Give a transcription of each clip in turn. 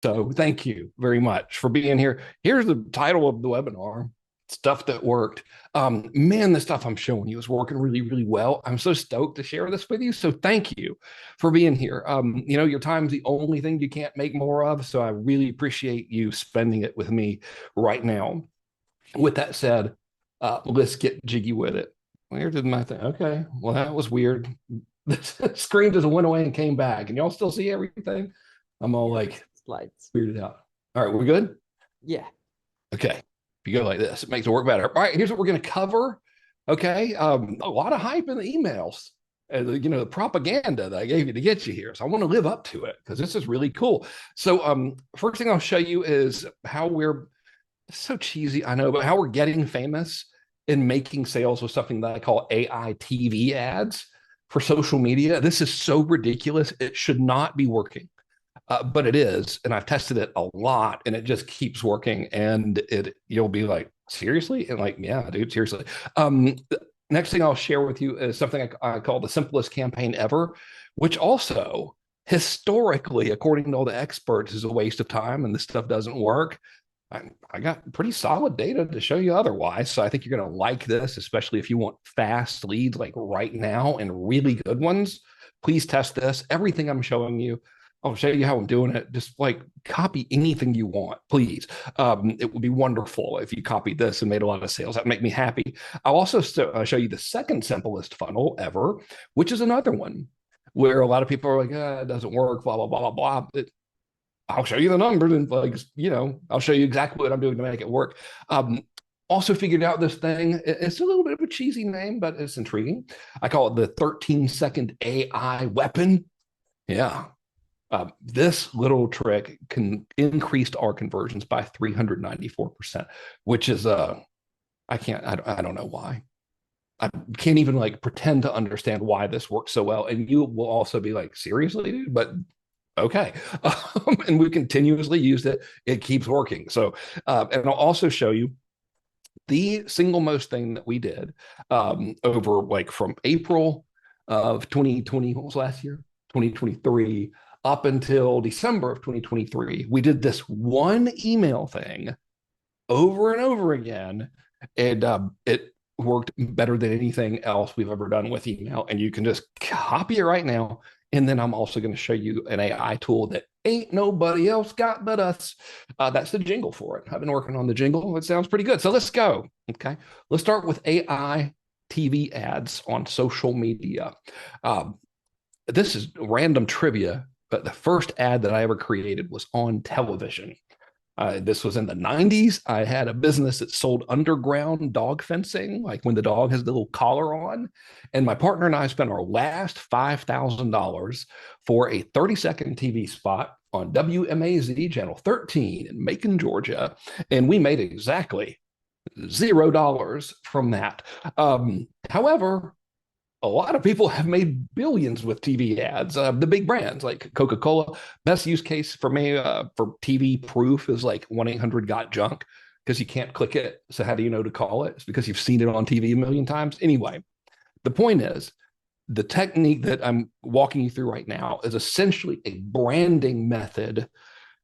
So thank you very much for being here. Here's the title of the webinar, Stuff That Worked. Man, the stuff I'm showing you is working really, really well. I'm so stoked to share this with you. So thank you for being here. Your time's the only thing you can't make more of. So I really appreciate you spending it with me right now. With that said, let's get jiggy with it. Where did my thing? Okay, well, that was weird. The screen just went away and came back. And y'all still see everything? I'm all Yeah, like slides. weirded out. All right, we're good? Yeah. Okay. If you go like this, it makes it work better. All right, here's what we're going to cover. Okay. A lot of hype in the emails and the propaganda that I gave you to get you here. So I want to live up to it because this is really cool. So first thing I'll show you is how we're so cheesy, I know, but how we're getting famous and making sales with something that I call AI TV ads for social media. This is so ridiculous. It should not be working. But it is, and I've tested it a lot, and it just keeps working. And you'll be like, seriously? And like, yeah, dude, seriously. Next thing I'll share with you is something I call the simplest campaign ever, which also historically, according to all the experts, is a waste of time, and this stuff doesn't work. I got pretty solid data to show you otherwise. So I think you're going to like this, especially if you want fast leads like right now and really good ones. Please test this. Everything I'm showing you, I'll show you how I'm doing it. Just like copy anything you want, please. It would be wonderful if you copied this and made a lot of sales. That'd make me happy. I'll also show you the second simplest funnel ever, which is another one where a lot of people are like, it doesn't work, blah, blah, blah, blah, blah. I'll show you the numbers and I'll show you exactly what I'm doing to make it work. Also figured out this thing. It's a little bit of a cheesy name, but it's intriguing. I call it the 13-second AI weapon. Yeah. This little trick can increase our conversions by 394%, which is I don't know why. I can't even like pretend to understand why this works so well. And you will also be like, seriously, dude? But okay. And we continuously used it. It keeps working. So, and I'll also show you the single most thing that we did over like from April of 2020, what was last year? 2023 up until December of 2023. We did this one email thing over and over again. And it worked better than anything else we've ever done with email. And you can just copy it right now. And then I'm also going to show you an AI tool that ain't nobody else got but us. That's the jingle for it. I've been working on the jingle. It sounds pretty good. So let's go. Okay. Let's start with AI TV ads on social media. This is random trivia, but the first ad that I ever created was on television. This was in the 90s. I had a business that sold underground dog fencing, like when the dog has the little collar on. And my partner and I spent our last $5,000 for a 30-second TV spot on WMAZ Channel 13 in Macon, Georgia. And we made exactly $0 from that. However, a lot of people have made billions with TV ads. The big brands like Coca-Cola. Best use case for me for TV proof is like 1-800-GOT-JUNK because you can't click it. So how do you know to call it? It's because you've seen it on TV a million times. Anyway, the point is the technique that I'm walking you through right now is essentially a branding method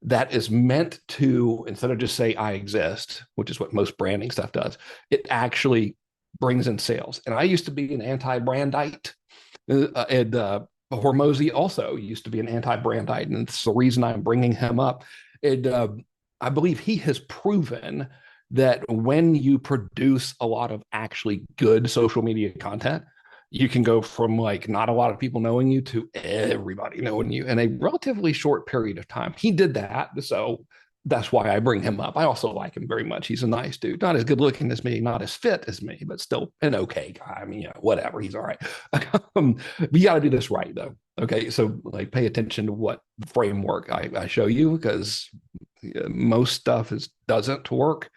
that is meant to, instead of just say I exist, which is what most branding stuff does, it actually brings in sales. And I used to be an anti-brandite, and Hormozy also used to be an anti-brandite, and it's the reason I'm bringing him up. And I believe he has proven that when you produce a lot of actually good social media content, you can go from like not a lot of people knowing you to everybody knowing you in a relatively short period of time. He did that. So that's why I bring him up. I also like him very much. He's a nice dude, not as good looking as me, not as fit as me, but still an okay guy. I mean, whatever. He's all right. You got to do this right though. Okay. So like pay attention to what framework I show you because most stuff doesn't work.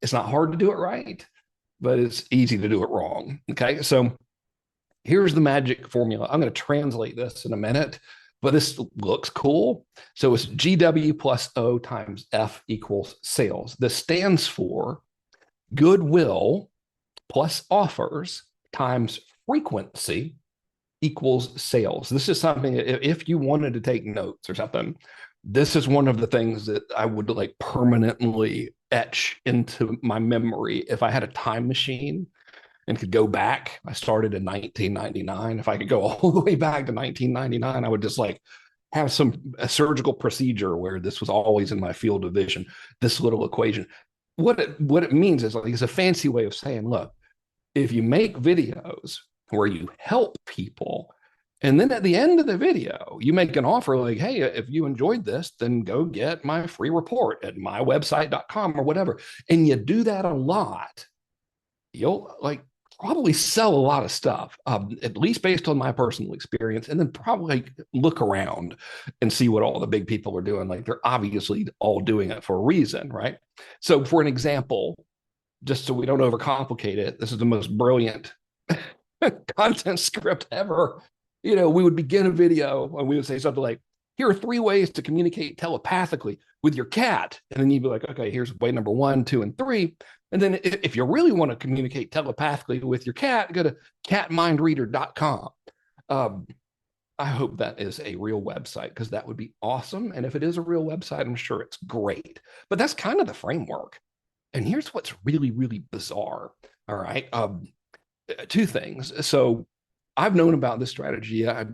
It's not hard to do it right, but it's easy to do it wrong. Okay. So here's the magic formula. I'm going to translate this in a minute, but this looks cool. So it's GW plus O times F equals sales. This stands for goodwill plus offers times frequency equals sales. This is something, if you wanted to take notes or something, this is one of the things that I would like permanently etch into my memory if I had a time machine and could go back. I started in 1999. If I could go all the way back to 1999, I would just like have a surgical procedure where this was always in my field of vision, this little equation. What it means is like it's a fancy way of saying, look, if you make videos where you help people, and then at the end of the video, you make an offer like, hey, if you enjoyed this, then go get my free report at mywebsite.com or whatever. And you do that a lot, you'll like probably sell a lot of stuff, at least based on my personal experience, and then probably look around and see what all the big people are doing. Like they're obviously all doing it for a reason, right? So for an example, just so we don't overcomplicate it, this is the most brilliant content script ever. You know, we would begin a video and we would say something like, here are 3 ways to communicate telepathically with your cat. And then you'd be like, okay, here's way number 1, 2, and 3. And then if you really want to communicate telepathically with your cat, go to catmindreader.com. I hope that is a real website because that would be awesome. And if it is a real website, I'm sure it's great. But that's kind of the framework. And here's what's really, really bizarre. All right. 2 things. So I've known about this strategy. I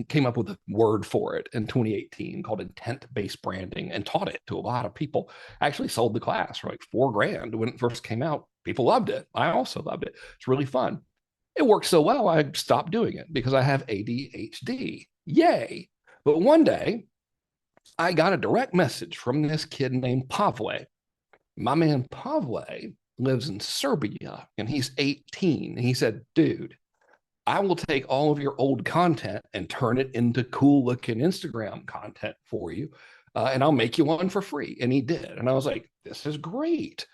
came up with a word for it in 2018 called intent-based branding and taught it to a lot of people. I actually sold the class for like $4,000 when it first came out. People loved it. I also loved it. It's really fun. It worked so well, I stopped doing it because I have ADHD. Yay. But one day, I got a direct message from this kid named Pavle. My man Pavle lives in Serbia and he's 18. And he said, dude, I will take all of your old content and turn it into cool looking Instagram content for you. And I'll make you one for free. And he did. And I was like, this is great.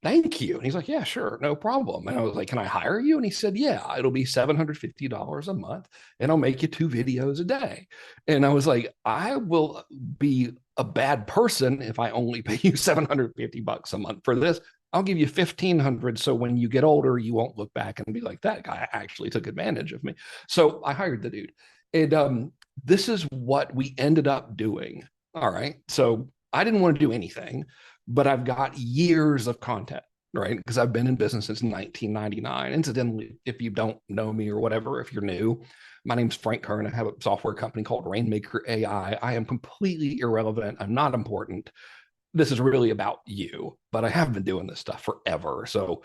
Thank you. And he's like, yeah, sure. No problem. And I was like, can I hire you? And he said, yeah, it'll be $750 a month and I'll make you 2 videos a day. And I was like, I will be a bad person if I only pay you $750 a month for this. I'll give you 1,500. So when you get older, you won't look back and be like, that guy actually took advantage of me. So I hired the dude. And this is what we ended up doing. All right. So I didn't want to do anything, but I've got years of content, right? Because I've been in business since 1999. Incidentally, if you don't know me or whatever, if you're new, my name's Frank Kern. I have a software company called Rainmaker AI. I am completely irrelevant. I'm not important. This is really about you, but I have been doing this stuff forever. So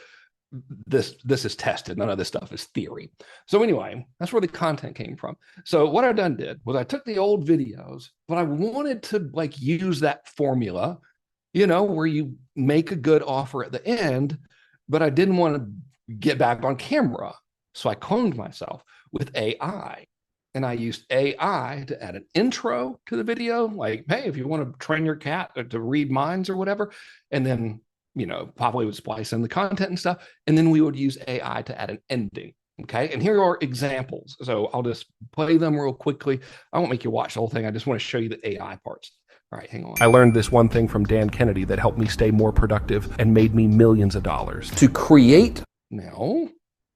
this is tested. None of this stuff is theory. So anyway, that's where the content came from. So what I did was I took the old videos, but I wanted to like use that formula, you know, where you make a good offer at the end, but I didn't want to get back on camera. So I cloned myself with AI. And I used AI to add an intro to the video, like, hey, if you want to train your cat to read minds or whatever. And then, you know, probably would splice in the content and stuff. And then we would use AI to add an ending. Okay. And here are examples. So I'll just play them real quickly. I won't make you watch the whole thing. I just want to show you the AI parts. All right, hang on. I learned this one thing from Dan Kennedy that helped me stay more productive and made me millions of dollars. To create now,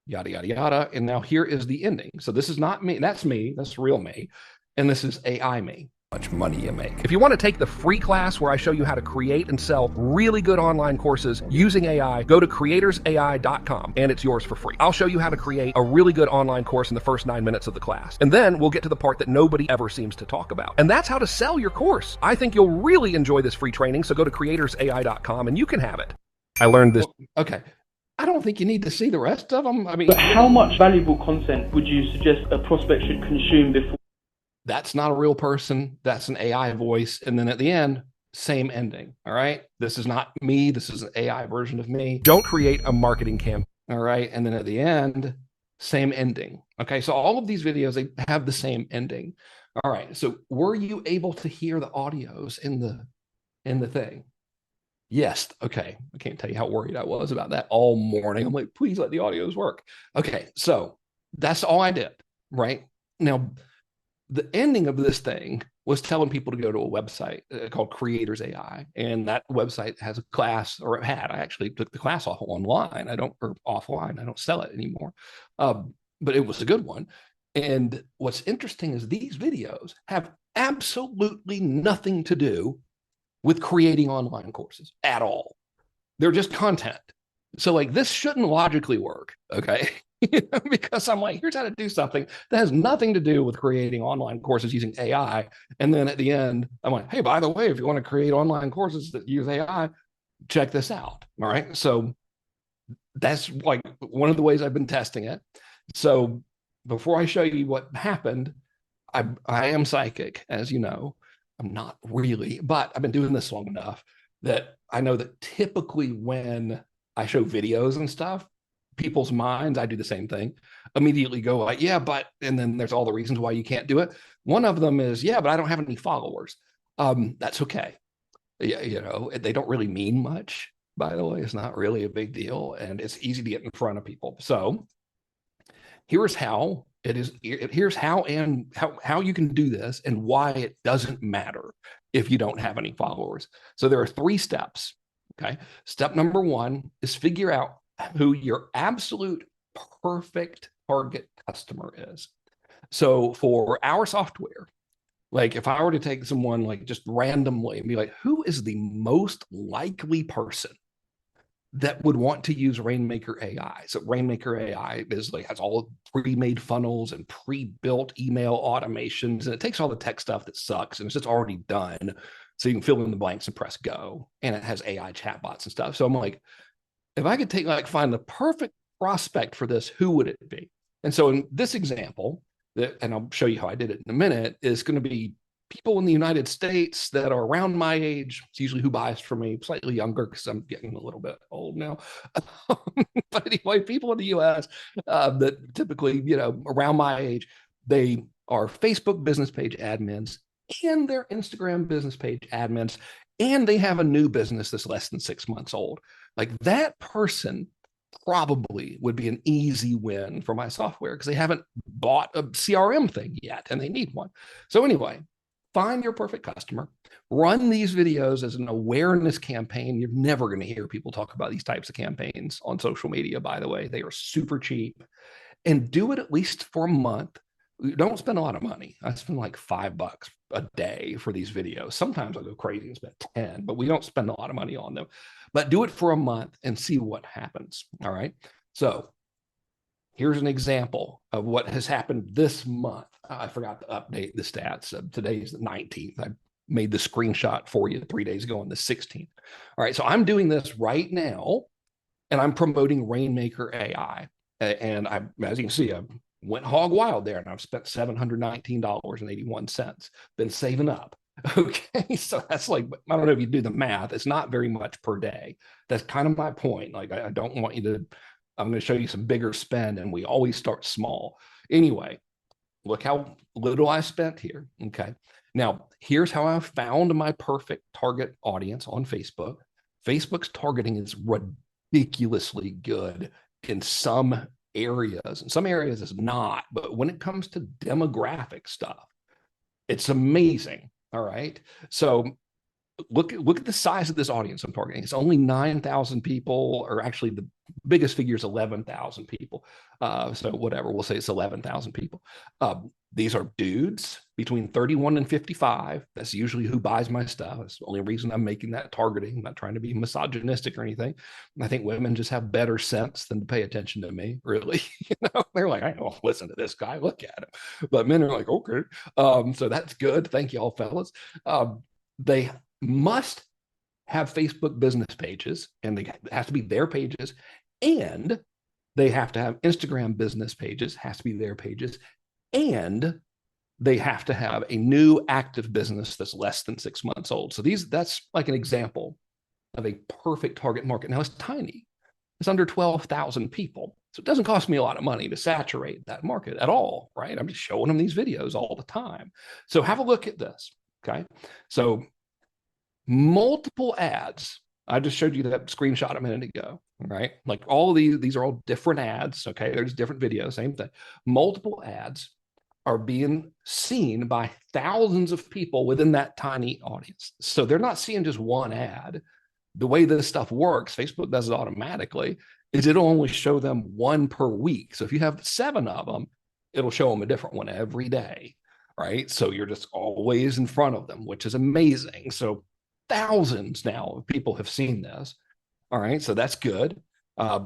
yada, yada, yada. And now here is the ending. So this is not me. That's me. That's real me. And this is AI me. How much money you make. If you want to take the free class where I show you how to create and sell really good online courses using AI, go to creatorsai.com and it's yours for free. I'll show you how to create a really good online course in the first 9 minutes of the class. And then we'll get to the part that nobody ever seems to talk about. And that's how to sell your course. I think you'll really enjoy this free training. So go to creatorsai.com and you can have it. I learned this. Okay. I don't think you need to see the rest of them. I mean, but how much valuable content would you suggest a prospect should consume before? That's not a real person. That's an AI voice. And then at the end, same ending. All right. This is not me. This is an AI version of me. Don't create a marketing campaign. All right. And then at the end, same ending. Okay. So all of these videos, they have the same ending. All right. So were you able to hear the audios in the thing? Yes. Okay. I can't tell you how worried I was about that all morning. I'm like, please let the audios work. Okay. So that's all I did. Right now, the ending of this thing was telling people to go to a website called Creators AI. And that website has a class, or it had. I actually took the class off online. I don't sell it anymore. But it was a good one. And what's interesting is these videos have absolutely nothing to do with creating online courses at all. They're just content. So like this shouldn't logically work, okay? Because I'm like, here's how to do something that has nothing to do with creating online courses using AI. And then at the end, I'm like, hey, by the way, if you want to create online courses that use AI, check this out. All right. So that's like one of the ways I've been testing it. So before I show you what happened, I am psychic, as you know. I'm not really, but I've been doing this long enough that I know that typically when I show videos and stuff, people's minds, I do the same thing, immediately go like, yeah, but, and then there's all the reasons why you can't do it. One of them is, yeah, but I don't have any followers. That's okay. Yeah, you know, they don't really mean much, by the way. It's not really a big deal, and it's easy to get in front of people. So here's how it is. Here's how and how you can do this and why it doesn't matter if you don't have any followers. So there are 3 steps. Okay. Step number 1 is figure out who your absolute perfect target customer is. So for our software, like if I were to take someone like just randomly and be like, who is the most likely person that would want to use Rainmaker AI? So Rainmaker AI is like has all pre-made funnels and pre-built email automations, and it takes all the tech stuff that sucks and it's just already done. So you can fill in the blanks and press go, and it has AI chatbots and stuff. So I'm like, if I could take like find the perfect prospect for this, who would it be? And so in this example, that, and I'll show you how I did it in a minute, is going to be people in the United States that are around my age. It's usually who buys for me, slightly younger because I'm getting a little bit old now. But anyway, people in the US that typically, you know, around my age, they are Facebook business page admins and their Instagram business page admins, and they have a new business that's less than 6 months old. Like that person probably would be an easy win for my software because they haven't bought a CRM thing yet and they need one. So anyway, find your perfect customer, run these videos as an awareness campaign. You're never going to hear people talk about these types of campaigns on social media, by the way. They are super cheap, and do it at least for a month. Don't spend a lot of money. I spend like $5 a day for these videos. Sometimes I go crazy and spend 10, but we don't spend a lot of money on them. But do it for a month and see what happens. All right. So here's an example of what has happened this month. I forgot to update the stats. Today is the 19th. I made the screenshot for you 3 days ago on the 16th. All right. So I'm doing this right now, and I'm promoting Rainmaker AI. And I, as you can see, I went hog wild there, and I've spent $719.81. Been saving up. Okay, so that's like, I don't know if you do the math. It's not very much per day. That's kind of my point. Like, I don't want you to. I'm going to show you some bigger spend, and we always start small. Anyway, look how little I spent here. Okay, now here's how I found my perfect target audience on Facebook. Facebook's targeting is ridiculously good in some areas, and some areas is not. But when it comes to demographic stuff, it's amazing. All right. So look at the size of this audience I'm targeting. It's only 9,000 people, or actually the biggest figure is 11,000 people. So whatever, we'll say it's 11,000 people. These are dudes between 31 and 55. That's usually who buys my stuff. That's the only reason I'm making that targeting. I'm not trying to be misogynistic or anything. I think women just have better sense than to pay attention to me, really. You know, they're like, I don't listen to this guy, look at him. But men are like, okay. So that's good. Thank you all, fellas. They must have Facebook business pages, and they have to be their pages, and they have to have Instagram business pages, has to be their pages, and they have to have a new active business that's less than 6 months old. So that's like an example of a perfect target market. Now it's tiny. It's under 12,000 people. So it doesn't cost me a lot of money to saturate that market at all, right? I'm just showing them these videos all the time. So have a look at this, okay? So multiple ads. I just showed you that screenshot a minute ago, right? Like all of these are all different ads, okay? There's different videos, same thing. Multiple ads are being seen by thousands of people within that tiny audience. So they're not seeing just one ad. The way this stuff works, Facebook does it automatically, is it'll only show them one per week. So if you have 7 of them, it'll show them a different one every day. right? So you're just always in front of them, which is amazing. So thousands now of people have seen this. All right, so that's good. Uh,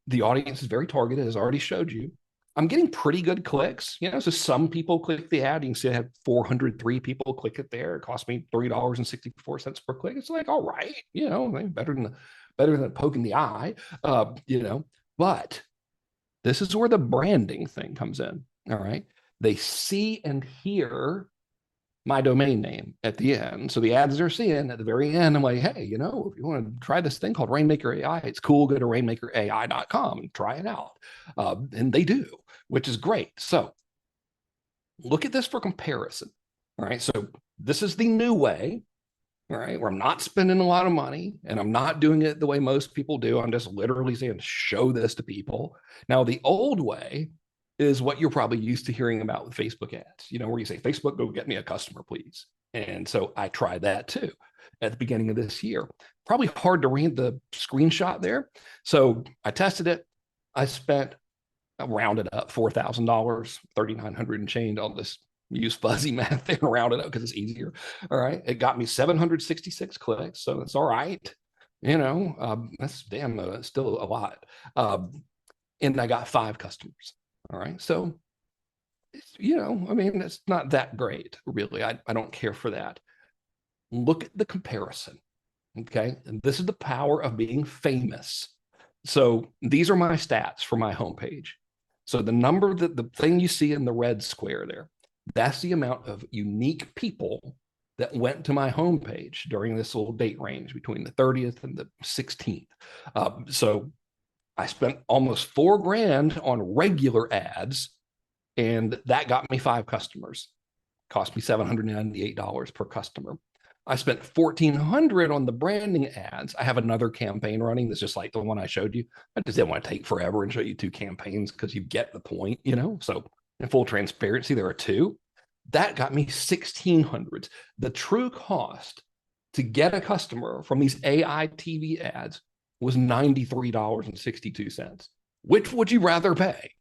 the audience is very targeted, as I already showed you. I'm getting pretty good clicks. So some people click the ad. You can see I had 403 people click it there. It cost me $3.64 per click. It's like, all right, better than poking the eye. But this is where the branding thing comes in. All right. They see and hear my domain name at the end. So the ads they're seeing at the very end, I'm like, hey, if you want to try this thing called Rainmaker AI, it's cool. Go to rainmakerai.com and try it out. And they do, which is great. So look at this for comparison. All right. So this is the new way. All right. Where I'm not spending a lot of money and I'm not doing it the way most people do. I'm just literally saying, show this to people. Now, the old way is what you're probably used to hearing about with Facebook ads, where you say, Facebook, go get me a customer, please. And so I tried that too at the beginning of this year. Probably hard to read the screenshot there. So I tested it. I spent, rounded up, $4,000, 3,900 and change. I'll just use fuzzy math there and round it up because it's easier. All right. It got me 766 clicks. So that's all right. That's still a lot. And I got 5 customers. All right. So, it's not that great, really. I don't care for that. Look at the comparison. Okay. And this is the power of being famous. So these are my stats for my homepage. So the thing you see in the red square there, that's the amount of unique people that went to my homepage during this little date range between the 30th and the 16th. So I spent almost $4,000 on regular ads, and that got me 5 customers. Cost me $798 per customer. I spent $1,400 on the branding ads. I have another campaign running that's just like the one I showed you. I just didn't want to take forever and show you 2 campaigns because you get the point, So in full transparency, there are 2. That got me $1,600. The true cost to get a customer from these AI TV ads was $93.62. Which would you rather pay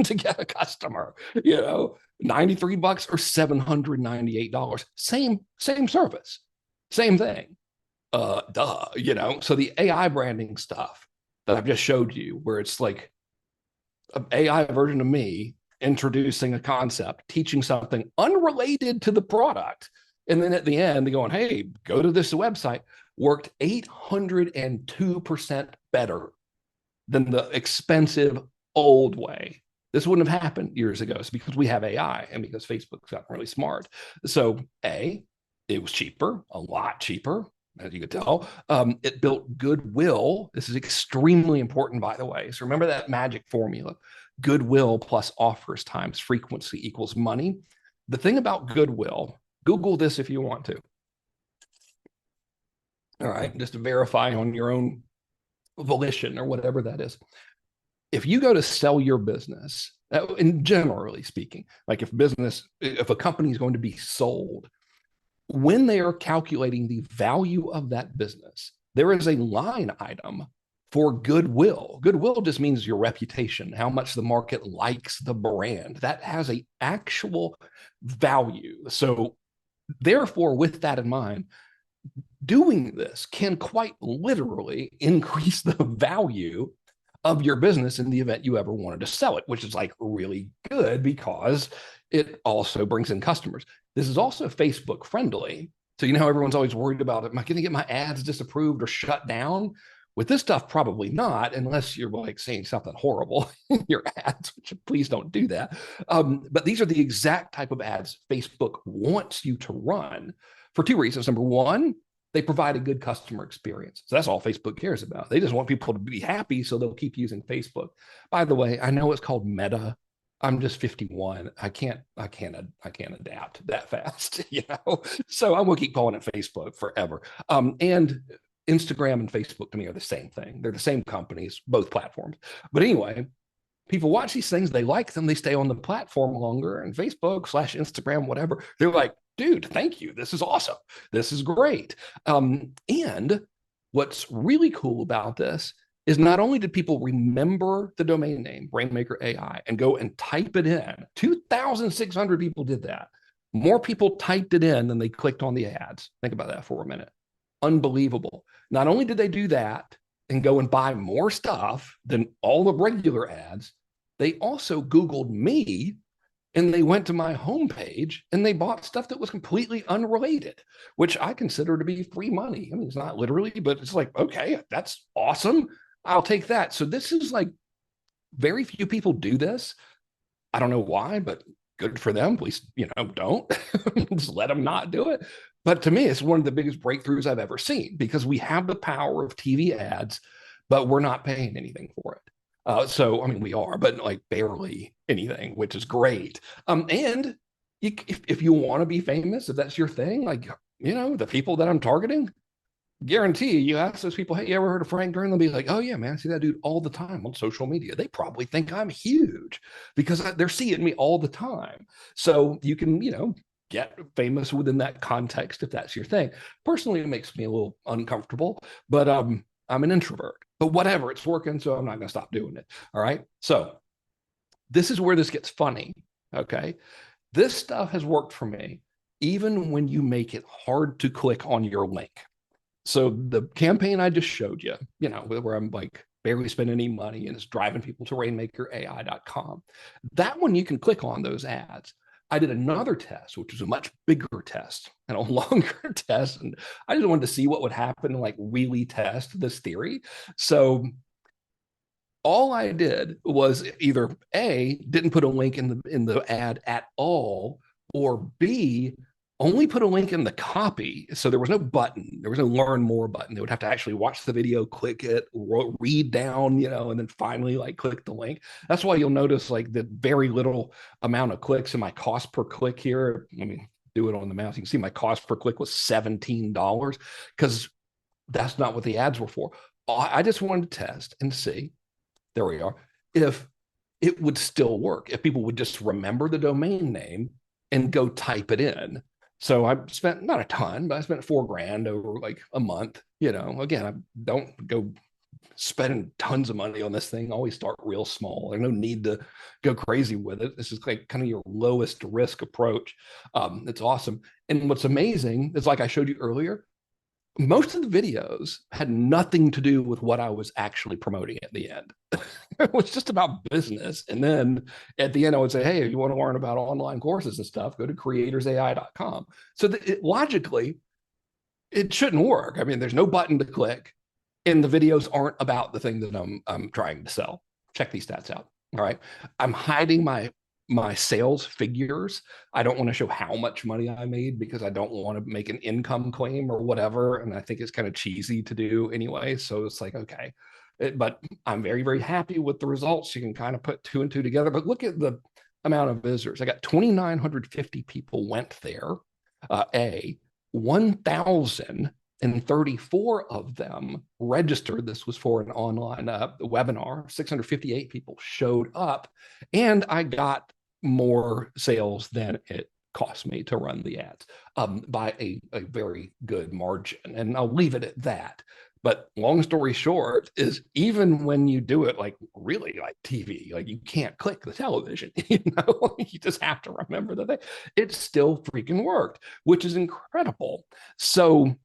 to get a customer? $93 or $798? Same service, same thing. So the AI branding stuff that I've just showed you, where it's like an AI version of me introducing a concept, teaching something unrelated to the product, and then at the end they're going, hey, go to this website, worked 802% better than the expensive old way. This wouldn't have happened years ago. It's because we have AI and because Facebook's gotten really smart. So it was cheaper, a lot cheaper, as you could tell. It built goodwill. This is extremely important, by the way. So remember that magic formula: goodwill plus offers times frequency equals money. The thing about goodwill, Google this if you want to. All right, just to verify on your own volition or whatever that is. If you go to sell your business, and generally speaking, like if a company is going to be sold, when they are calculating the value of that business, there is a line item for goodwill. Goodwill just means your reputation, how much the market likes the brand. That has an actual value. So therefore, with that in mind, doing this can quite literally increase the value of your business in the event you ever wanted to sell it, which is like really good because it also brings in customers. This is also Facebook friendly. So how everyone's always worried about, am I going to get my ads disapproved or shut down? With this stuff, probably not, unless you're like saying something horrible in your ads, which please don't do that. But these are the exact type of ads Facebook wants you to run for 2 reasons. Number one, they provide a good customer experience. So that's all Facebook cares about. They just want people to be happy, so they'll keep using Facebook. By the way, I know it's called Meta. I'm just 51. I can't adapt that fast, So I'm gonna keep calling it Facebook forever. And Instagram and Facebook to me are the same thing. They're the same companies, both platforms. But anyway, people watch these things, they like them, they stay on the platform longer, and Facebook/Instagram, whatever, they're like, dude, thank you. This is awesome. This is great. And what's really cool about this is not only did people remember the domain name, Rainmaker AI, and go and type it in, 2,600 people did that. More people typed it in than they clicked on the ads. Think about that for a minute. Unbelievable. Not only did they do that and go and buy more stuff than all the regular ads, they also Googled me and they went to my homepage and they bought stuff that was completely unrelated, which I consider to be free money. I mean, it's not literally, but it's like, okay, that's awesome. I'll take that. So this is like very few people do this. I don't know why, but good for them. Please, don't just let them not do it. But to me, it's one of the biggest breakthroughs I've ever seen because we have the power of TV ads, but we're not paying anything for it. So, I mean, we are, but like barely anything, which is great. And if you want to be famous, if that's your thing, like, the people that I'm targeting, guarantee you ask those people, hey, you ever heard of Frank Kern? They'll be like, oh yeah, man, I see that dude all the time on social media. They probably think I'm huge because they're seeing me all the time. So you can, get famous within that context if that's your thing. Personally, it makes me a little uncomfortable, but I'm an introvert. But whatever, it's working, so I'm not going to stop doing it. All right. So this is where this gets funny. Okay. This stuff has worked for me, even when you make it hard to click on your link. So the campaign I just showed you, where I'm like barely spending any money and it's driving people to rainmakerai.com. That one you can click on those ads. I did another test, which was a much bigger test and a longer test. And I just wanted to see what would happen to like really test this theory. So all I did was either A, didn't put a link in the ad at all, or B, only put a link in the copy. So there was no button. There was no learn more button. They would have to actually watch the video, click it, read down, and then finally like click the link. That's why you'll notice like the very little amount of clicks and my cost per click here. Let me do it on the mouse. You can see my cost per click was $17 because that's not what the ads were for. I just wanted to test and see. There we are. If it would still work, if people would just remember the domain name and go type it in. So I spent not a ton, but I spent $4,000 over like a month. Again, I don't go spending tons of money on this thing. Always start real small. There's no need to go crazy with it. This is like kind of your lowest risk approach. It's awesome. And what's amazing is, like I showed you earlier, most of the videos had nothing to do with what I was actually promoting at the end. It was just about business. And then at the end, I would say, hey, if you want to learn about online courses and stuff, go to creatorsai.com. So logically, it shouldn't work. I mean, there's no button to click, and the videos aren't about the thing that I'm trying to sell. Check these stats out. All right. I'm hiding my sales figures. I don't want to show how much money I made because I don't want to make an income claim or whatever. And I think it's kind of cheesy to do anyway. So it's like, okay. But I'm very, very happy with the results. You can kind of put two and two together. But look at the amount of visitors. I got 2,950 people went there. 1,034 of them registered. This was for an online webinar. 658 people showed up, and I got more sales than it cost me to run the ads by a very good margin. And I'll leave it at that. But long story short is, even when you do it like really like TV, like you can't click the television, you just have to remember that it still freaking worked, which is incredible. So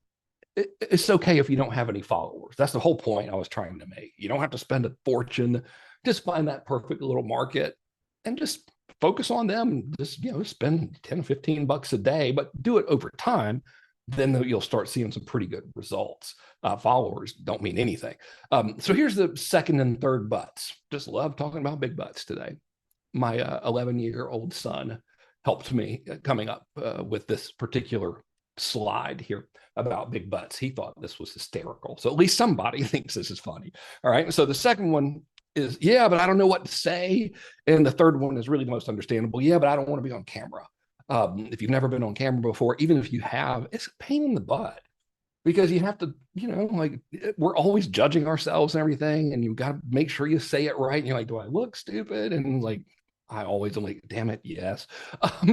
it's okay if you don't have any followers. That's the whole point I was trying to make. You don't have to spend a fortune. Just find that perfect little market and just focus on them. Just, spend 10 or 15 bucks a day, but do it over time. Then you'll start seeing some pretty good results. Followers don't mean anything. So here's the second and third butts. Just love talking about big butts today. My 11-year-old son helped me coming up with this particular slide here about big butts. He thought this was hysterical. So at least somebody thinks this is funny. All right. So the second one is, yeah, but I don't know what to say. And the third one is really the most understandable. Yeah, but I don't want to be on camera. If you've never been on camera before, even if you have, it's a pain in the butt because you have to, like we're always judging ourselves and everything. And you've got to make sure you say it right. And you're like, do I look stupid? And like, I always am like, damn it, yes.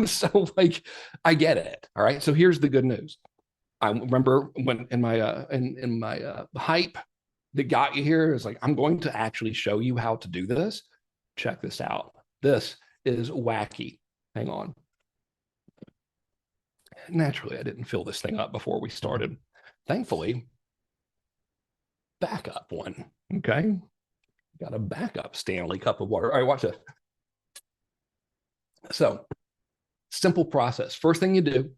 So like, I get it. All right. So here's the good news. I remember when in my hype that got you here is like, I'm going to actually show you how to do this. Check this out. This is wacky. Hang on. Naturally, I didn't fill this thing up before we started. Thankfully, backup one. Okay. Got a backup Stanley cup of water. All right, watch this. So, simple process. First thing you do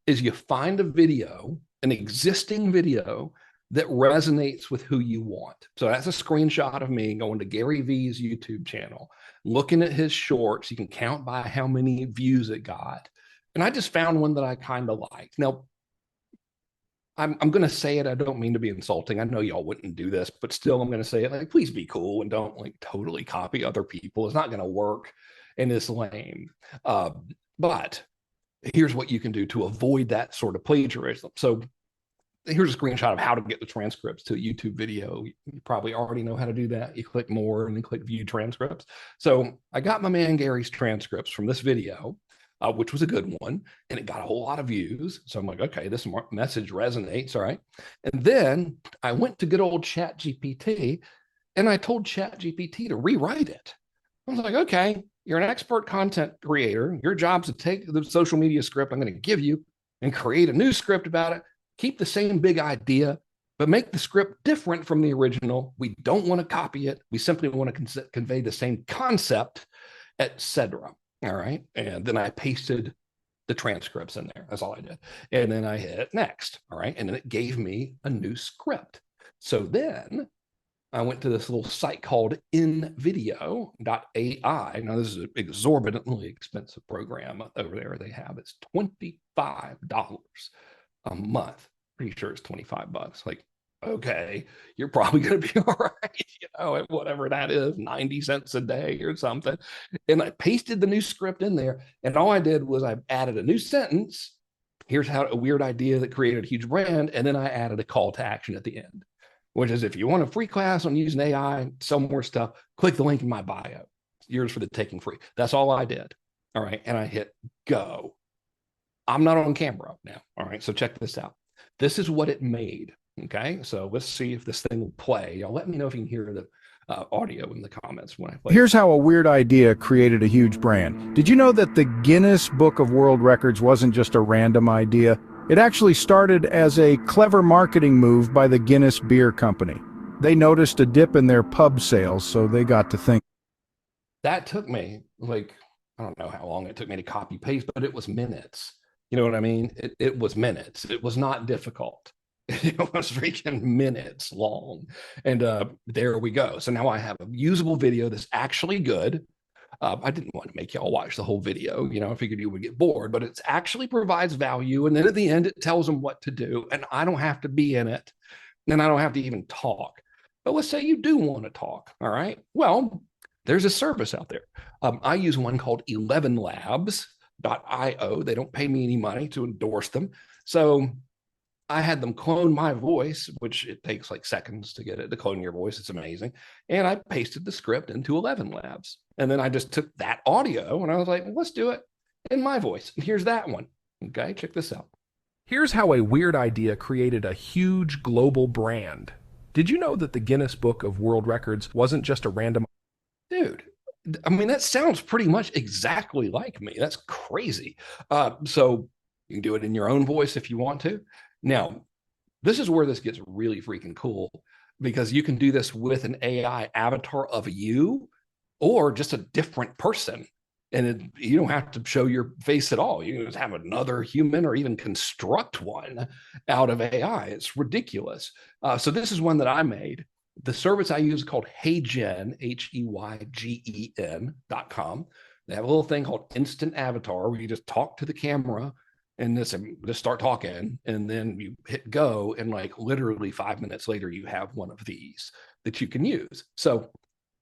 is you find a video, an existing video that resonates with who you want. So that's a screenshot of me going to Gary V's YouTube channel, looking at his shorts. You can count by how many views it got. And I just found one that I kind of liked. Now, I'm going to say it. I don't mean to be insulting. I know y'all wouldn't do this, but still, I'm going to say it. Like, please be cool and don't like totally copy other people. It's not going to work and it's lame. But here's what you can do to avoid that sort of plagiarism. So here's a screenshot of how to get the transcripts to a YouTube video. You probably already know how to do that. You click more and then click view transcripts. So I got my man Gary's transcripts from this video, which was a good one, and it got a whole lot of views. So I'm like, okay, this message resonates. All right. And then I went to good old Chat GPT and I told Chat GPT to rewrite it. I was like, okay, you're an expert content creator. Your job's to take the social media script I'm going to give you and create a new script about it. Keep the same big idea, but make the script different from the original. We don't want to copy it. We simply want to convey the same concept, etc. All right. And then I pasted the transcripts in there. That's all I did. And then I hit next. All right. And then it gave me a new script. So then I went to this little site called invideo.ai. Now, this is an exorbitantly expensive program over there they have. It's $25 a month. Pretty sure it's 25 bucks. Like, okay, you're probably going to be all right, at whatever that is, 90 cents a day or something. And I pasted the new script in there. And all I did was I added a new sentence. Here's how a weird idea that created a huge brand. And then I added a call to action at the end, which is if you want a free class on using AI, sell more stuff, click the link in my bio. It's yours for the taking free. That's all I did. All right. And I hit go. I'm not on camera now. All right. So check this out. This is what it made. Okay. So let's see if this thing will play. Y'all let me know if you can hear the audio in the comments when I play. Here's how a weird idea created a huge brand. Did you know that the Guinness Book of World Records wasn't just a random idea? It actually started as a clever marketing move by the Guinness Beer Company. They noticed a dip in their pub sales, so they got to think. That took me I don't know how long it took me to copy paste, but it was minutes. You know what I mean? It was minutes. It was not difficult. It was freaking minutes long. And there we go. So now I have a usable video that's actually good. I didn't want to make y'all watch the whole video. I figured you would get bored, but it actually provides value. And then at the end, it tells them what to do. And I don't have to be in it. And I don't have to even talk. But let's say you do want to talk. All right. Well, there's a service out there. I use one called 11labs.io. They don't pay me any money to endorse them. So I had them clone my voice, which it takes like seconds to get it to clone your voice. It's amazing. And I pasted the script into 11 Labs. And then I just took that audio and I was like, let's do it in my voice. And here's that one. Okay, check this out. Here's how a weird idea created a huge global brand. Did you know that the Guinness Book of World Records wasn't just a random... Dude, I mean, that sounds pretty much exactly like me. That's crazy. So you can do it in your own voice if you want to. Now, this is where this gets really freaking cool because you can do this with an AI avatar of you or just a different person. And you don't have to show your face at all. You can just have another human or even construct one out of AI. It's ridiculous. So this is one that I made. The service I use is called HeyGen, HeyGen.com. They have a little thing called Instant Avatar where you just talk to the camera and just start talking, and then you hit go, and like literally 5 minutes later, you have one of these that you can use. So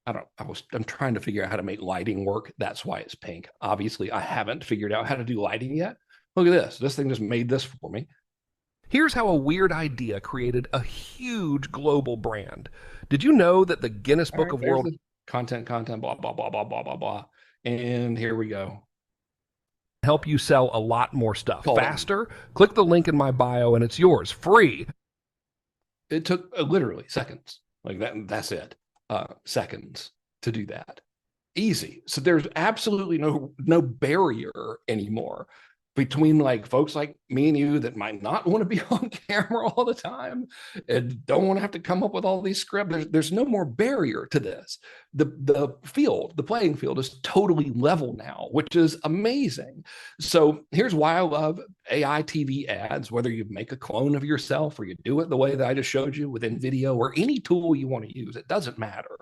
I'm trying to figure out how to make lighting work. That's why it's pink. Obviously, I haven't figured out how to do lighting yet. Look at this. This thing just made this for me. Here's how a weird idea created a huge global brand. Did you know that the Guinness Book of World... Content, blah, blah, blah, blah, blah, blah, blah. And here we go. Help you sell a lot more stuff faster? Click the link in my bio and it's yours, free. It took literally seconds. Like that's it. Seconds to do that. Easy. So there's absolutely no barrier anymore. between like folks like me and you that might not want to be on camera all the time and don't want to have to come up with all these scripts. There's no more barrier to this. The playing field is totally level now, which is amazing. So here's why I love AI TV ads, whether you make a clone of yourself or you do it the way that I just showed you within video or any tool you want to use, it doesn't matter.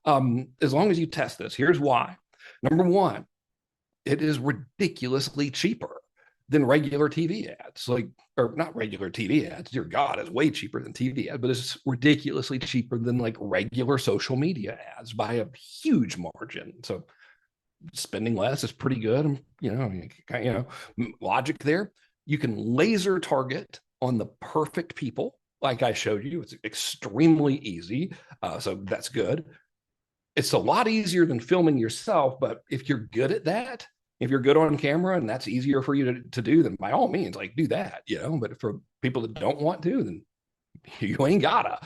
As long as you test this, here's why. Number one, it is ridiculously cheaper than regular TV ads, like, or not regular TV ads. Dear God, it's way cheaper than TV ads, but it's ridiculously cheaper than like regular social media ads by a huge margin. So spending less is pretty good. Logic there. You can laser target on the perfect people, like I showed you. It's extremely easy. So that's good. It's a lot easier than filming yourself, but if you're good at that, if you're good on camera and that's easier for you to do, then by all means, like do that, but for people that don't want to, then you ain't gotta,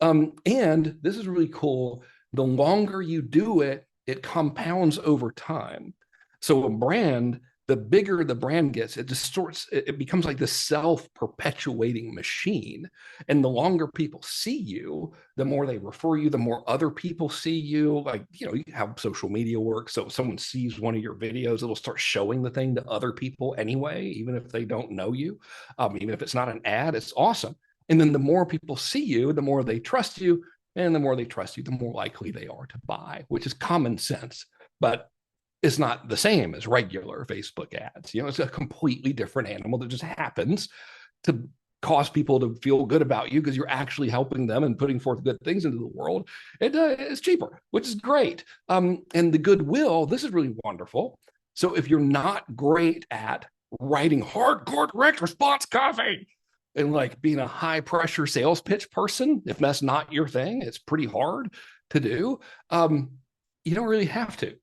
and this is really cool. The longer you do it, it compounds over time. So a brand, the bigger the brand gets, it distorts, it becomes like this self-perpetuating machine. And the longer people see you, the more they refer you, the more other people see you. Like, you have social media work. So if someone sees one of your videos, it'll start showing the thing to other people anyway, even if they don't know you. Even if it's not an ad, it's awesome. And then the more people see you, the more they trust you. And the more they trust you, the more likely they are to buy, which is common sense. But it's not the same as regular Facebook ads. It's a completely different animal that just happens to cause people to feel good about you because you're actually helping them and putting forth good things into the world. It's cheaper, which is great. And the goodwill, this is really wonderful. So if you're not great at writing hardcore direct response copy and like being a high pressure sales pitch person, if that's not your thing, it's pretty hard to do. You don't really have to.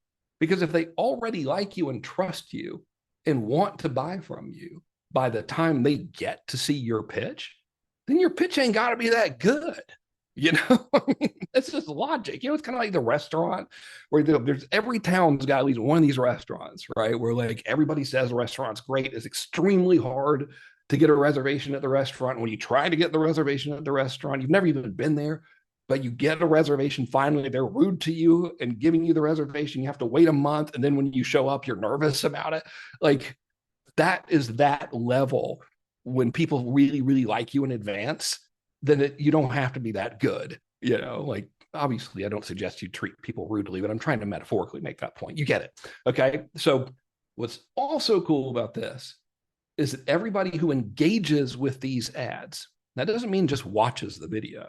Because if they already like you and trust you and want to buy from you, by the time they get to see your pitch, then your pitch ain't got to be that good. It's just logic. It's kind of like the restaurant where there's every town's got at least one of these restaurants, right? Where like everybody says the restaurant's great. It's extremely hard to get a reservation at the restaurant. When you try to get the reservation at the restaurant, you've never even been there, but you get a reservation, finally they're rude to you and giving you the reservation. You have to wait a month. And then when you show up, you're nervous about it. Like that is that level. When people really, really like you in advance, then you don't have to be that good. Like obviously I don't suggest you treat people rudely, but I'm trying to metaphorically make that point. You get it. Okay. So what's also cool about this is that everybody who engages with these ads, that doesn't mean just watches the video.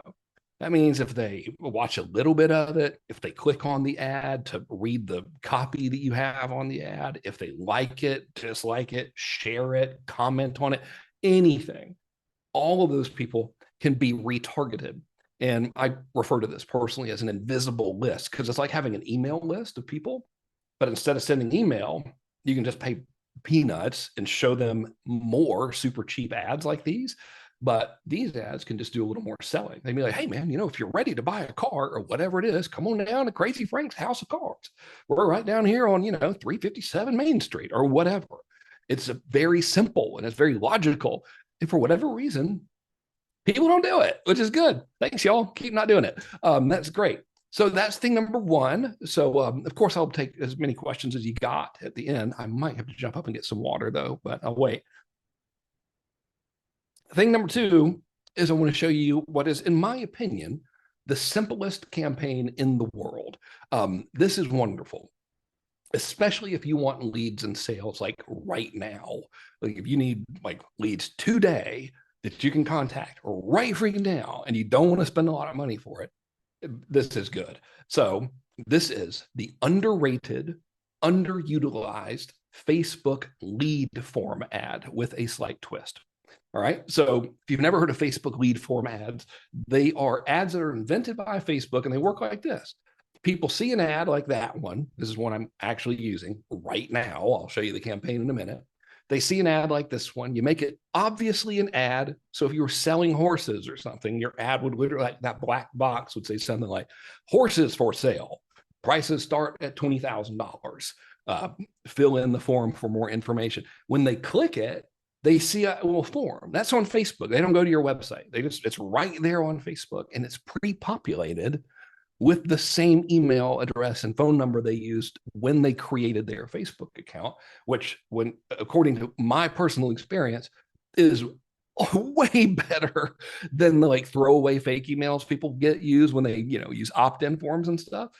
That means if they watch a little bit of it, if they click on the ad to read the copy that you have on the ad, if they like it, dislike it, share it, comment on it, anything, all of those people can be retargeted. And I refer to this personally as an invisible list because it's like having an email list of people, but instead of sending email, you can just pay peanuts and show them more super cheap ads like these. But these ads can just do a little more selling. They'd be like, hey, man, if you're ready to buy a car or whatever it is, come on down to Crazy Frank's House of Cars. We're right down here on, 357 Main Street or whatever. It's very simple and it's very logical. And for whatever reason, people don't do it, which is good. Thanks, y'all. Keep not doing it. That's great. So that's thing number one. So, of course, I'll take as many questions as you got at the end. I might have to jump up and get some water, though, but I'll wait. Thing number two is I want to show you what is, in my opinion, the simplest campaign in the world. This is wonderful, especially if you want leads and sales like right now. Like if you need like leads today that you can contact right freaking now and you don't want to spend a lot of money for it, this is good. So this is the underrated, underutilized Facebook lead form ad with a slight twist. All right. So if you've never heard of Facebook lead form ads, they are ads that are invented by Facebook and they work like this. People see an ad like that one. This is one I'm actually using right now. I'll show you the campaign in a minute. They see an ad like this one. You make it obviously an ad. So if you were selling horses or something, your ad would literally, like that black box would say something like horses for sale. Prices start at $20,000. uh, fill in the form for more information. When they click it, they see a little form. That's on Facebook. They don't go to your website. It's right there on Facebook, and it's pre-populated with the same email address and phone number they used when they created their Facebook account, which, when according to my personal experience, is way better than the like throwaway fake emails people use when they use opt-in forms and stuff.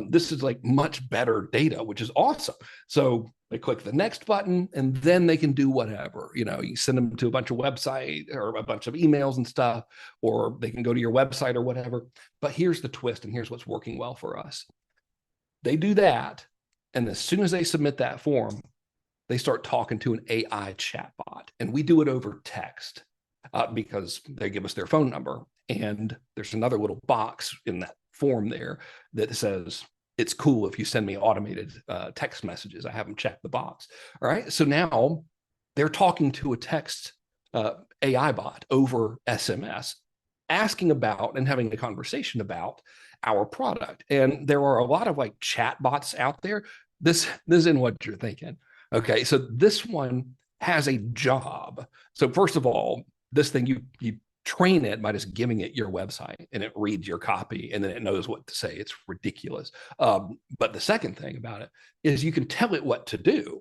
This is like much better data, which is awesome. So they click the next button and then they can do whatever. You send them to a bunch of website or a bunch of emails and stuff, or they can go to your website or whatever. But here's the twist, and here's what's working well for us. They do that, and as soon as they submit that form, they start talking to an AI chatbot, and we do it over text because they give us their phone number. And there's another little box in that form there that says, it's cool if you send me automated text messages. I have them check the box. All right. So now they're talking to a text AI bot over SMS, asking about and having a conversation about our product. And there are a lot of like chat bots out there. This isn't what you're thinking. Okay, so this one has a job. So first of all, this thing, you train it by just giving it your website, and it reads your copy, and then it knows what to say. It's ridiculous. But the second thing about it is you can tell it what to do.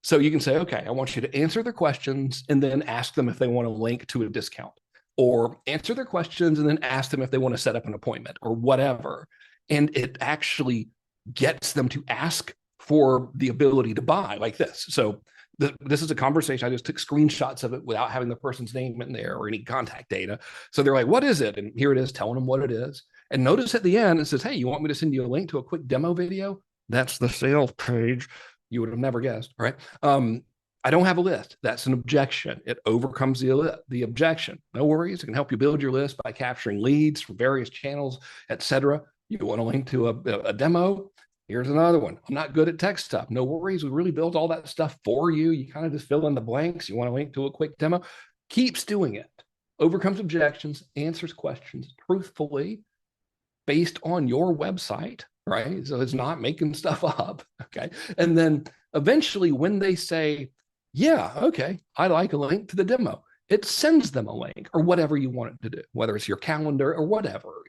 So you can say, okay, I want you to answer their questions and then ask them if they want to link to a discount, or answer their questions and then ask them if they want to set up an appointment or whatever. And it actually gets them to ask for the ability to buy like this. So this is a conversation. I just took screenshots of it without having the person's name in there or any contact data. So they're like, what is it? And here it is, telling them what it is. And notice at the end, it says, hey, you want me to send you a link to a quick demo video? That's the sales page. You would have never guessed, right? I don't have a list. That's an objection. It overcomes the objection. No worries. It can help you build your list by capturing leads from various channels, etc. You want a link to a demo? Here's another one. I'm not good at tech stuff. No worries. We really built all that stuff for you. You kind of just fill in the blanks. You want a link to a quick demo? Keeps doing it. Overcomes objections, answers questions truthfully based on your website, right? So it's not making stuff up, okay? And then eventually when they say, yeah, okay, I'd like a link to the demo, it sends them a link or whatever you want it to do, whether it's your calendar or whatever,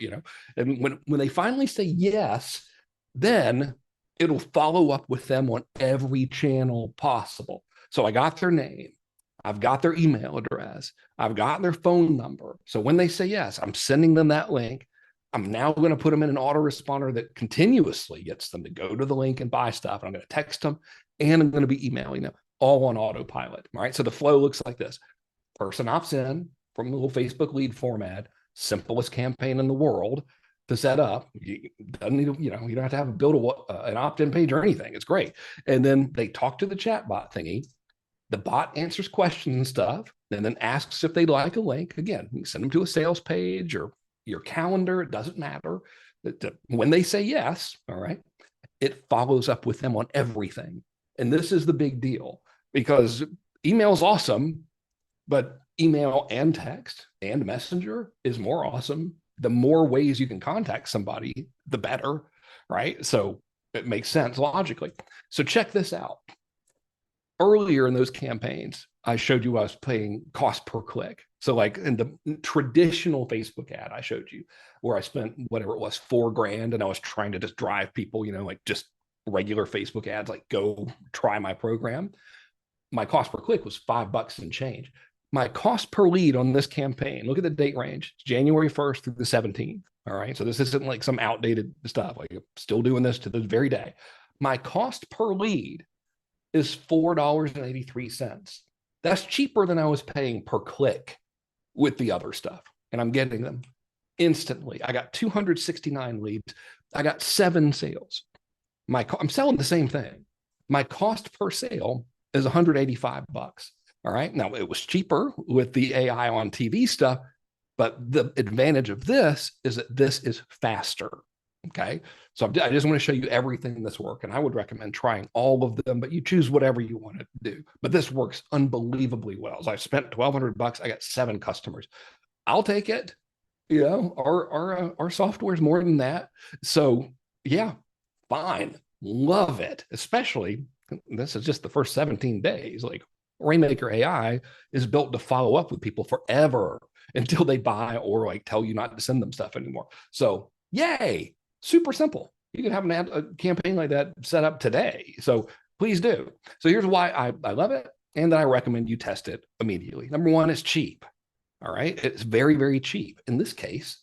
And when they finally say yes, then it'll follow up with them on every channel possible. So I got their name, I've got their email address, I've got their phone number. So when they say yes, I'm sending them that link. I'm now going to put them in an autoresponder that continuously gets them to go to the link and buy stuff. And I'm going to text them, and I'm going to be emailing them all on autopilot. All right. So the flow looks like this. Person opts in from the little Facebook lead format, simplest campaign in the world to set up. You doesn't need, you don't have to have an opt-in page or anything. It's great. And then they talk to the chat bot thingy. The bot answers questions and stuff, and then asks if they'd like a link. Again, you send them to a sales page or your calendar. It doesn't matter. When they say yes, all right, it follows up with them on everything. And this is the big deal, because email is awesome, but email and text and messenger is more awesome. The more ways you can contact somebody, the better, right? So it makes sense logically. So check this out. Earlier in those campaigns, I showed you I was paying cost per click. So like in the traditional Facebook ad I showed you, where I spent whatever it was, $4,000, and I was trying to just drive people, like just regular Facebook ads, like go try my program. My cost per click was $5 and change. My cost per lead on this campaign, look at the date range, it's January 1st through the 17th. All right. So this isn't like some outdated stuff. Like I'm still doing this to this very day. My cost per lead is $4.83. That's cheaper than I was paying per click with the other stuff. And I'm getting them instantly. I got 269 leads. I got 7 sales. I'm selling the same thing. My cost per sale is $185. All right. Now it was cheaper with the AI on TV stuff, but the advantage of this is that this is faster. Okay. So I just want to show you everything that's working. I would recommend trying all of them, but you choose whatever you want to do. But this works unbelievably well. So I spent $1,200. I got 7 customers. I'll take it. Our software is more than that. So yeah, fine. love it, especially this is just the first 17 days. Like Rainmaker AI is built to follow up with people forever until they buy or like tell you not to send them stuff anymore. So yay, super simple. You can have a campaign like that set up today. So please do. So here's why I love it and that I recommend you test it immediately. Number one, it's cheap. All right. It's very, very cheap. In this case,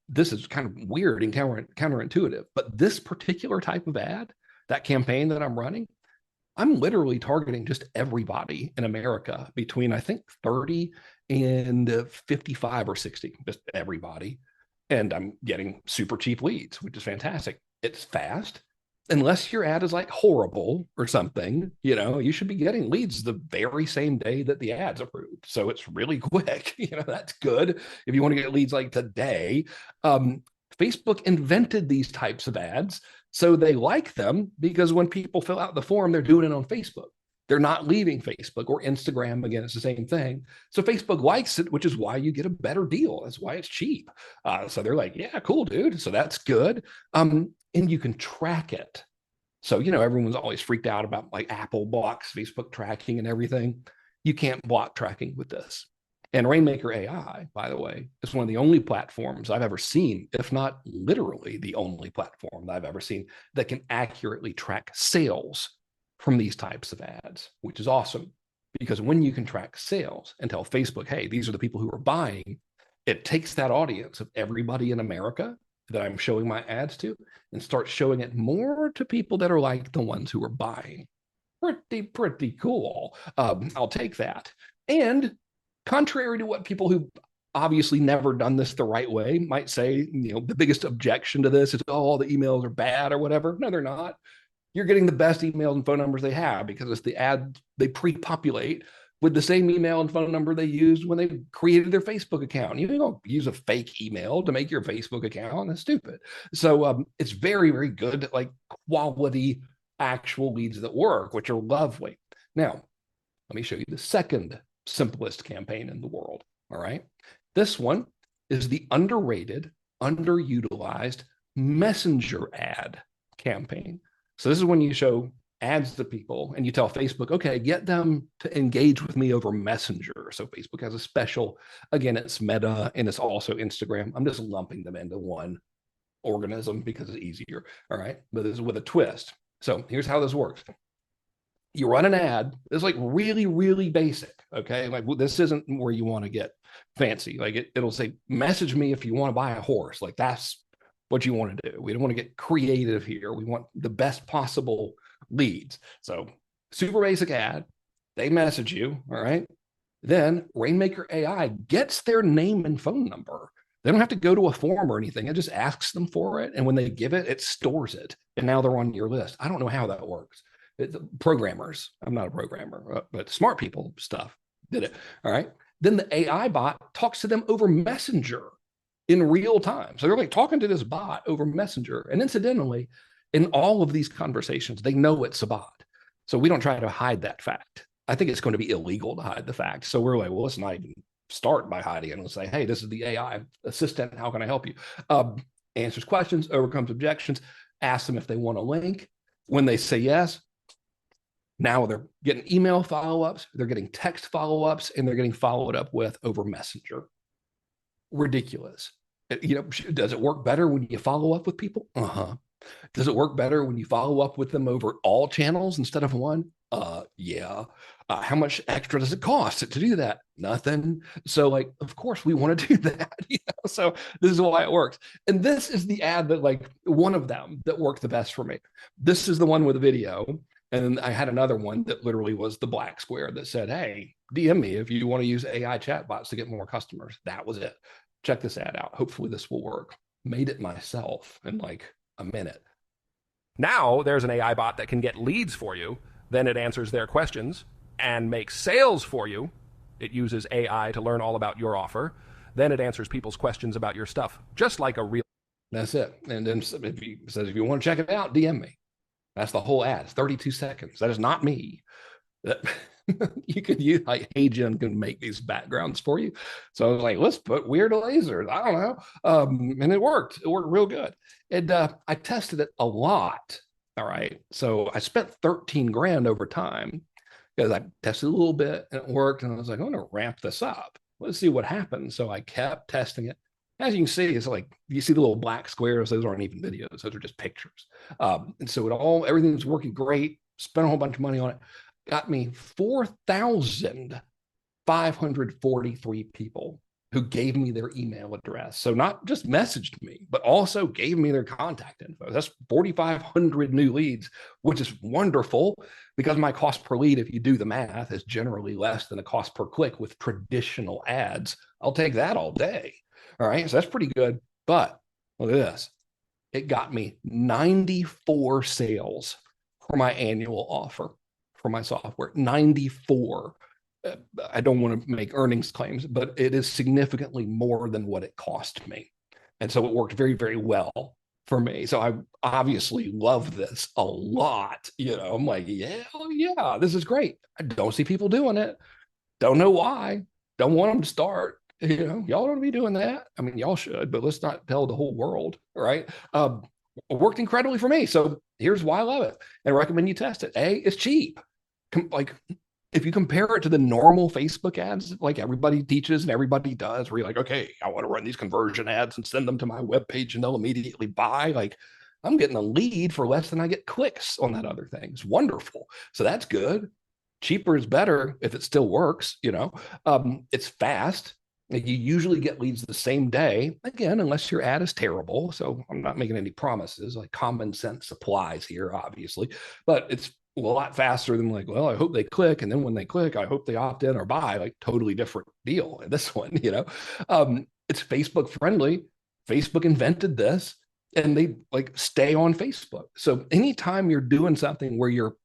this is kind of weird and counterintuitive, but this particular type of ad, that campaign that I'm running, I'm literally targeting just everybody in America between, I think, 30 and 55 or 60, just everybody. And I'm getting super cheap leads, which is fantastic. It's fast. Unless your ad is like horrible or something, you should be getting leads the very same day that the ad's approved. So it's really quick. That's good if you want to get leads like today. Facebook invented these types of ads. So they like them because when people fill out the form, they're doing it on Facebook. They're not leaving Facebook or Instagram. Again, it's the same thing. So Facebook likes it, which is why you get a better deal. That's why it's cheap. So they're like, yeah, cool, dude. So that's good. And you can track it. So, everyone's always freaked out about like Apple blocks Facebook tracking and everything. You can't block tracking with this. And Rainmaker AI, by the way, is one of the only platforms I've ever seen, if not literally the only platform that I've ever seen that can accurately track sales from these types of ads, which is awesome. Because when you can track sales and tell Facebook, hey, these are the people who are buying, it takes that audience of everybody in America that I'm showing my ads to and starts showing it more to people that are like the ones who are buying. Pretty cool. I'll take that. And contrary to what people who obviously never done this the right way might say, the biggest objection to this is, oh, all the emails are bad or whatever. No, they're not. You're getting the best emails and phone numbers they have because it's the ad they pre-populate with the same email and phone number they used when they created their Facebook account. You don't use a fake email to make your Facebook account. That's stupid. So it's very, very good, like quality actual leads that work, which are lovely. Now, let me show you the second simplest campaign in the world. All right. This one is the underrated, underutilized messenger ad campaign. So this is when you show ads to people and you tell Facebook, okay, get them to engage with me over Messenger. So Facebook has a special, again, it's Meta and it's also Instagram. I'm just lumping them into one organism because it's easier. All right. But this is with a twist. So here's how this works. You run an ad. It's like really, really basic. Okay. Like this isn't where you want to get fancy. Like it'll say, message me if you want to buy a horse. Like that's what you want to do. We don't want to get creative here. We want the best possible leads. So super basic ad. They message you. All right. Then Rainmaker AI gets their name and phone number. They don't have to go to a form or anything. It just asks them for it. And when they give it, it stores it. And now they're on your list. I don't know how that works. Programmers, I'm not a programmer, but smart people stuff did it. All right. Then the AI bot talks to them over Messenger in real time. So they're like talking to this bot over Messenger. And incidentally, in all of these conversations, they know it's a bot. So we don't try to hide that fact. I think it's going to be illegal to hide the fact. So we're like, well, let's not even start by hiding it. Let's say, hey, this is the AI assistant. How can I help you? Answers questions, overcomes objections, asks them if they want a link. When they say yes, now they're getting email follow-ups, they're getting text follow-ups, and they're getting followed up with over Messenger. Ridiculous. Does it work better when you follow up with people? Does it work better when you follow up with them over all channels instead of one? Yeah. How much extra does it cost to do that? Nothing. So like, of course we want to do that. So this is why it works. And this is the ad that like one of them that worked the best for me. This is the one with the video. And then I had another one that literally was the black square that said, hey, DM me if you want to use AI chatbots to get more customers. That was it. Check this ad out. Hopefully this will work. Made it myself in like a minute. Now there's an AI bot that can get leads for you. Then it answers their questions and makes sales for you. It uses AI to learn all about your offer. Then it answers people's questions about your stuff, just like a real. That's it. And then if you want to check it out, DM me. That's the whole ad. It's 32 seconds. That is not me. You could use like HeyGen can make these backgrounds for you. So I was like, let's put weird lasers. I don't know. And it worked. It worked real good. And I tested it a lot All right. So I spent 13 grand over time because I tested a little bit and it worked. And I was like, I'm going to ramp this up. Let's see what happens. So I kept testing it. As you can see, it's like you see the little black squares. Those aren't even videos. Those are just pictures. And so everything's working great. Spent a whole bunch of money on it. Got me 4,543 people who gave me their email address. So not just messaged me, but also gave me their contact info. That's 4,500 new leads, which is wonderful because my cost per lead, if you do the math, is generally less than a cost per click with traditional ads. I'll take that all day. All right. So that's pretty good. But look at this. It got me 94 sales for my annual offer for my software. 94. I don't want to make earnings claims, but it is significantly more than what it cost me. And so it worked very, very well for me. So I obviously love this a lot. I'm like, yeah, this is great. I don't see people doing it. Don't know why. Don't want them to start. Y'all don't be doing that. I mean, y'all should, but let's not tell the whole world, right? It worked incredibly for me. So here's why I love it and I recommend you test it. It's cheap. Like, if you compare it to the normal Facebook ads, like everybody teaches and everybody does, where you're like, okay, I want to run these conversion ads and send them to my webpage and they'll immediately buy. Like, I'm getting a lead for less than I get clicks on that other thing. It's wonderful. So that's good. Cheaper is better if it still works. It's fast. You usually get leads the same day, again, unless your ad is terrible. So I'm not making any promises. Like, common sense applies here, obviously, but it's a lot faster than like, well, I hope they click. And then when they click, I hope they opt in or buy. Like, totally different deal in this one, it's Facebook friendly. Facebook invented this and they like stay on Facebook. So anytime you're doing something where your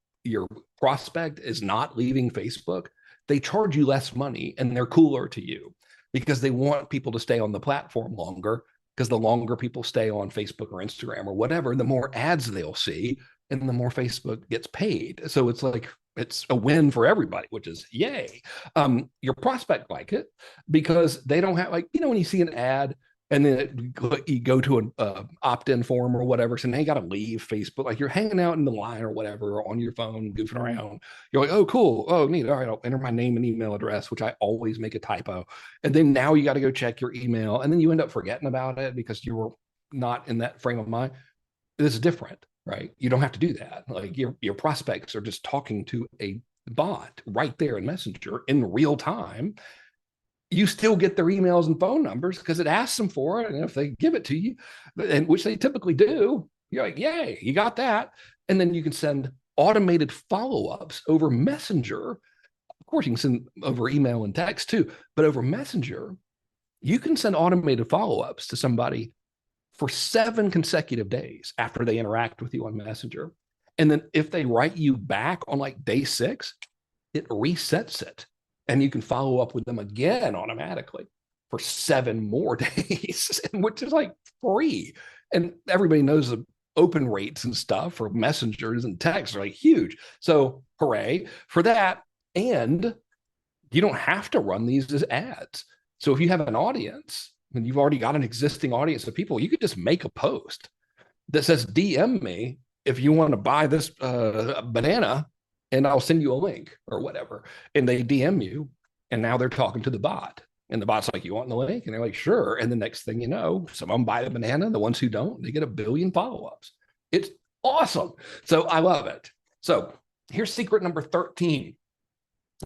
prospect is not leaving Facebook, they charge you less money and they're cooler to you because they want people to stay on the platform longer, because the longer people stay on Facebook or Instagram or whatever, the more ads they'll see and the more Facebook gets paid. So it's like, it's a win for everybody, which is yay. Your prospect like it because they don't have, like, when you see an ad and then you go to an opt-in form or whatever, so now you got to leave Facebook. Like, you're hanging out in the line or whatever, or on your phone, goofing around. You're like, oh, cool. Oh, neat. All right, I'll enter my name and email address, which I always make a typo. And then now you got to go check your email. And then you end up forgetting about it because you were not in that frame of mind. This is different, right? You don't have to do that. Like, your prospects are just talking to a bot right there in Messenger in real time. You still get their emails and phone numbers because it asks them for it. And if they give it to you, and which they typically do, you're like, yay, you got that. And then you can send automated follow-ups over Messenger. Of course, you can send over email and text too, but over Messenger, you can send automated follow-ups to somebody for 7 consecutive days after they interact with you on Messenger. And then if they write you back on like day 6, it resets it. And you can follow up with them again automatically for 7 more days, which is like free. And everybody knows the open rates and stuff for messengers and texts are like huge. So hooray for that. And you don't have to run these as ads. So if you have an audience and you've already got an existing audience of people, you could just make a post that says, DM me if you want to buy this banana, and I'll send you a link or whatever. And they DM you, and now they're talking to the bot. And the bot's like, you want the link? And they're like, sure. And the next thing you know, some of them buy the banana. The ones who don't, they get 1 billion follow-ups. It's awesome. So I love it. So here's secret number 13.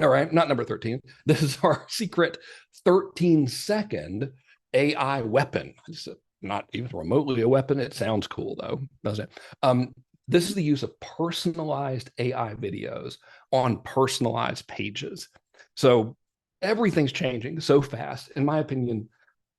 All right, not number 13. This is our secret 13-second AI weapon. It's not even remotely a weapon. It sounds cool, though, doesn't it? This is the use of personalized AI videos on personalized pages. So everything's changing so fast. In my opinion,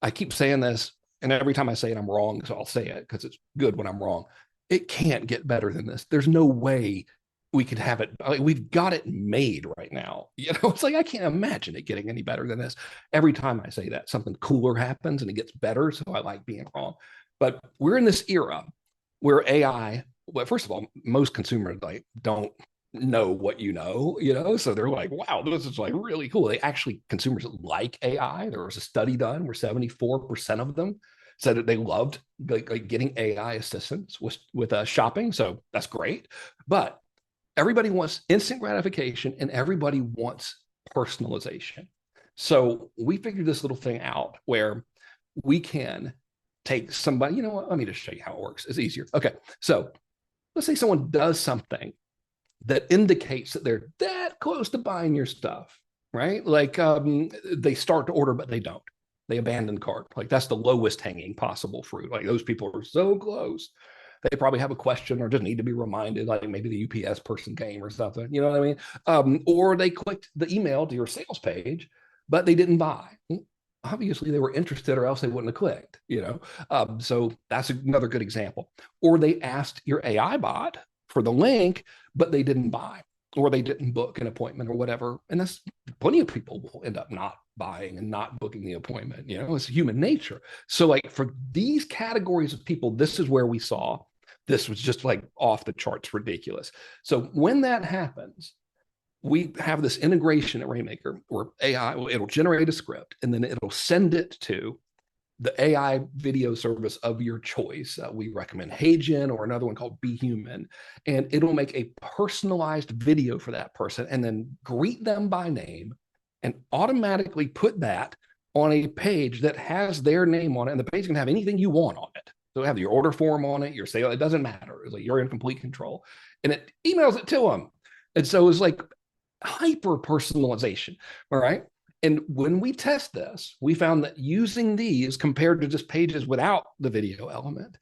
I keep saying this, and every time I say it, I'm wrong. So I'll say it because it's good when I'm wrong. It can't get better than this. There's no way we could have it. We've got it made right now. It's like, I can't imagine it getting any better than this. Every time I say that, something cooler happens and it gets better. So I like being wrong. But we're in this era where AI, well, first of all, most consumers like don't know what so they're like, wow, this is like really cool. Consumers like AI. There was a study done where 74% of them said that they loved like getting AI assistance with shopping. So that's great. But everybody wants instant gratification and everybody wants personalization. So we figured this little thing out where we can take somebody, you know what? Let me just show you how it works. It's easier. Okay. So let's say someone does something that indicates that they're that close to buying your stuff, right? Like they start to order, but they don't. They abandon cart. Like that's the lowest hanging possible fruit. Like those people are so close. They probably have a question or just need to be reminded, like maybe the UPS person came or something. You know what I mean? Or they clicked the email to your sales page, but they didn't buy. Obviously, they were interested, or else they wouldn't have clicked. So that's another good example. Or they asked your AI bot for the link, but they didn't buy, or they didn't book an appointment or whatever. And that's plenty of people will end up not buying and not booking the appointment. It's human nature. So like for these categories of people, this is where we saw this was just like off the charts ridiculous. So when that happens, we have this integration at Rainmaker where AI, it'll generate a script and then it'll send it to the AI video service of your choice. We recommend HeyGen or another one called Be Human, and it'll make a personalized video for that person and then greet them by name and automatically put that on a page that has their name on it. And the page can have anything you want on it. So have your order form on it, your sale, it doesn't matter. It's like you're in complete control. And it emails it to them. And so it's like hyper personalization. All right. And when we test this, we found that using these compared to just pages without the video element,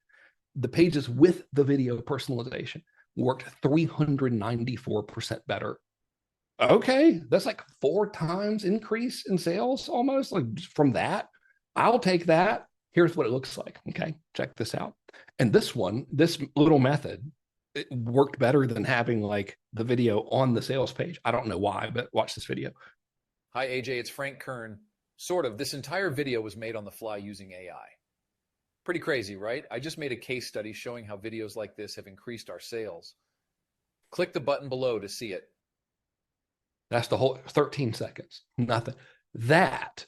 the pages with the video personalization worked 394% better. Okay, that's like 4 times increase in sales almost, like from that. I'll take that. Here's what it looks like. Okay, check this out. And this little method, it worked better than having like the video on the sales page. I don't know why, but watch this video. Hi, AJ, it's Frank Kern. Sort of. This entire video was made on the fly using AI. Pretty crazy, right? I just made a case study showing how videos like this have increased our sales. Click the button below to see it. That's the whole 13 seconds. Nothing. That,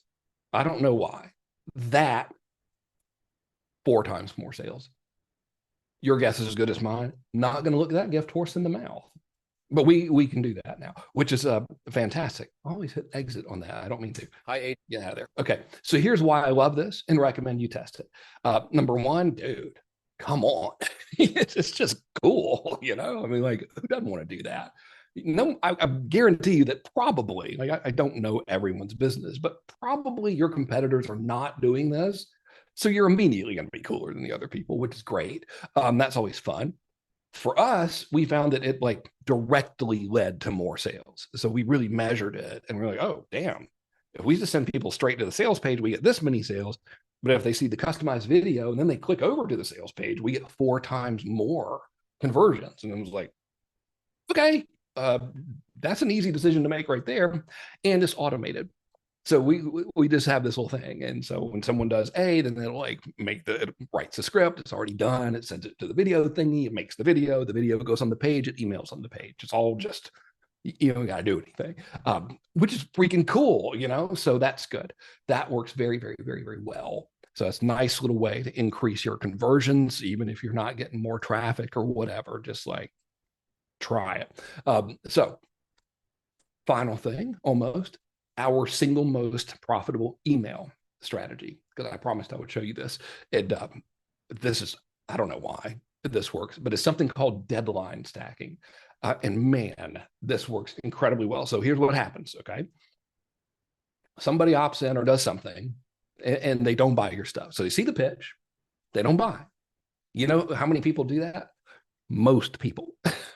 I don't know why. That 4 times more sales. Your guess is as good as mine. Not going to look that gift horse in the mouth. But we can do that now, which is fantastic. I always hit exit on that. I don't mean to. Hi, AJ. Get out of there. Okay. So here's why I love this and recommend you test it. Number one, dude, come on. It's just cool. I mean, like, who doesn't want to do that? I guarantee you that probably, like, I don't know everyone's business, but probably your competitors are not doing this. So you're immediately going to be cooler than the other people, which is great. That's always fun. For us, we found that it like directly led to more sales. So we really measured it and we're like, oh, damn. If we just send people straight to the sales page, we get this many sales. But if they see the customized video and then they click over to the sales page, we get 4 times more conversions. And it was like, okay, that's an easy decision to make right there. And it's automated. So we just have this little thing. And so when someone does A, then it'll like it writes the script. It's already done. It sends it to the video thingy. It makes the video goes on the page. It emails on the page. It's all just, you don't got to do anything, which is freaking cool, so that's good. That works very, very, very, very well. So it's a nice little way to increase your conversions, even if you're not getting more traffic or whatever, just like try it. So final thing, almost, our single most profitable email strategy, because I promised I would show you this. This is, I don't know why this works, but it's something called deadline stacking. And man, this works incredibly well. So here's what happens, okay? Somebody opts in or does something and they don't buy your stuff. So they see the pitch, they don't buy. You know how many people do that? Most people.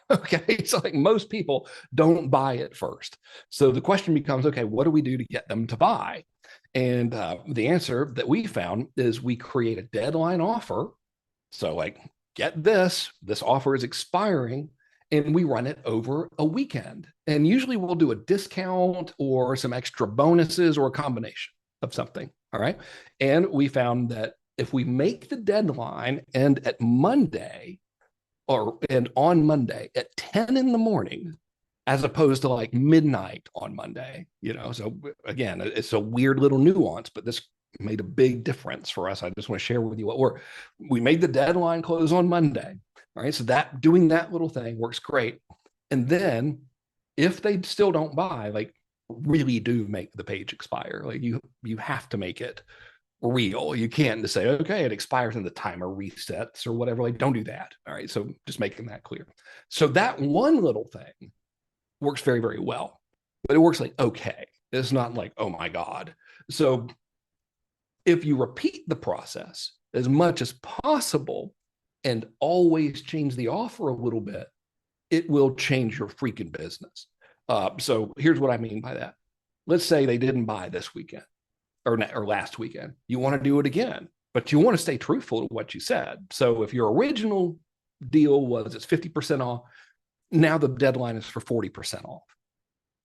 Okay, so like most people don't buy it first. So the question becomes, okay, what do we do to get them to buy? And the answer that we found is we create a deadline offer. So like, get this offer is expiring, and we run it over a weekend. And usually we'll do a discount or some extra bonuses or a combination of something. All right. And we found that if we make the deadline end at Monday, and on Monday at 10 in the morning, as opposed to like midnight on Monday, so again, it's a weird little nuance, but this made a big difference for us. I just want to share with you what we made the deadline close on Monday. All right. So that doing that little thing works great. And then if they still don't buy, like really do make the page expire. Like you have to make it real. You can't just say, okay, it expires and the timer resets or whatever. Like, don't do that. All right. So just making that clear. So that one little thing works very, very well, but it works like, okay, it's not like, oh my God. So if you repeat the process as much as possible and always change the offer a little bit, it will change your freaking business. So here's what I mean by that. Let's say they didn't buy this weekend or last weekend. You want to do it again, but you want to stay truthful to what you said. So if your original deal was it's 50% off, now the deadline is for 40% off.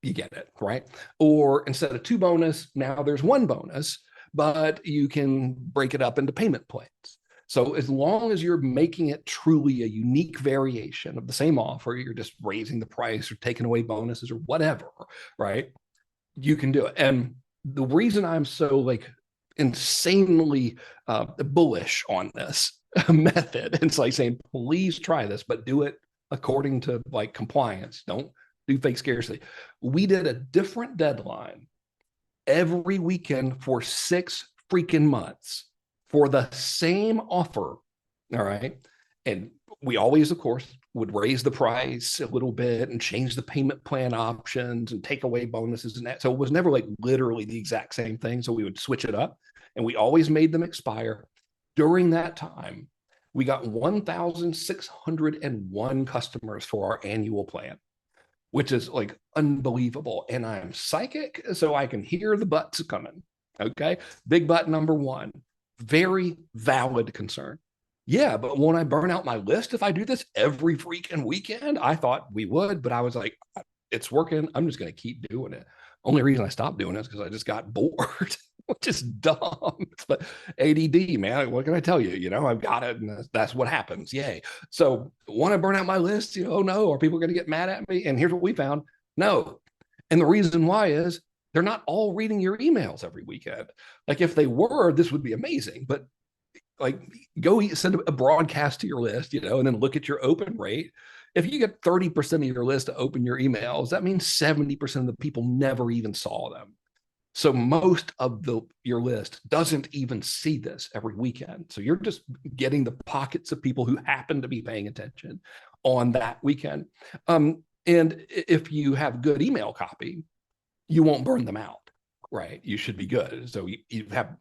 You get it, right? Or instead of 2 bonus, now there's 1 bonus, but you can break it up into payment plans. So as long as you're making it truly a unique variation of the same offer, you're just raising the price or taking away bonuses or whatever, right? You can do it. And the reason I'm so like insanely bullish on this method, it's like saying, please try this, but do it according to like compliance. Don't do fake scarcity. We did a different deadline every weekend for 6 freaking months for the same offer. All right. And we always, of course, would raise the price a little bit and change the payment plan options and take away bonuses and that. So it was never like literally the exact same thing. So we would switch it up and we always made them expire. During that time, we got 1,601 customers for our annual plan, which is like unbelievable. And I'm psychic, so I can hear the butts coming. Okay. Big butt number 1, very valid concern. Yeah, but won't I burn out my list if I do this every freaking weekend? I thought we would, but I was like, it's working. I'm just going to keep doing it. Only reason I stopped doing it is because I just got bored, which is dumb. But ADD, man, what can I tell you? You know, I've got it, and that's what happens. Yay. So want to burn out my list? You know, oh no, are people going to get mad at me? And here's what we found. No. And the reason why is they're not all reading your emails every weekend. Like if they were, this would be amazing. But like go send a broadcast to your list, you know, and then look at your open rate. If you get 30% of your list to open your emails, that means 70% of the people never even saw them. So most of your list doesn't even see this every weekend. So you're just getting the pockets of people who happen to be paying attention on that weekend. And if you have good email copy, you won't burn them out, right? You should be good. So you have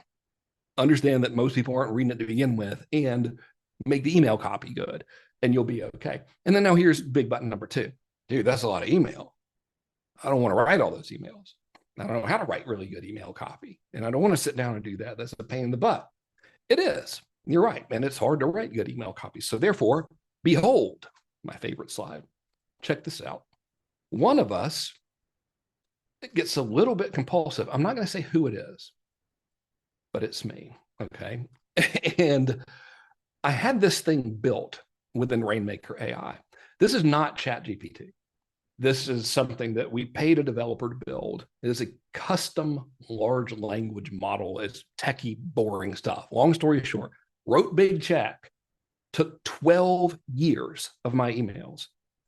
understand that most people aren't reading it to begin with and make the email copy good and you'll be okay. And then now here's big button number 2. Dude, that's a lot of email. I don't want to write all those emails. I don't know how to write really good email copy. And I don't want to sit down and do that. That's a pain in the butt. It is. You're right. And it's hard to write good email copies. So therefore, behold, my favorite slide. Check this out. One of us gets a little bit compulsive. I'm not going to say who it is, but it's me. Okay. And I had this thing built within Rainmaker AI. This is not ChatGPT. This is something that we paid a developer to build. It is a custom large language model. It's techie, boring stuff. Long story short, wrote big check, took 12 years of my emails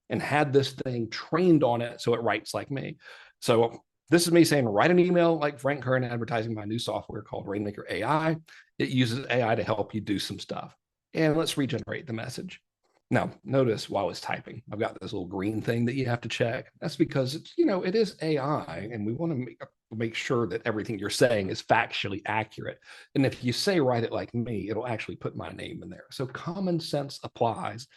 and had this thing trained on it so it writes like me. So this is me saying, write an email like Frank Kern advertising my new software called Rainmaker AI. It uses AI to help you do some stuff. And let's regenerate the message. Now, notice while it's typing, I've got this little green thing that you have to check. That's because it's, you know, it is AI and we want to make sure that everything you're saying is factually accurate. And if you say, write it like me, it'll actually put my name in there. So common sense applies.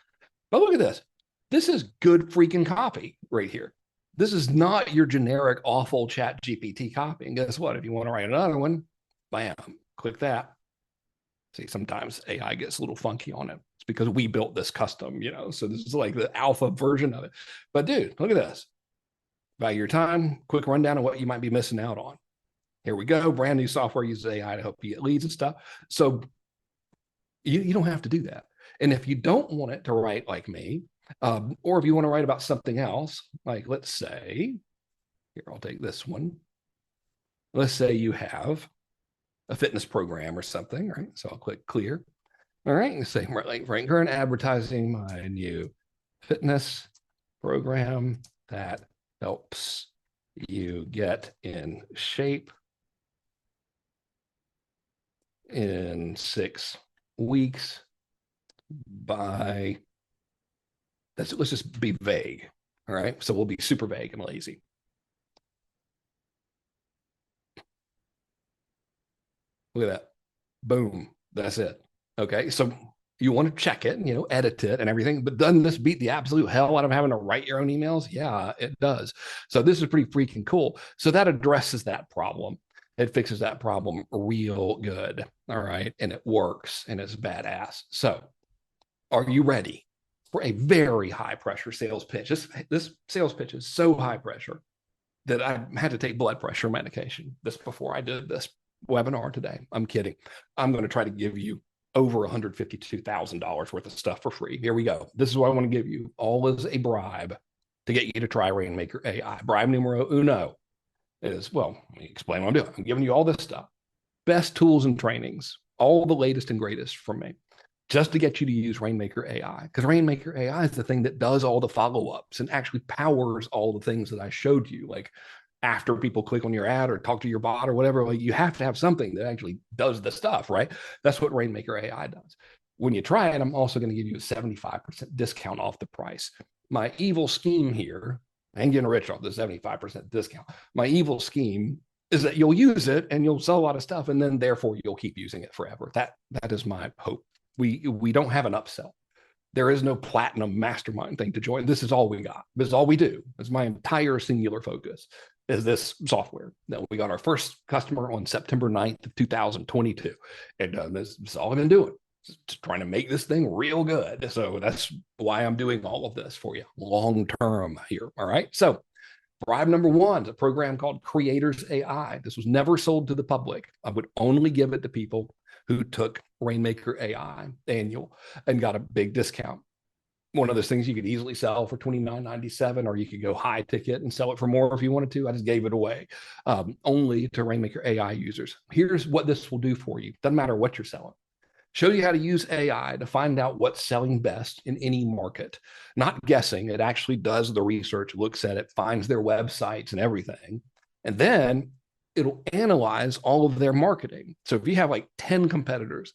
But look at this. This is good freaking copy right here. This is not your generic awful ChatGPT copy. And guess what? If you want to write another one, bam, click that. See, sometimes AI gets a little funky on it. It's because we built this custom, you know, so this is like the alpha version of it. But dude, look at this. Value your time, quick rundown of what you might be missing out on. Here we go. Brand new software uses AI to help you get leads and stuff. So you don't have to do that. And if you don't want it to write like me, or if you want to write about something else, like let's say, here, I'll take this one. Let's say you have a fitness program or something, right? So I'll click clear. All right, and say like Frank Kern advertising my new fitness program that helps you get in shape in 6 weeks by, let's just be vague. All right, so we'll be super vague and lazy. Look at that. Boom. That's it. Okay. So you want to check it, edit it and everything, but doesn't this beat the absolute hell out of having to write your own emails? Yeah, it does. So this is pretty freaking cool. So that addresses that problem. It fixes that problem real good. All right. And it works and it's badass. So are you ready for a very high pressure sales pitch? This sales pitch is so high pressure that I had to take blood pressure medication before I did this webinar today. I'm kidding. I'm going to try to give you over $152,000 worth of stuff for free. Here we go. This is what I want to give you. All is a bribe to get you to try Rainmaker AI. Bribe numero uno is, well, let me explain what I'm doing. I'm giving you all this stuff. Best tools and trainings, all the latest and greatest from me, just to get you to use Rainmaker AI. Because Rainmaker AI is the thing that does all the follow-ups and actually powers all the things that I showed you. Like after people click on your ad or talk to your bot or whatever, like you have to have something that actually does the stuff, right? That's what Rainmaker AI does. When you try it, I'm also going to give you a 75% discount off the price. My evil scheme here, I ain't getting rich off the 75% discount. My evil scheme is that you'll use it and you'll sell a lot of stuff, and then therefore you'll keep using it forever. That is my hope. We don't have an upsell. There is no platinum mastermind thing to join. This is all we got. This is all we do. It's my entire singular focus is this software. Now, we got our first customer on September 9th of 2022. And this is all I've been doing. Just trying to make this thing real good. So that's why I'm doing all of this for you long term here. All right. So bribe number one is a program called Creators AI. This was never sold to the public. I would only give it to people who took Rainmaker AI annual and got a big discount. One of those things you could easily sell for $29.97, or you could go high ticket and sell it for more if you wanted to. I just gave it away only to Rainmaker AI users. Here's what this will do for you. Doesn't matter what you're selling. Show you how to use AI to find out what's selling best in any market. Not guessing. It actually does the research, looks at it, finds their websites and everything. And then it'll analyze all of their marketing. So if you have like 10 competitors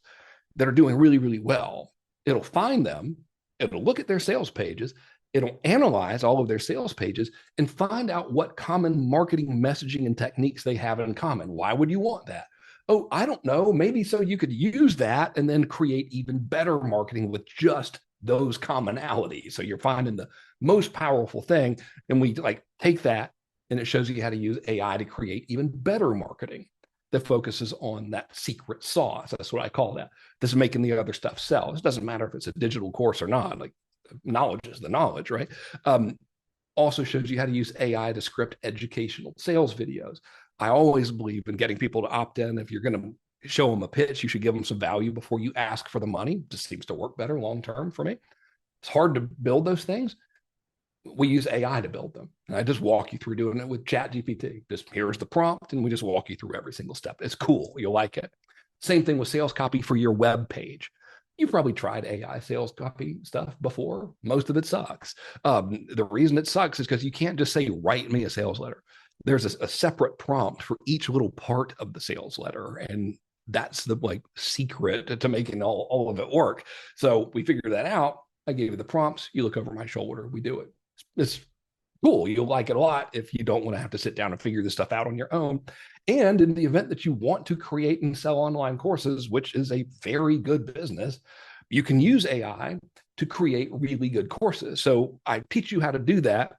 that are doing really, really well, it'll find them, it'll look at their sales pages, it'll analyze all of their sales pages and find out what common marketing messaging and techniques they have in common. Why would you want that? Oh, I don't know. Maybe so you could use that and then create even better marketing with just those commonalities. So you're finding the most powerful thing. And we like take that and it shows you how to use AI to create even better marketing that focuses on that secret sauce. That's what I call that. This is making the other stuff sell. It doesn't matter if it's a digital course or not. Like knowledge is the knowledge, right? Also shows you how to use AI to script educational sales videos. I always believe in getting people to opt in. If you're going to show them a pitch, you should give them some value before you ask for the money. It just seems to work better long term for me. It's hard to build those things. We use AI to build them. And I just walk you through doing it with ChatGPT. Just here's the prompt, and we just walk you through every single step. It's cool. You'll like it. Same thing with sales copy for your web page. You've probably tried AI sales copy stuff before. Most of it sucks. The reason it sucks is because you can't just say, write me a sales letter. There's a separate prompt for each little part of the sales letter. And that's the secret to making all of it work. So we figured that out. I gave you the prompts. You look over my shoulder. We do it. It's cool. You'll like it a lot if you don't want to have to sit down and figure this stuff out on your own. And in the event that you want to create and sell online courses, which is a very good business, you can use AI to create really good courses. So I teach you how to do that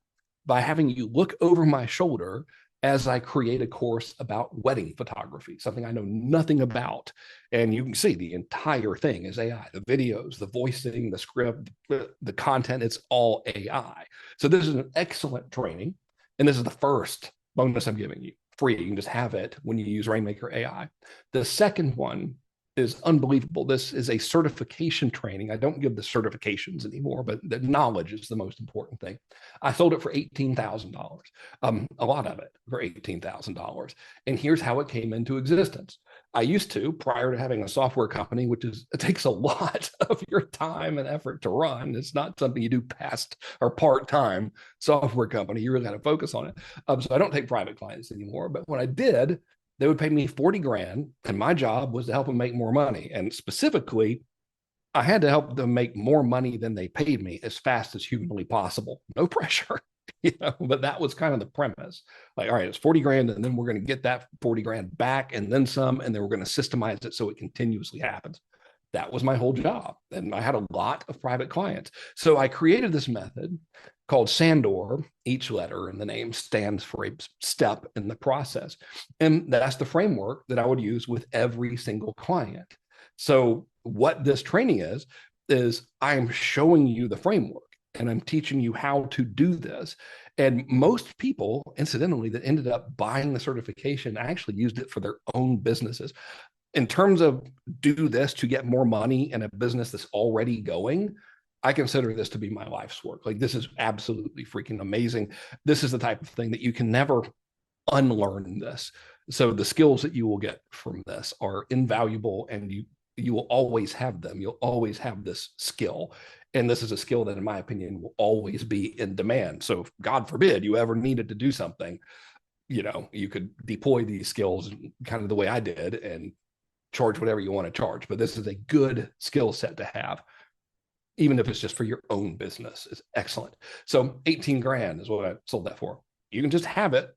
by having you look over my shoulder as I create a course about wedding photography, something I know nothing about. And you can see the entire thing is AI, the videos, the voicing, the script, the content, it's all AI. So this is an excellent training. And this is the first bonus I'm giving you, free. You can just have it when you use Rainmaker AI. The second one is unbelievable. This is a certification training. I don't give the certifications anymore, but the knowledge is the most important thing. I sold it for $18,000, a lot of it for $18,000. And here's how it came into existence. I used to, prior to having a software company, which is, it takes a lot of your time and effort to run. It's not something you do past or part-time software company. You really got to focus on it. So I don't take private clients anymore. But when I did, they would pay me 40 grand. And my job was to help them make more money. And specifically, I had to help them make more money than they paid me as fast as humanly possible. No pressure. But that was kind of the premise. Like, all right, it's 40 grand, and then we're going to get that 40 grand back and then some, and then we're going to systemize it so it continuously happens. That was my whole job. And I had a lot of private clients. So I created this method called Sandor. Each letter in the name stands for a step in the process. And that's the framework that I would use with every single client. So what this training is I'm showing you the framework and I'm teaching you how to do this. And most people, incidentally, that ended up buying the certification actually used it for their own businesses. In terms of do this to get more money in a business that's already going, I consider this to be my life's work. Like, this is absolutely freaking amazing. This is the type of thing that you can never unlearn this. So the skills that you will get from this are invaluable, and you will always have them. You'll always have this skill. And this is a skill that, in my opinion, will always be in demand. So if, God forbid, you ever needed to do something, you could deploy these skills kind of the way I did and charge whatever you want to charge. But this is a good skill set to have, even if it's just for your own business. It's excellent. So 18 grand is what I sold that for. You can just have it.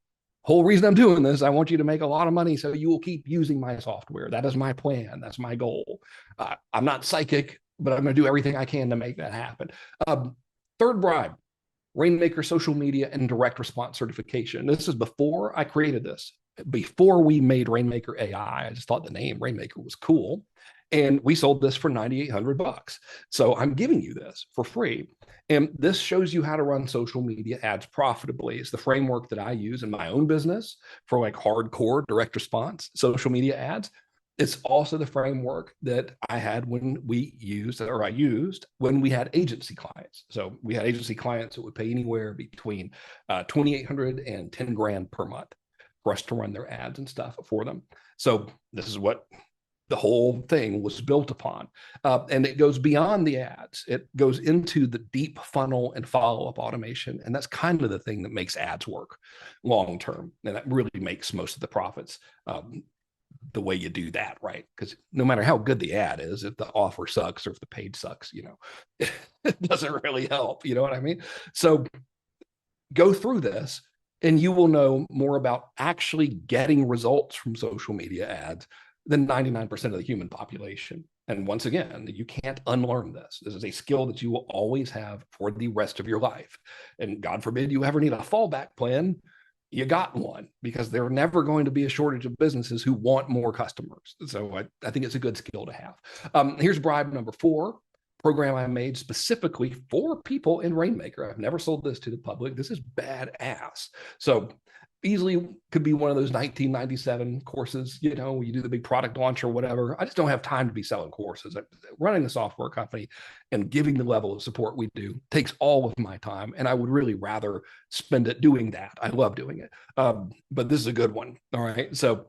Whole reason I'm doing this, I want you to make a lot of money so you will keep using my software. That is my plan. That's my goal. I'm not psychic, but I'm going to do everything I can to make that happen. Third bribe, Rainmaker social media and direct response certification. This is before I created this. Before we made Rainmaker AI, I just thought the name Rainmaker was cool. And we sold this for $9,800. So I'm giving you this for free. And this shows you how to run social media ads profitably. It's the framework that I use in my own business for like hardcore direct response social media ads. It's also the framework that I had when I used when we had agency clients. So we had agency clients that would pay anywhere between $2,800 and $10 grand per month for us to run their ads and stuff for them. So this is what the whole thing was built upon. And it goes beyond the ads. It goes into the deep funnel and follow-up automation. And that's kind of the thing that makes ads work long-term. And that really makes most of the profits the way you do that, right? Because no matter how good the ad is, if the offer sucks or if the page sucks, it doesn't really help. You know what I mean? So go through this and you will know more about actually getting results from social media ads than 99% of the human population. And once again, you can't unlearn this. This is a skill that you will always have for the rest of your life. And God forbid you ever need a fallback plan, you got one, because there are never going to be a shortage of businesses who want more customers. So I think it's a good skill to have. Here's bribe number 4, program I made specifically for people in Rainmaker. I've never sold this to the public. This is badass. So easily could be one of those 1997 courses, you do the big product launch or whatever. I just don't have time to be selling courses. Running a software company and giving the level of support we do takes all of my time, and I would really rather spend it doing that. I love doing it. But this is a good one. All right. So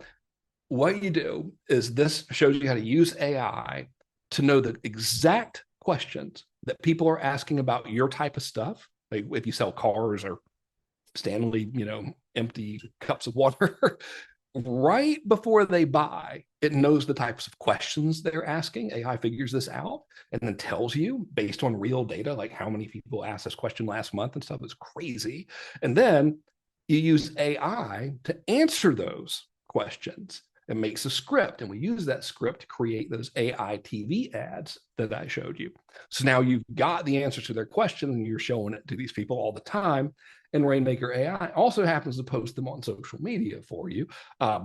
what you do is this shows you how to use AI to know the exact questions that people are asking about your type of stuff. Like if you sell cars or Stanley, empty cups of water, right before they buy, it knows the types of questions they're asking. AI figures this out and then tells you based on real data, like how many people asked this question last month and stuff. Is crazy. And then you use AI to answer those questions. It makes a script, and we use that script to create those AI TV ads that I showed you. So now you've got the answers to their question, and you're showing it to these people all the time. And Rainmaker AI also happens to post them on social media for you.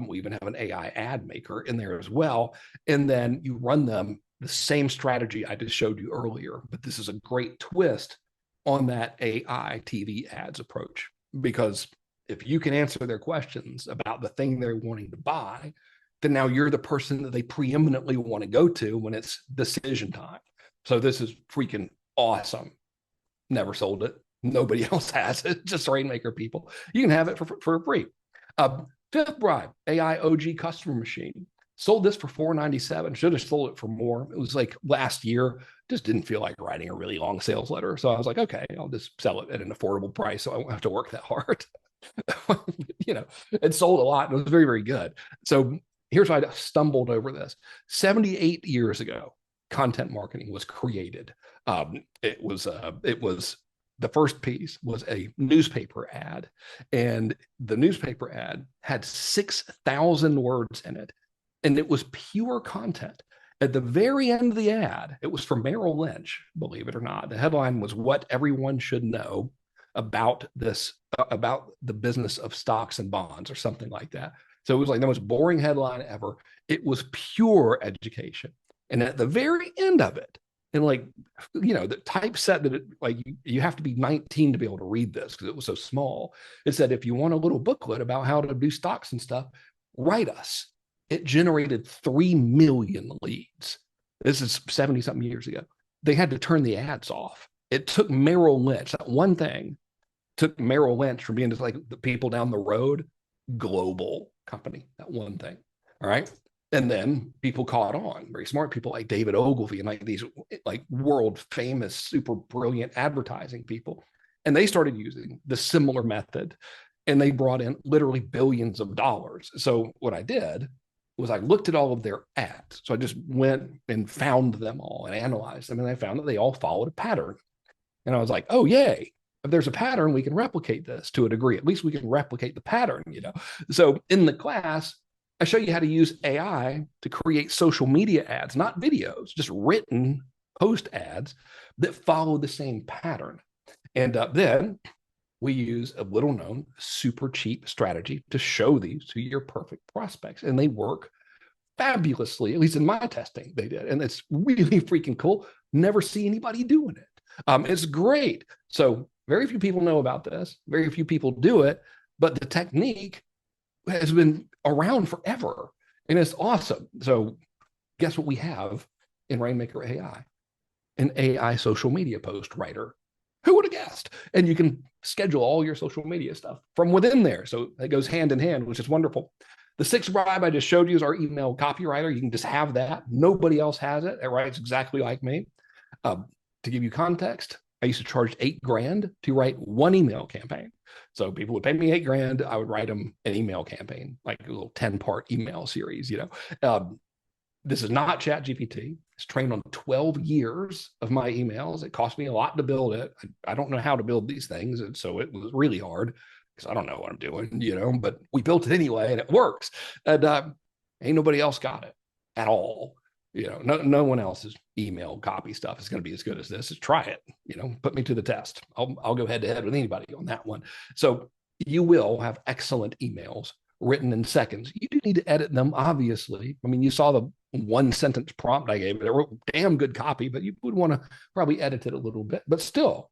We even have an AI ad maker in there as well. And then you run them the same strategy I just showed you earlier. But this is a great twist on that AI TV ads approach, because if you can answer their questions about the thing they're wanting to buy, then now you're the person that they preeminently want to go to when it's decision time. So this is freaking awesome. Never sold it. Nobody else has it, just Rainmaker people. You can have it for free. 5th bribe, AI OG customer machine. Sold this for $497. Should have sold it for more. It was like last year. Just didn't feel like writing a really long sales letter. So I was like, okay, I'll just sell it at an affordable price so I won't have to work that hard. It sold a lot and it was very, very good. So here's why I stumbled over this. 78 years ago, content marketing was created. It was the first piece was a newspaper ad, and the newspaper ad had 6,000 words in it, and it was pure content. At the very end of the ad, it was from Merrill Lynch, believe it or not. The headline was "What Everyone Should Know About This, about the Business of Stocks and Bonds," or something like that. So it was like the most boring headline ever. It was pure education. And at the very end of it, and like, the typeset that you have to be 19 to be able to read this because it was so small. It said, if you want a little booklet about how to do stocks and stuff, write us. It generated 3 million leads. This is 70 something years ago. They had to turn the ads off. It took Merrill Lynch, that one thing took Merrill Lynch from being just like the people down the road, global company, that one thing. All right. And then people caught on, very smart people like David Ogilvy and like these like world famous, super brilliant advertising people. And they started using the similar method and they brought in literally billions of dollars. So what I did was I looked at all of their ads. So I just went and found them all and analyzed them. And I found that they all followed a pattern. And I was like, oh, yay. If there's a pattern, we can replicate this to a degree. At least we can replicate the pattern, So in the class, I show you how to use AI to create social media ads, not videos, just written post ads that follow the same pattern. And then we use a little known, super cheap strategy to show these to your perfect prospects. And they work fabulously, at least in my testing, they did. And it's really freaking cool. Never see anybody doing it. It's great. So very few people know about this. Very few people do it, but the technique has been around forever and it's awesome. So guess what we have in Rainmaker AI? An AI social media post writer. Who would have guessed? And you can schedule all your social media stuff from within there. So it goes hand in hand, which is wonderful. The sixth bribe I just showed you is our email copywriter. You can just have that. Nobody else has it. It writes exactly like me. To give you context, I used to charge $8,000 to write one email campaign. So people would pay me $8,000. I would write them an email campaign, like a little 10-part email series, This is not ChatGPT. It's trained on 12 years of my emails. It cost me a lot to build it. I don't know how to build these things. And so it was really hard because I don't know what I'm doing, but we built it anyway and it works. And ain't nobody else got it at all. No one else's email copy stuff is going to be as good as this. Just try it, put me to the test. I'll go head to head with anybody on that one. So you will have excellent emails written in seconds. You do need to edit them, obviously. I mean, you saw the 1-sentence prompt I gave. They were damn good copy, but you would want to probably edit it a little bit. But still,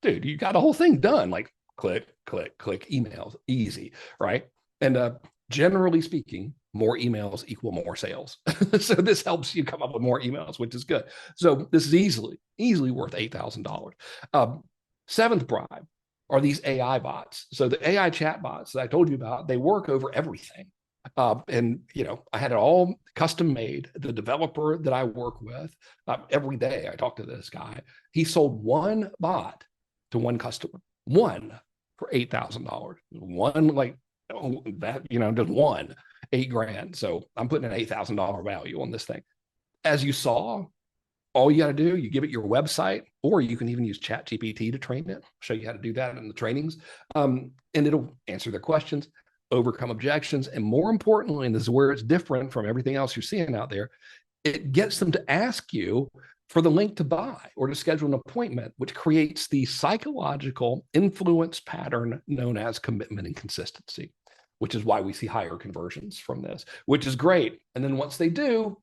dude, you got the whole thing done. Like click, click, click, emails, easy, right? And generally speaking, more emails equal more sales. So this helps you come up with more emails, which is good. So this is easily worth $8,000. Seventh bribe are these AI bots. So the AI chat bots that I told you about, they work over everything. And I had it all custom made. The developer that I work with, every day I talk to this guy. He sold one bot to one customer, one for $8,000. One like that, just one, $8,000. So I'm putting an $8,000 value on this thing. As you saw, all you got to do, you give it your website, or you can even use ChatGPT to train it. I'll show you how to do that in the trainings. And it'll answer their questions, overcome objections. And more importantly, and this is where it's different from everything else you're seeing out there, it gets them to ask you for the link to buy or to schedule an appointment, which creates the psychological influence pattern known as commitment and consistency, which is why we see higher conversions from this, which is great. And then once they do,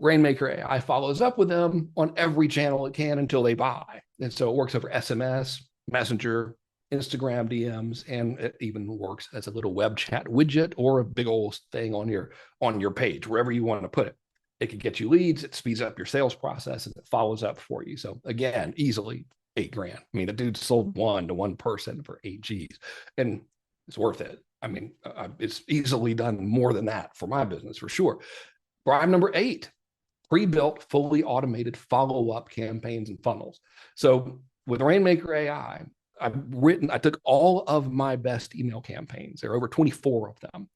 Rainmaker AI follows up with them on every channel it can until they buy. And so it works over SMS, Messenger, Instagram DMs, and it even works as a little web chat widget or a big old thing on your page, wherever you want to put it. It can get you leads, it speeds up your sales process, and it follows up for you. So again, easily $8,000. I mean, the dude sold one to one person for 8 G's, and it's worth it. I mean, it's easily done more than that for my business for sure. Bribe number 8, pre-built, fully automated follow-up campaigns and funnels. So with Rainmaker AI, I took all of my best email campaigns. There are over 24 of them,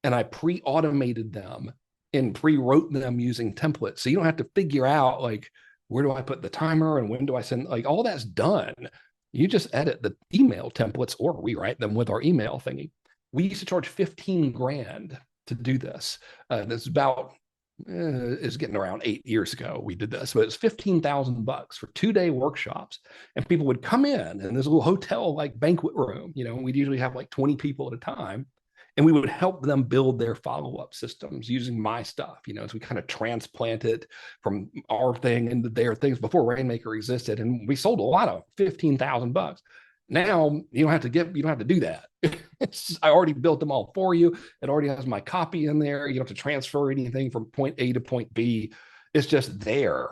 and I pre-automated them and pre-wrote them using templates. So you don't have to figure out like, where do I put the timer and when do I send, like all that's done. You just edit the email templates or rewrite them with our email thingy. We used to charge 15 grand to do this. This is getting around 8 years ago we did this, but it's $15,000 for 2-day workshops, and people would come in this little hotel like banquet room, we'd usually have like 20 people at a time, and we would help them build their follow-up systems using my stuff, as we kind of transplant it from our thing into their things before Rainmaker existed. And we sold a lot of $15,000. Now you don't have to do that. I already built them all for you. It already has my copy in there. You don't have to transfer anything from point A to point B. It's just there.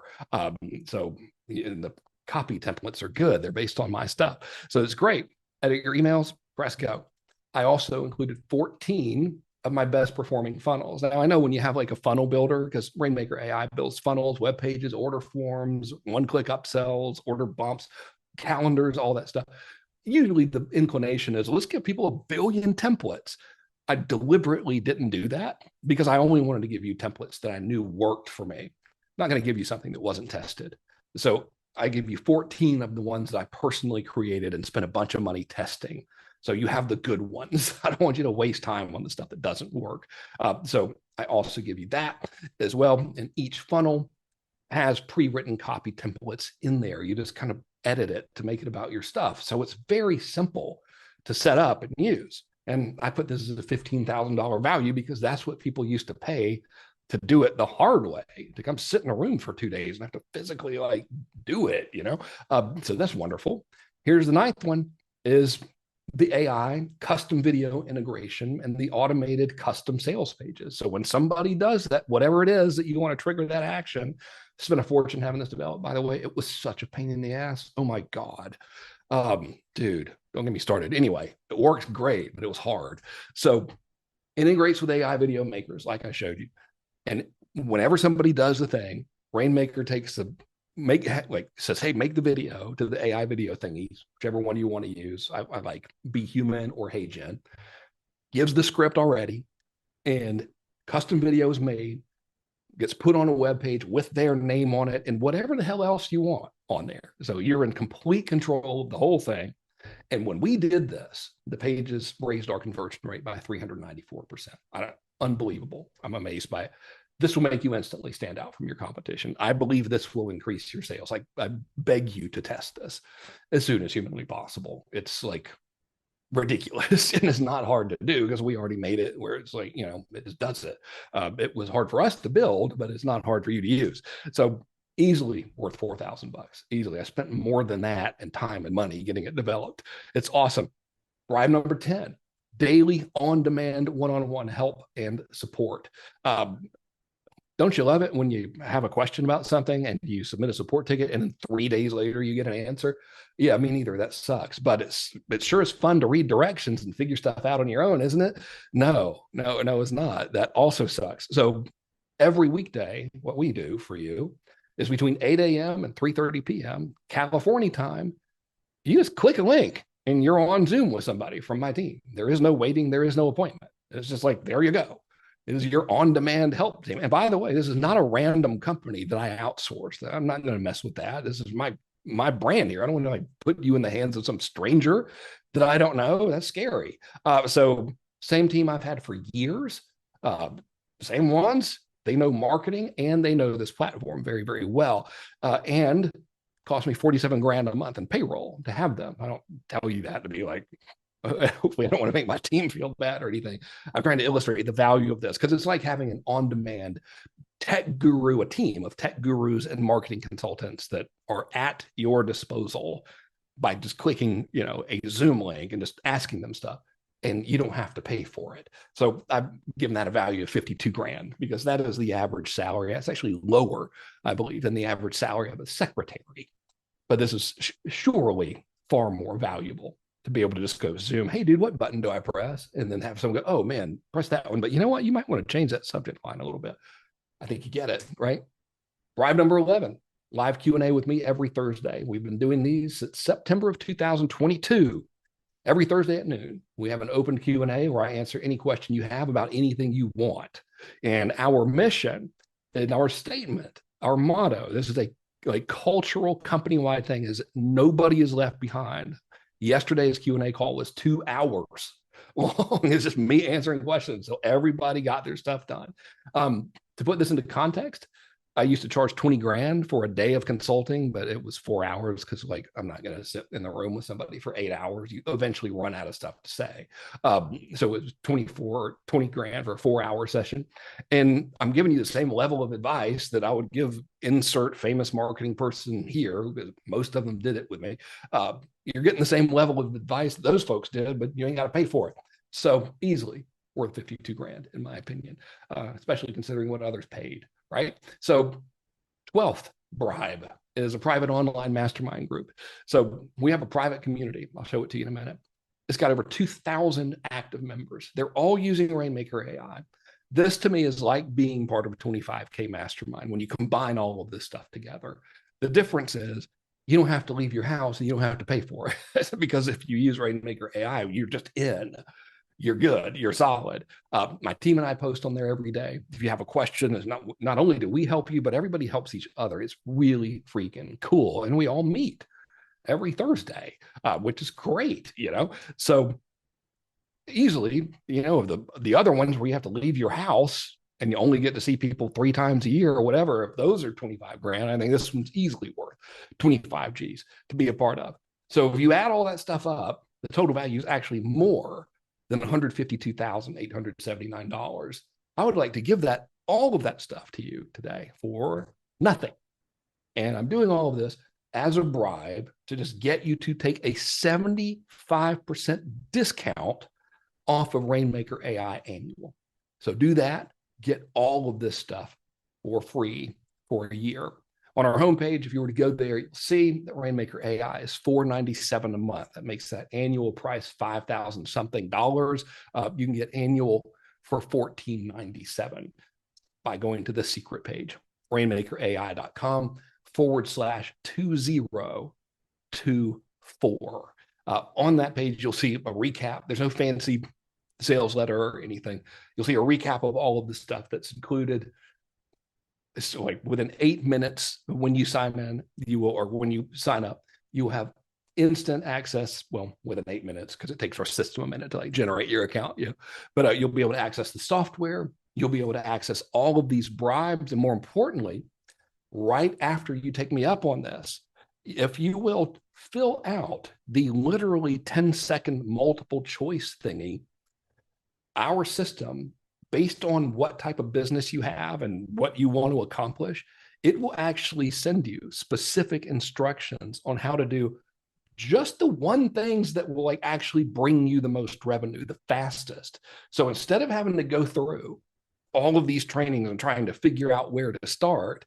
So the copy templates are good. They're based on my stuff. So it's great. Edit your emails, press go. I also included 14 of my best performing funnels. Now I know when you have like a funnel builder, because Rainmaker AI builds funnels, web pages, order forms, one-click upsells, order bumps, calendars, all that stuff. Usually the inclination is, let's give people 1 billion templates. I deliberately didn't do that because I only wanted to give you templates that I knew worked for me. I'm not going to give you something that wasn't tested. So I give you 14 of the ones that I personally created and spent a bunch of money testing. So you have the good ones. I don't want you to waste time on the stuff that doesn't work. So I also give you that as well. And each funnel has pre-written copy templates in there. You just kind of edit it to make it about your stuff. So it's very simple to set up and use. And I put this as a $15,000 value because that's what people used to pay to do it the hard way, to come sit in a room for 2 days and have to physically like do it, So that's wonderful. Here's the 9th one is the AI custom video integration and the automated custom sales pages. So when somebody does that, whatever it is that you want to trigger that action, spent a fortune having this developed. By the way, it was such a pain in the ass. Oh my God. Dude, don't get me started. Anyway, it works great, but it was hard. So it integrates with AI video makers, like I showed you. And whenever somebody does the thing, Rainmaker takes says, hey, make the video to the AI video thingies, whichever one you want to use. I like Be Human or Hey Jen. Gives the script already, and custom video is made, gets put on a web page with their name on it and whatever the hell else you want on there. So you're in complete control of the whole thing. And when we did this, the pages raised our conversion rate by 394%. Unbelievable. I'm amazed by it. This will make you instantly stand out from your competition. I believe this will increase your sales. I beg you to test this as soon as humanly possible. It's like ridiculous, and it's not hard to do because we already made it where it's like, it just does it. It was hard for us to build, but it's not hard for you to use. So easily worth $4,000. Easily. I spent more than that in time and money getting it developed. It's awesome. Bribe number 10, daily on-demand one-on-one help and support. Don't you love it when you have a question about something and you submit a support ticket and then 3 days later you get an answer? Yeah, me neither. That sucks. But it sure is fun to read directions and figure stuff out on your own, isn't it? No, it's not. That also sucks. So every weekday, what we do for you is between 8 a.m. and 3:30 p.m. California time. You just click a link and you're on Zoom with somebody from my team. There is no waiting. There is no appointment. It's just like, there you go. It is your on-demand help team. And by the way, this is not a random company that I outsourced. I'm not going to mess with that. This is my brand here. I don't want to like put you in the hands of some stranger that I don't know. That's scary. So same team I've had for years. Same ones. They know marketing and they know this platform very, very well. And cost me 47 grand a month in payroll to have them. I don't tell you that to be like, hopefully I don't want to make my team feel bad or anything. I'm trying to illustrate the value of this because it's like having an on-demand tech guru, a team of tech gurus and marketing consultants that are at your disposal by just clicking, a Zoom link and just asking them stuff. And you don't have to pay for it. So I've given that a value of 52 grand because that is the average salary. That's actually lower, I believe, than the average salary of a secretary. But this is surely far more valuable to be able to just go Zoom. Hey, dude, what button do I press? And then have someone go, oh man, press that one. But you know what? You might want to change that subject line a little bit. I think you get it, right? Bribe number 11, live Q&A with me every Thursday. We've been doing these since September of 2022. Every Thursday at noon, we have an open Q&A where I answer any question you have about anything you want. And our mission and our statement, our motto, this is a like cultural company-wide thing, is nobody is left behind. Yesterday's Q&A call was 2 hours long. It's just me answering questions. So everybody got their stuff done. To put this into context, I used to charge 20 grand for a day of consulting, but it was 4 hours because like, I'm not going to sit in the room with somebody for 8 hours. You eventually run out of stuff to say. So it was 20 grand for a 4-hour session. And I'm giving you the same level of advice that I would give insert famous marketing person here, because most of them did it with me. You're getting the same level of advice that those folks did, but you ain't got to pay for it. So easily worth 52 grand, in my opinion, especially considering what others paid. Right. So 12th bribe is a private online mastermind group. So we have a private community. I'll show it to you in a minute. It's got over 2,000 active members. They're all using Rainmaker AI. This to me is like being part of a 25K mastermind when you combine all of this stuff together. The difference is you don't have to leave your house and you don't have to pay for it because if you use Rainmaker AI, you're just in. You're good, you're solid. My team and I post on there every day. If you have a question, it's not only do we help you, but everybody helps each other. It's really freaking cool. And we all meet every Thursday, which is great, you know? So easily, you know, the other ones where you have to leave your house and you only get to see people 3 times a year or whatever, if those are 25 grand, I think this one's easily worth 25 G's to be a part of. So if you add all that stuff up, the total value is actually more than $152,879. I would like to give that all of that stuff to you today for nothing. And I'm doing all of this as a bribe to just get you to take a 75% discount off of Rainmaker AI annual. So do that, get all of this stuff for free for a year. On our homepage, if you were to go there, you'll see that Rainmaker AI is $497 a month. That makes that annual price $5,000 something dollars. You can get annual for $1497 by going to the secret page, rainmakerai.com/2024. On that page, you'll see a recap. There's no fancy sales letter or anything. You'll see a recap of all of the stuff that's included. So like within 8 minutes when you sign in, you will, or when you sign up, you will have instant access. Well, within 8 minutes, because it takes our system a minute to like generate your account. Yeah, but you'll be able to access the software. You'll be able to access all of these bribes, and more importantly, right after you take me up on this, if you will fill out the literally 10-second multiple choice thingy, our system, based on what type of business you have and what you want to accomplish, it will actually send you specific instructions on how to do just the one things that will like actually bring you the most revenue the fastest. So instead of having to go through all of these trainings and trying to figure out where to start,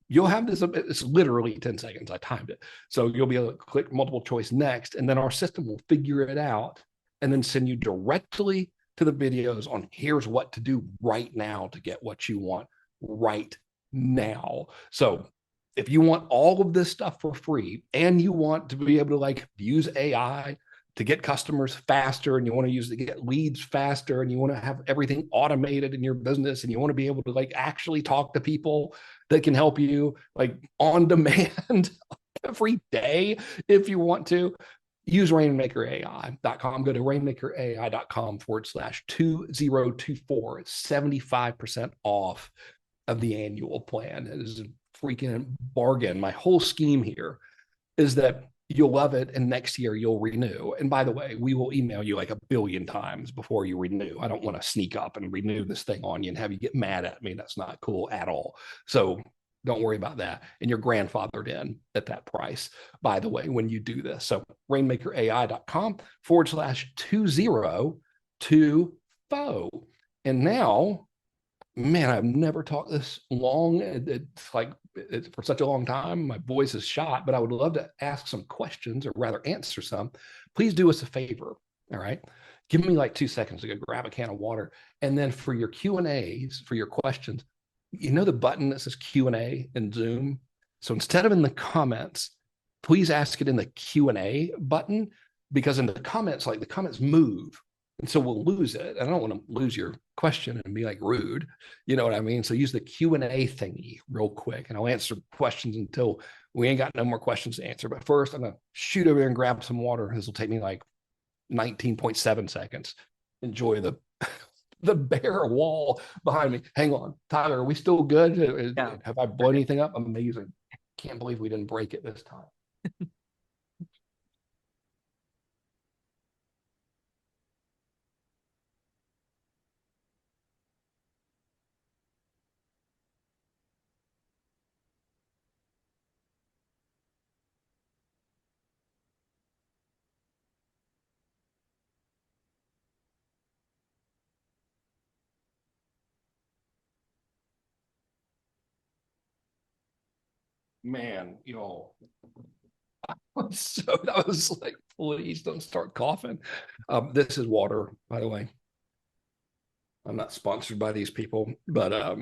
you'll have this, it's literally 10 seconds. I timed it. So you'll be able to click multiple choice next, and then our system will figure it out and then send you directly to the videos on here's what to do right now to get what you want right now. So if you want all of this stuff for free and you want to be able to like use AI to get customers faster, and you want to use it to get leads faster, and you want to have everything automated in your business, and you want to be able to like actually talk to people that can help you like on demand every day if you want to, use rainmakerai.com. Go to rainmakerai.com/2024. It's 75% off of the annual plan. It is a freaking bargain. My whole scheme here is that you'll love it, and next year you'll renew. And by the way, we will email you like 1 billion times before you renew. I don't want to sneak up and renew this thing on you and have you get mad at me. That's not cool at all. So don't worry about that. And you're grandfathered in at that price, by the way, when you do this. So rainmakerai.com/2024. And now, man, I've never talked this long. It's like for such a long time. My voice is shot, but I would love to ask some questions, or rather answer some. Please do us a favor. All right. Give me like 2 seconds to go grab a can of water. And then for your Q&As, for your questions, you know the button that says Q&A in Zoom? So instead of in the comments, please ask it in the Q&A button, because in the comments, like the comments move. And so we'll lose it. I don't want to lose your question and be like rude. You know what I mean? So use the Q&A thingy real quick, and I'll answer questions until we ain't got no more questions to answer. But first, I'm going to shoot over there and grab some water. This will take me like 19.7 seconds. Enjoy the bare wall behind me. Hang on. Tyler, are we still good? Yeah. Have I blown anything up? Amazing. Can't believe we didn't break it this time. Man, y'all. So that was like, please don't start coughing. This is water, by the way. I'm not sponsored by these people, but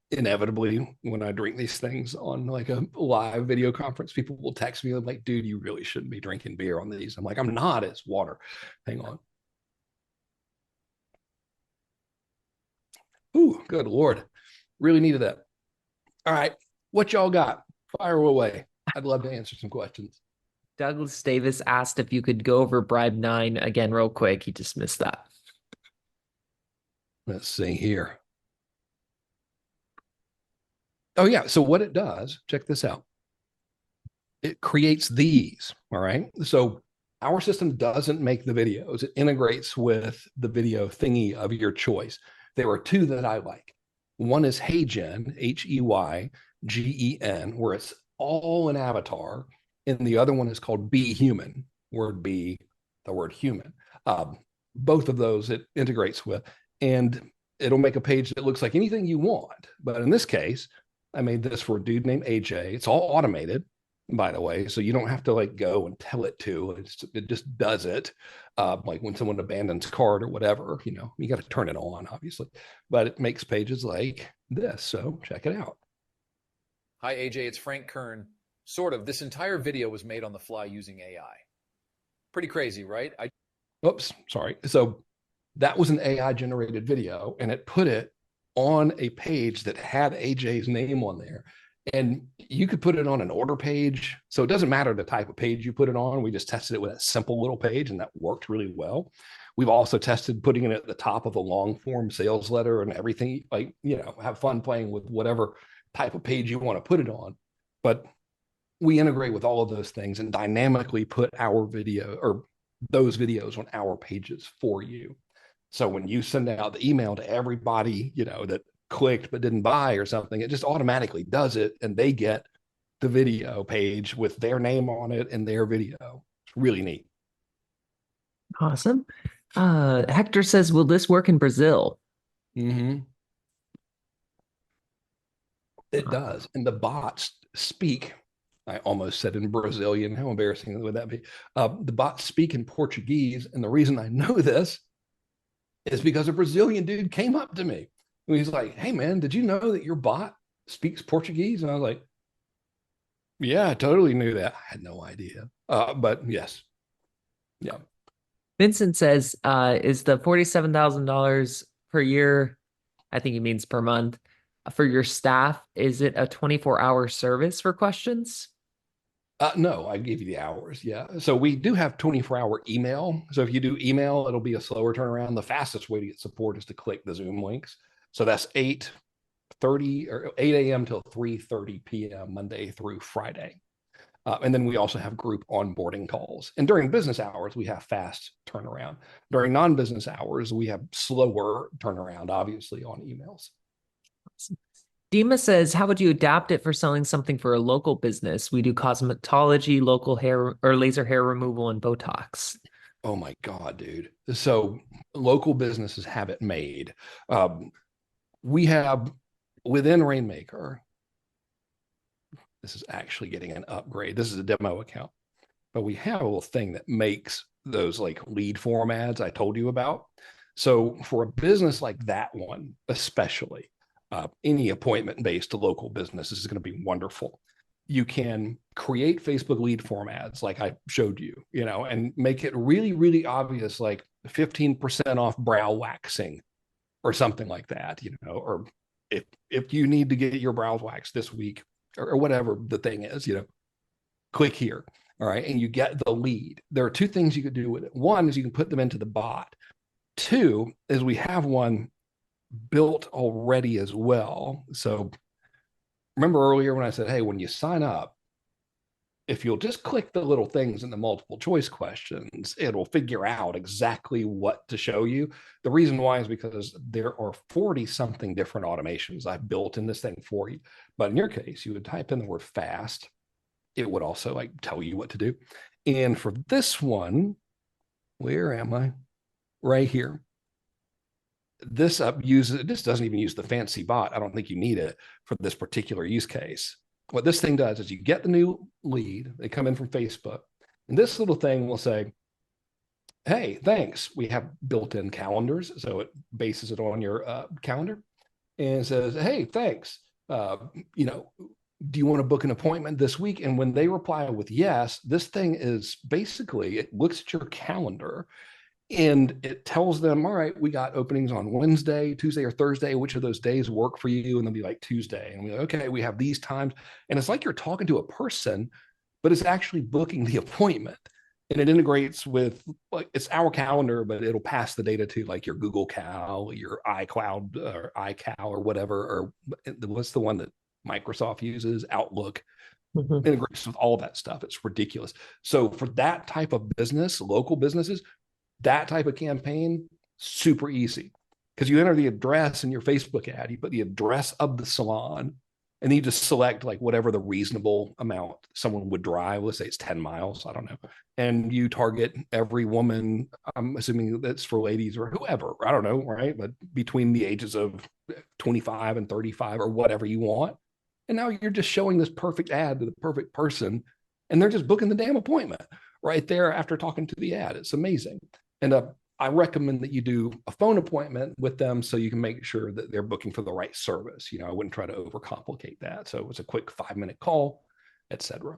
inevitably, when I drink these things on like a live video conference, people will text me. I'm like, dude, you really shouldn't be drinking beer on these. I'm like, I'm not. It's water. Hang on. Ooh, good Lord. Really needed that. All right. What y'all got? Fire away. I'd love to answer some questions. Douglas Davis asked if you could go over bribe 9 again real quick. He just missed that. Let's see here. Oh, yeah. So what it does, check this out. It creates these. All right. So our system doesn't make the videos. It integrates with the video thingy of your choice. There are two that I like. One is HeyGen, HeyGen, where it's all an avatar. And the other one is called Be Human, word be, the word human. Both of those it integrates with, and it'll make a page that looks like anything you want. But in this case, I made this for a dude named AJ. It's all automated, by the way, so you don't have to like go and tell it to. It just does it. Like when someone abandons cart or whatever, you know, you got to turn it on, obviously. But it makes pages like this. So check it out. Hi, AJ. It's Frank Kern. Sort of. This entire video was made on the fly using AI. Pretty crazy, right? Oops, sorry. So that was an AI generated video, and it put it on a page that had AJ's name on there. And you could put it on an order page. So it doesn't matter the type of page you put it on. We just tested it with a simple little page, and that worked really well. We've also tested putting it at the top of a long form sales letter and everything. Like, you know, have fun playing with whatever type of page you want to put it on. But we integrate with all of those things and dynamically put our video or those videos on our pages for you. So when you send out the email to everybody, you know, that clicked but didn't buy or something, it just automatically does it, and they get the video page with their name on it and their video. It's really neat. Awesome. Hector says, will this work in Brazil? Mm-hmm. It does. And the bots speak, I almost said in Brazilian. How embarrassing would that be? The bots speak in Portuguese. And the reason I know this is because a Brazilian dude came up to me. And he's like, hey, man, did you know that your bot speaks Portuguese? And I was like, yeah, I totally knew that. I had no idea. But yes. Yeah. Vincent says, is the $47,000 per year, I think he means per month, for your staff, is it a 24-hour service for questions? No, I gave you the hours. Yeah. So we do have 24-hour email. So if you do email, it'll be a slower turnaround. The fastest way to get support is to click the Zoom links. So that's 8:30 or 8 a.m. till 3:30 p.m. Monday through Friday. And then we also have group onboarding calls. And during business hours, we have fast turnaround. During non-business hours, we have slower turnaround, obviously, on emails. Dima says, how would you adapt it for selling something for a local business? We do cosmetology, local hair or laser hair removal, and Botox. Oh my God, dude. So local businesses have it made. We have within Rainmaker, This is actually getting an upgrade. This is a demo account, but we have a little thing that makes those like lead form ads I told you about. So for a business like that one, especially any appointment-based local business, this is going to be wonderful. You can create Facebook lead form ads like I showed you, and make it really, really obvious, like 15% off brow waxing or something like that, or if you need to get your brows waxed this week or whatever the thing is, click here. All right. And you get the lead. There are two things you could do with it. One is you can put them into the bot. Two is we have one built already as well. So remember earlier when I said, hey, when you sign up, if you'll just click the little things in the multiple choice questions, it'll figure out exactly what to show you. The reason why is because there are 40 something different automations I've built in this thing for you. But in your case, you would type in the word fast. It would also like tell you what to do. And for this one, where am I? Right here. This doesn't even use the fancy bot. I don't think you need it for this particular use case. What this thing does is you get the new lead, they come in from Facebook, and this little thing will say, hey, thanks. We have built-in calendars, so it bases it on your calendar and says, hey, thanks. Do you want to book an appointment this week? And when they reply with yes, this thing is basically, it looks at your calendar and it tells them, all right, we got openings on Wednesday, Tuesday, or Thursday. Which of those days work for you? And they'll be like Tuesday. And we're like, okay, we have these times. And it's like you're talking to a person, but it's actually booking the appointment. And it integrates with, like, it's our calendar, but it'll pass the data to like your Google Cal, your iCloud or iCal or whatever, or what's the one that Microsoft uses, Outlook. Integrates with all that stuff. It's ridiculous. So for that type of business, local businesses, that type of campaign, super easy, because you enter the address in your Facebook ad, you put the address of the salon, and then you just select like whatever the reasonable amount someone would drive. Let's say it's 10 miles, I don't know. And you target every woman, I'm assuming that's for ladies or whoever, I don't know, right? But between the ages of 25 and 35 or whatever you want. And now you're just showing this perfect ad to the perfect person, and they're just booking the damn appointment right there after talking to the ad. It's amazing. And I recommend that you do a phone appointment with them so you can make sure that they're booking for the right service. I wouldn't try to overcomplicate that. So it was a quick 5-minute call, etc.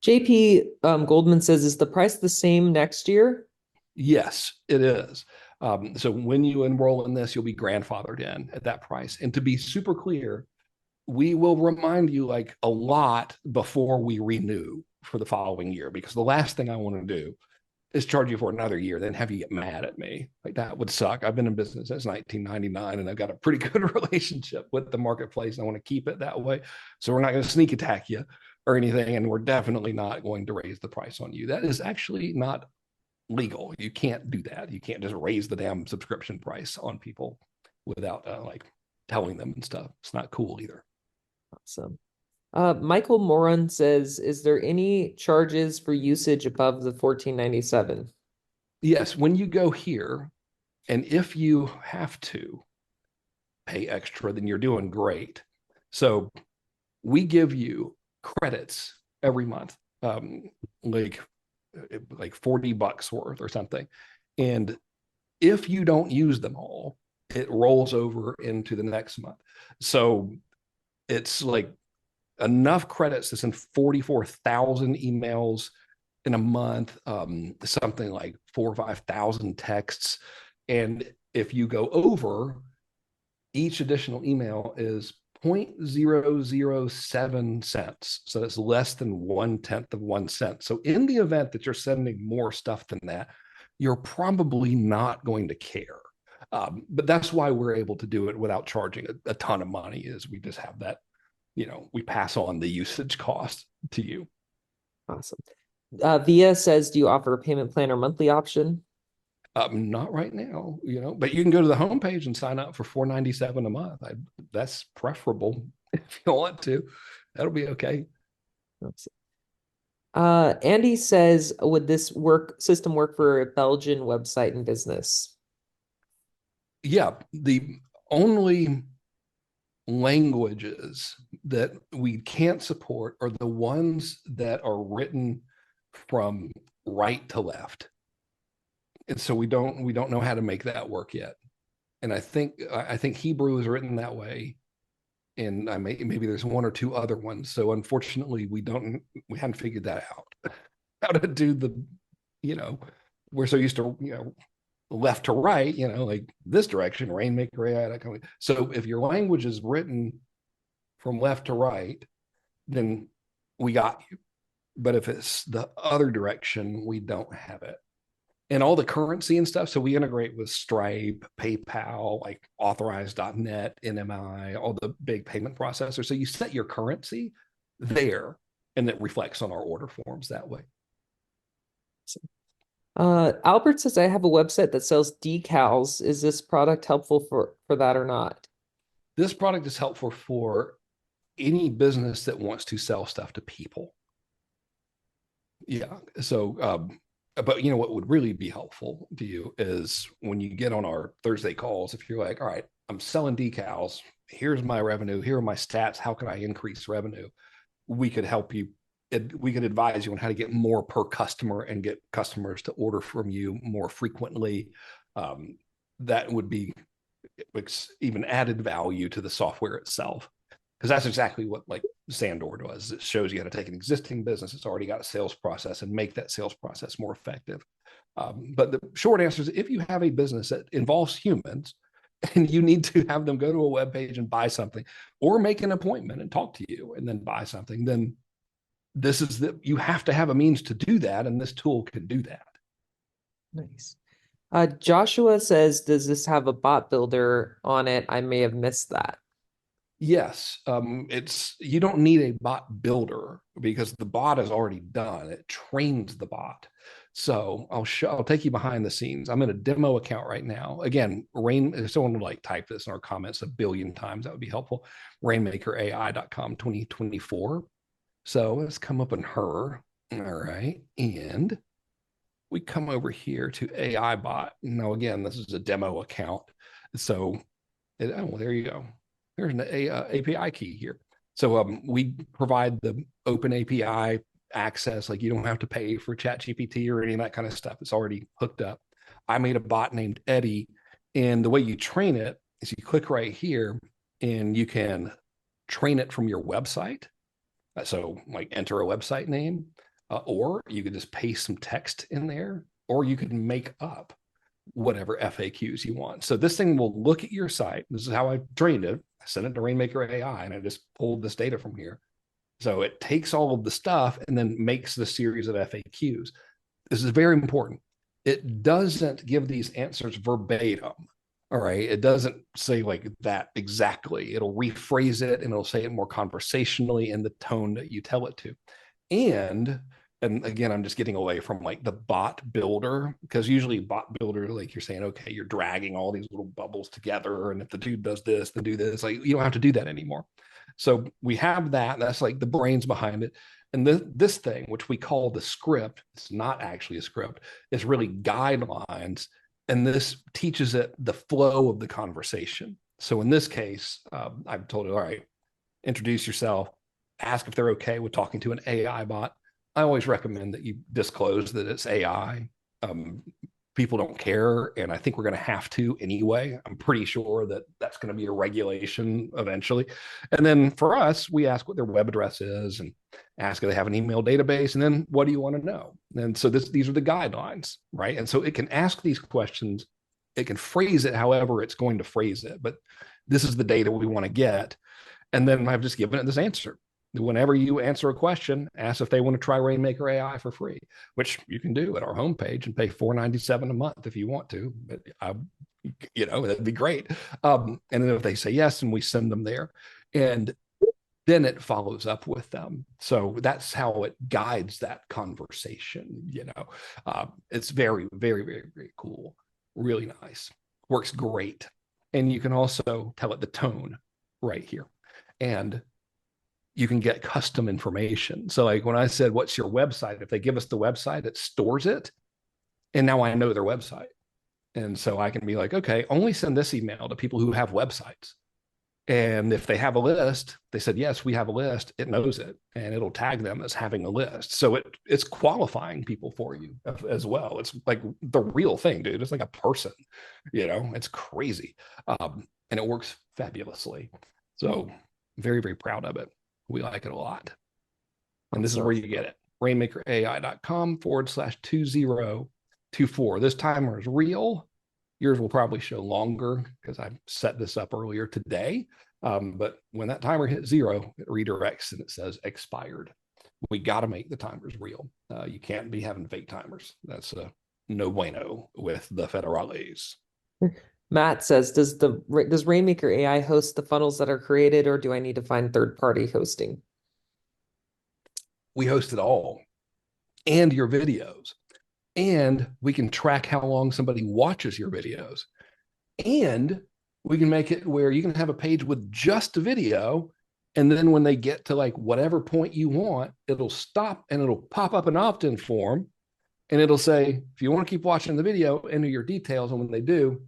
JP Goldman says, is the price the same next year? Yes, it is. So when you enroll in this, you'll be grandfathered in at that price. And to be super clear, we will remind you like a lot before we renew for the following year, because the last thing I want to do is charge you for another year, then have you get mad at me. Like, that would suck. I've been in business since 1999, and I've got a pretty good relationship with the marketplace, and I want to keep it that way. So we're not going to sneak attack you or anything, and we're definitely not going to raise the price on you. That is actually not legal. You can't do that. You can't just raise the damn subscription price on people without like telling them and stuff. It's not cool either. Awesome. Michael Moran says, is there any charges for usage above the $14.97? Yes, when you go here, and if you have to pay extra, then you're doing great. So we give you credits every month, like $40 worth or something. And if you don't use them all, it rolls over into the next month. So it's like enough credits to send 44,000 emails in a month, something like 4,000 or 5,000 texts. And if you go over, each additional email is 0.007 cents. So that's less than 1/10 of 1 cent. So in the event that you're sending more stuff than that, you're probably not going to care. But that's why we're able to do it without charging a ton of money, is we just have that, we pass on the usage cost to you. Awesome. Via says, do you offer a payment plan or monthly option? Not right now, but you can go to the homepage and sign up for $4.97 a month. That's preferable if you want to. That'll be okay. Andy says, would this system work for a Belgian website and business? Yeah, the only languages that we can't support are the ones that are written from right to left. And so we don't know how to make that work yet. And I think Hebrew is written that way. And maybe there's one or two other ones. So unfortunately, we haven't figured that out. How to do we're so used to, left to right, like this direction, Rainmaker AI. So if your language is written from left to right, then we got you. But if it's the other direction, we don't have it. And all the currency and stuff. So we integrate with Stripe, PayPal, like Authorize.net, NMI, all the big payment processors. So you set your currency there, and it reflects on our order forms that way. Albert says, I have a website that sells decals. Is this product helpful for that or not? This product is helpful for any business that wants to sell stuff to people. Yeah. So, but what would really be helpful to you is when you get on our Thursday calls, if you're like, all right, I'm selling decals, here's my revenue, here are my stats, how can I increase revenue? We could help you. We could advise you on how to get more per customer and get customers to order from you more frequently. That would be even added value to the software itself. Because that's exactly what like Sandor does. It shows you how to take an existing business that's already got a sales process and make that sales process more effective. But the short answer is, if you have a business that involves humans and you need to have them go to a web page and buy something, or make an appointment and talk to you and then buy something, then you have to have a means to do that, and this tool can do that. Nice. Joshua says, does this have a bot builder on it? I may have missed that. Yes, you don't need a bot builder because the bot is already done. It trains the bot. So I'll take you behind the scenes. I'm in a demo account right now. Again, if someone would like type this in our comments 1 billion times, that would be helpful. Rainmakerai.com 2024. So let's come up in her. All right. And we come over here to AI bot. Now, again, this is a demo account. So, there you go. There's an API key here. So we provide the open API access. Like, you don't have to pay for ChatGPT or any of that kind of stuff. It's already hooked up. I made a bot named Eddie. And the way you train it is you click right here and you can train it from your website. So like enter a website name, or you could just paste some text in there, or you could make up whatever FAQs you want. So this thing will look at your site. This is how I trained it. I sent it to Rainmaker AI and I just pulled this data from here. So it takes all of the stuff and then makes the series of FAQs. This is very important. It doesn't give these answers verbatim. All right. It doesn't say like that exactly. It'll rephrase it and it'll say it more conversationally in the tone that you tell it to. And again, I'm just getting away from like the bot builder, because usually bot builder, like you're saying, okay, you're dragging all these little bubbles together. And if the dude does this, then do this. Like, you don't have to do that anymore. So we have that. That's like the brains behind it. And this thing, which we call the script, it's not actually a script. It's really guidelines. And this teaches it the flow of the conversation. So in this case, I've told it, all right, introduce yourself, ask if they're okay with talking to an AI bot. I always recommend that you disclose that it's AI. People don't care, and I think we're going to have to anyway. I'm pretty sure that that's going to be a regulation eventually. And then for us, we ask what their web address is and ask if they have an email database, and then what do you want to know? And so these are the guidelines, right? And so it can ask these questions. It can phrase it however it's going to phrase it, but this is the data we want to get. And then I've just given it this answer. Whenever you answer a question, ask if they want to try Rainmaker AI for free, which you can do at our homepage and pay $4.97 a month if you want to. But that'd be great. And then if they say yes, and we send them there, and then it follows up with them. So that's how it guides that conversation. It's very, very, very, very cool. Really nice. Works great. And you can also tell it the tone right here. And you can get custom information. So like when I said, what's your website? If they give us the website, it stores it. And now I know their website. And so I can be like, okay, only send this email to people who have websites. And if they have a list, they said, yes, we have a list. It knows it and it'll tag them as having a list. So it's qualifying people for you as well. It's like the real thing, dude. It's like a person, it's crazy. And it works fabulously. So very, very proud of it. We like it a lot. And this is where you get it. Rainmakerai.com/2024. This timer is real. Yours will probably show longer because I set this up earlier today. But when that timer hits 0, it redirects and it says expired. We got to make the timers real. You can't be having fake timers. That's no bueno with the federales. Matt says, does Rainmaker AI host the funnels that are created, or do I need to find third-party hosting? We host it all and your videos. And we can track how long somebody watches your videos. And we can make it where you can have a page with just video. And then when they get to like whatever point you want, it'll stop and it'll pop up an opt-in form. And it'll say, if you want to keep watching the video, enter your details. And when they do,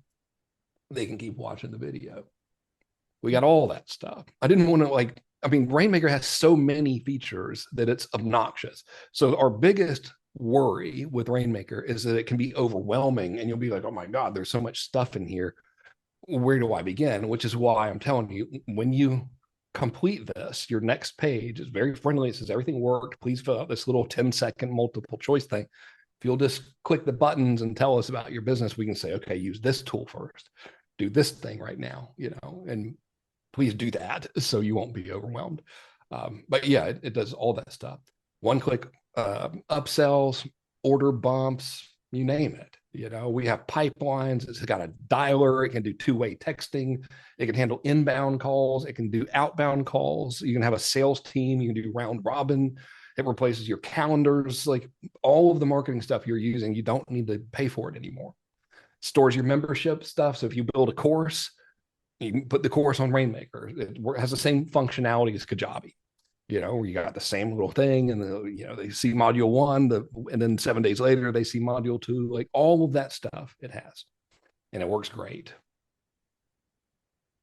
they can keep watching the video. We got all that stuff. I didn't want to Rainmaker has so many features that it's obnoxious. So our biggest worry with Rainmaker is that it can be overwhelming and you'll be like, oh my God, there's so much stuff in here. Where do I begin? Which is why I'm telling you, when you complete this, your next page is very friendly. It says everything worked. Please fill out this little 10-second multiple choice thing. If you'll just click the buttons and tell us about your business, we can say, okay, use this tool first, do this thing right now, and please do that so you won't be overwhelmed. But yeah, it does all that stuff. One click upsells, order bumps, you name it. We have pipelines. It's got a dialer. It can do two-way texting. It can handle inbound calls. It can do outbound calls. You can have a sales team. You can do round robin. It replaces your calendars. Like all of the marketing stuff you're using, you don't need to pay for it anymore. Stores your membership stuff. So if you build a course, you can put the course on Rainmaker. It has the same functionality as Kajabi. Where you got the same little thing and they see module 1, and then 7 days later they see module 2, like all of that stuff it has, and it works great.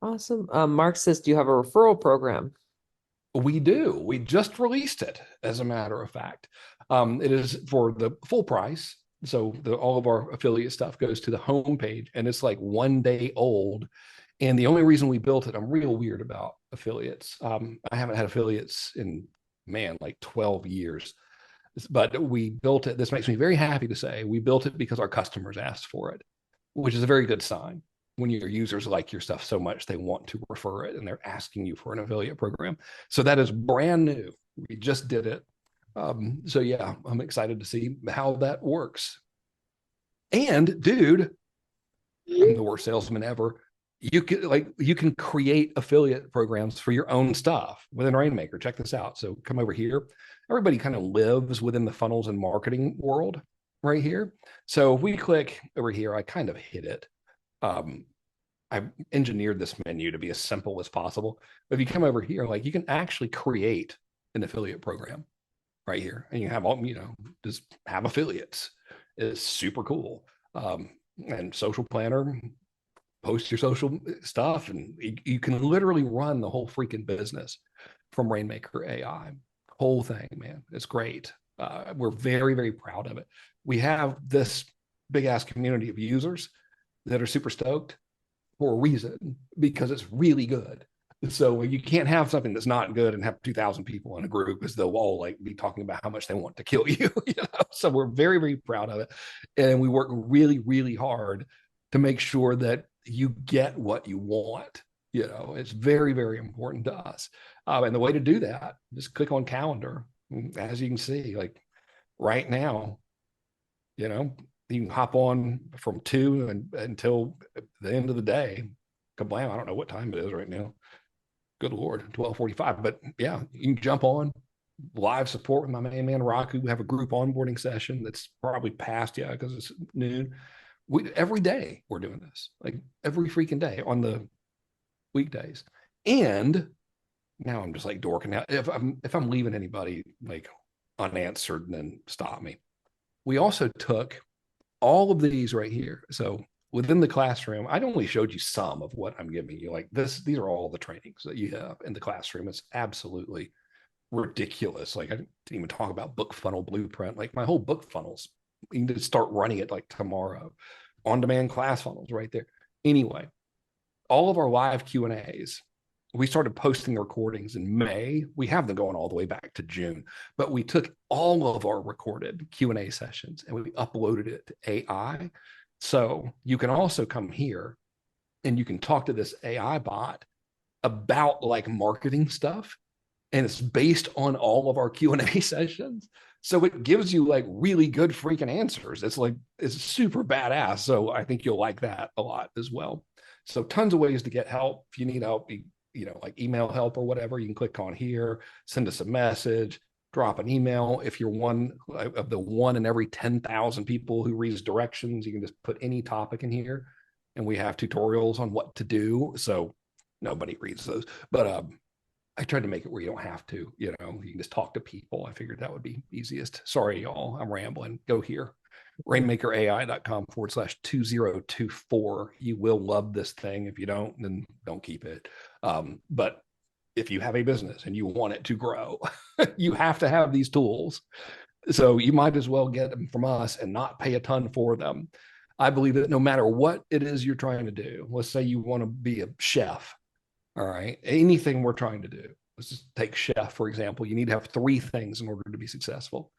Awesome. Mark says, do you have a referral program? We do. We just released it, as a matter of fact. It is for the full price. So all of our affiliate stuff goes to the homepage, and it's like 1 day old. And the only reason we built it, I'm real weird about affiliates. I haven't had affiliates in, like 12 years. But we built it. This makes me very happy to say we built it because our customers asked for it, which is a very good sign. When your users like your stuff so much, they want to refer it and they're asking you for an affiliate program. So that is brand new. We just did it. So yeah, I'm excited to see how that works. And dude, I'm the worst salesman ever. You can create affiliate programs for your own stuff within Rainmaker. Check this out. So come over here. Everybody kind of lives within the funnels and marketing world right here. So if we click over here, I kind of hit it. I've engineered this menu to be as simple as possible. But if you come over here, you can actually create an affiliate program right here. And you have all, just have affiliates. It's super cool. And social planner, post your social stuff, and you can literally run the whole freaking business from Rainmaker AI. Whole thing, man. It's great. We're very, very proud of it. We have this big ass community of users that are super stoked for a reason, because it's really good. So you can't have something that's not good and have 2,000 people in a group, because they'll all be talking about how much they want to kill you. So we're very, very proud of it. And we work really, really hard to make sure that you get what you want. It's very, very important to us. And the way to do that, just click on calendar. As you can see, right now, you can hop on from 2 until the end of the day. Kablam, I don't know what time it is right now. Good Lord, 12:45. But yeah, you can jump on live support with my main man, Raku. We have a group onboarding session that's probably past, because it's noon. Every day we're doing this, every freaking day on the weekdays. And now I'm just dorking out. If I'm leaving anybody unanswered, then stop me. We also took all of these right here. So within the classroom, I only showed you some of what I'm giving you. Like these are all the trainings that you have in the classroom. It's absolutely ridiculous. Like I didn't even talk about book funnel blueprint. Like my whole book funnels, you need to start running it like tomorrow. On-demand class funnels right there. Anyway, all of our live Q&As, we started posting the recordings in May. We have them going all the way back to June, but we took all of our recorded Q&A sessions and we uploaded it to AI. So you can also come here and you can talk to this AI bot about like marketing stuff. And it's based on all of our Q&A sessions. So it gives you like really good freaking answers. It's super badass. So I think you'll like that a lot as well. So tons of ways to get help. If you need help, like email help or whatever, you can click on here, send us a message, drop an email. If you're one of the 1 in every 10,000 people who reads directions, you can just put any topic in here. And we have tutorials on what to do. So nobody reads those, but I tried to make it where you don't have to, you can just talk to people. I figured that would be easiest. Sorry, y'all, I'm rambling. Go here, rainmakerai.com/2024. You will love this thing. If you don't, then don't keep it. But if you have a business and you want it to grow, you have to have these tools. So you might as well get them from us and not pay a ton for them. I believe that no matter what it is you're trying to do, let's say you want to be a chef. All right. Anything we're trying to do. Let's just take chef, for example. You need to have 3 things in order to be successful.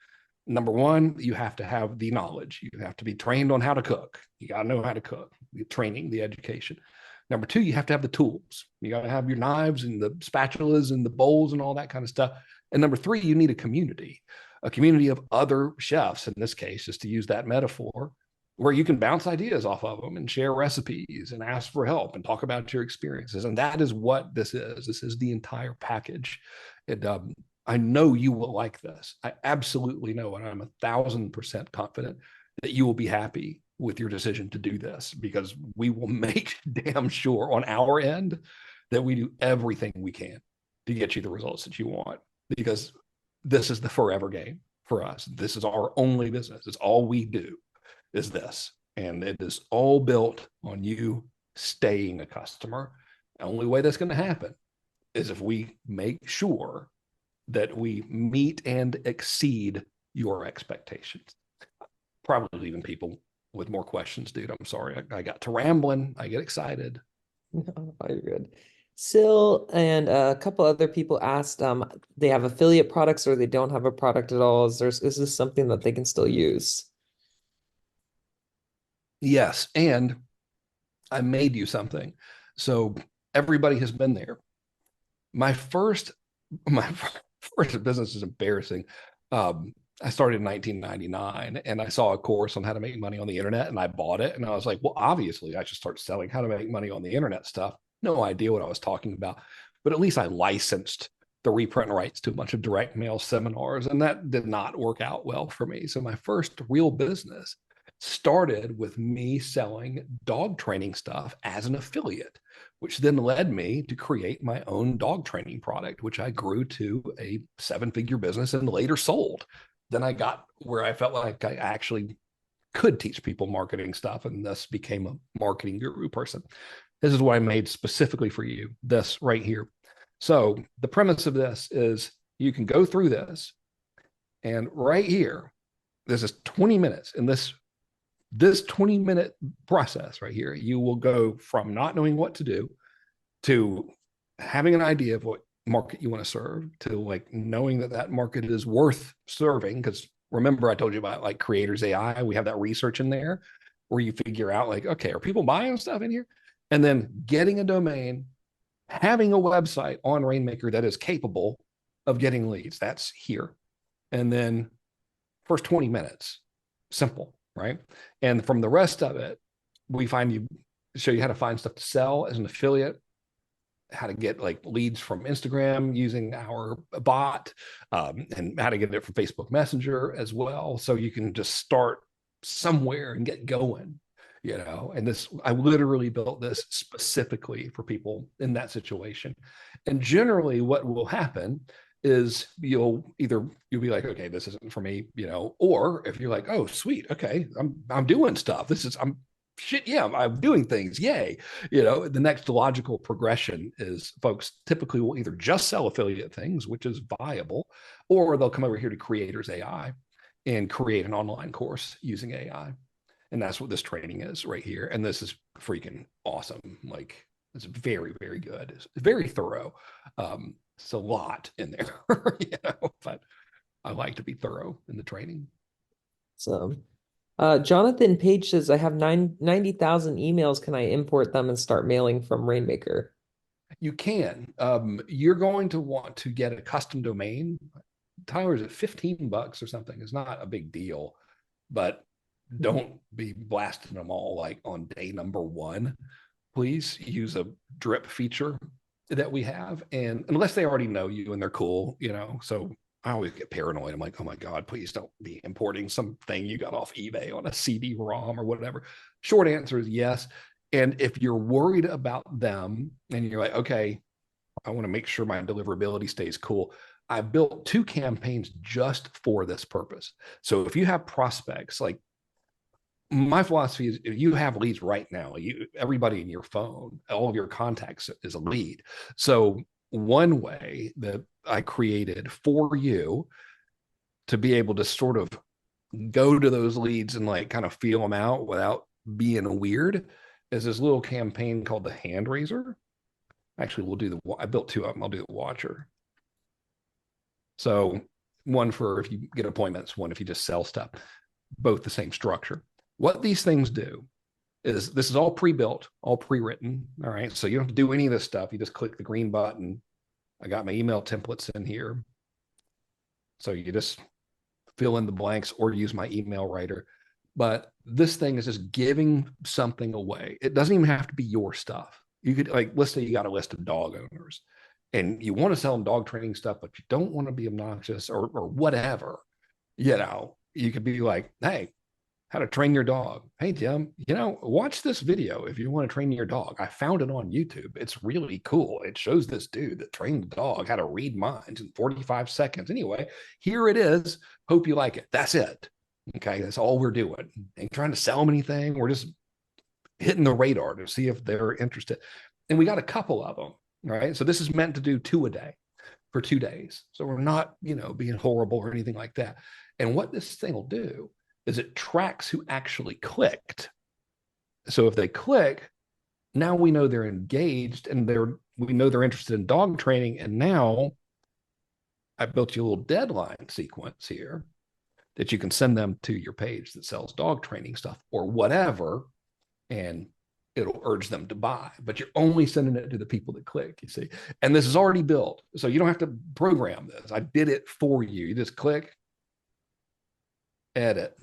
Number 1, you have to have the knowledge. You have to be trained on how to cook. You got to know how to cook, the training, the education. Number 2, you have to have the tools. You got to have your knives and the spatulas and the bowls and all that kind of stuff. And number 3, you need a community of other chefs, in this case, just to use that metaphor, where you can bounce ideas off of them and share recipes and ask for help and talk about your experiences. And that is what this is. This is the entire package. I know you will like this. I absolutely know, and I'm 1,000% confident that you will be happy with your decision to do this, because we will make damn sure on our end that we do everything we can to get you the results that you want, because this is the forever game for us. This is our only business. It's all we do is this. And it is all built on you staying a customer. The only way that's going to happen is if we make sure that we meet and exceed your expectations. Probably leaving people with more questions, dude. I'm sorry. I got to rambling. I get excited. No, you're good. Sil and a couple other people asked, they have affiliate products or they don't have a product at all. Is this something that they can still use? Yes. And I made you something. So everybody has been there. My first business is embarrassing. I started in 1999 and I saw a course on how to make money on the internet and I bought it. And I was like, well, obviously I should start selling how to make money on the internet stuff. No idea what I was talking about, but at least I licensed the reprint rights to a bunch of direct mail seminars, and that did not work out well for me. So my first real business started with me selling dog training stuff as an affiliate, which then led me to create my own dog training product, which I grew to a 7-figure business and later sold. Then I got where I felt like I actually could teach people marketing stuff and thus became a marketing guru person. This is what I made specifically for you, this right here. So the premise of this is you can go through this, and right here, this is 20 minutes. In this 20-minute process right here, you will go from not knowing what to do to having an idea of what market you want to serve, to like knowing that that market is worth serving. Because remember, I told you about like Creators AI. We have that research in there where you figure out like, okay, are people buying stuff in here? And then getting a domain, having a website on Rainmaker that is capable of getting leads. That's here. And then first 20 minutes, simple, right? And from the rest of it, we show you how to find stuff to sell as an affiliate, how to get like leads from Instagram using our bot, and how to get it from Facebook Messenger as well. So you can just start somewhere and get going, and this, I literally built this specifically for people in that situation. And generally what will happen is you'll be like, okay, this isn't for me, or if you're like, oh, sweet. Okay. I'm doing stuff. I'm shit, yeah, I'm doing things. Yay. The next logical progression is folks typically will either just sell affiliate things, which is viable, or they'll come over here to Creators AI and create an online course using AI. And that's what this training is right here. And this is freaking awesome. Like, it's very, very good. It's very thorough. It's a lot in there, but I like to be thorough in the training. So, Jonathan Page says, I have 90,000 emails. Can I import them and start mailing from Rainmaker? You can. You're going to want to get a custom domain. Tyler's at $15 or something. It's not a big deal, but don't be blasting them all like on day number one. Please use a drip feature that we have. And unless they already know you and they're cool, so I always get paranoid. I'm like, oh my God, please don't be importing something you got off eBay on a CD-ROM or whatever. Short answer is yes. And if you're worried about them and you're like, okay, I want to make sure my deliverability stays cool, I built 2 campaigns just for this purpose. So if you have prospects, like my philosophy is if you have leads right now, everybody in your phone, all of your contacts is a lead. So one way that I created for you to be able to sort of go to those leads and like kind of feel them out without being weird is this little campaign called the hand raiser. Actually, I built 2 of them. I'll do the watcher. So one for if you get appointments, one if you just sell stuff, both the same structure. What these things do is this is all pre-built, all pre-written. All right. So you don't have to do any of this stuff. You just click the green button. I got my email templates in here. So you just fill in the blanks or use my email writer. But this thing is just giving something away. It doesn't even have to be your stuff. You could, like, let's say you got a list of dog owners and you want to sell them dog training stuff, but you don't want to be obnoxious or whatever. You could be like, hey, how to train your dog. Hey, Jim, watch this video if you want to train your dog. I found it on YouTube. It's really cool. It shows this dude that trained the dog how to read minds in 45 seconds. Anyway, here it is. Hope you like it. That's it. Okay, that's all we're doing. Ain't trying to sell them anything. We're just hitting the radar to see if they're interested. And we got a couple of them, right? So this is meant to do 2 a day for 2 days. So we're not, being horrible or anything like that. And what this thing will do is it tracks who actually clicked. So if they click, now we know they're engaged and we know they're interested in dog training. And now I built you a little deadline sequence here that you can send them to your page that sells dog training stuff or whatever, and it'll urge them to buy. But you're only sending it to the people that click, you see. And this is already built, so you don't have to program this. I did it for you. You just click, edit,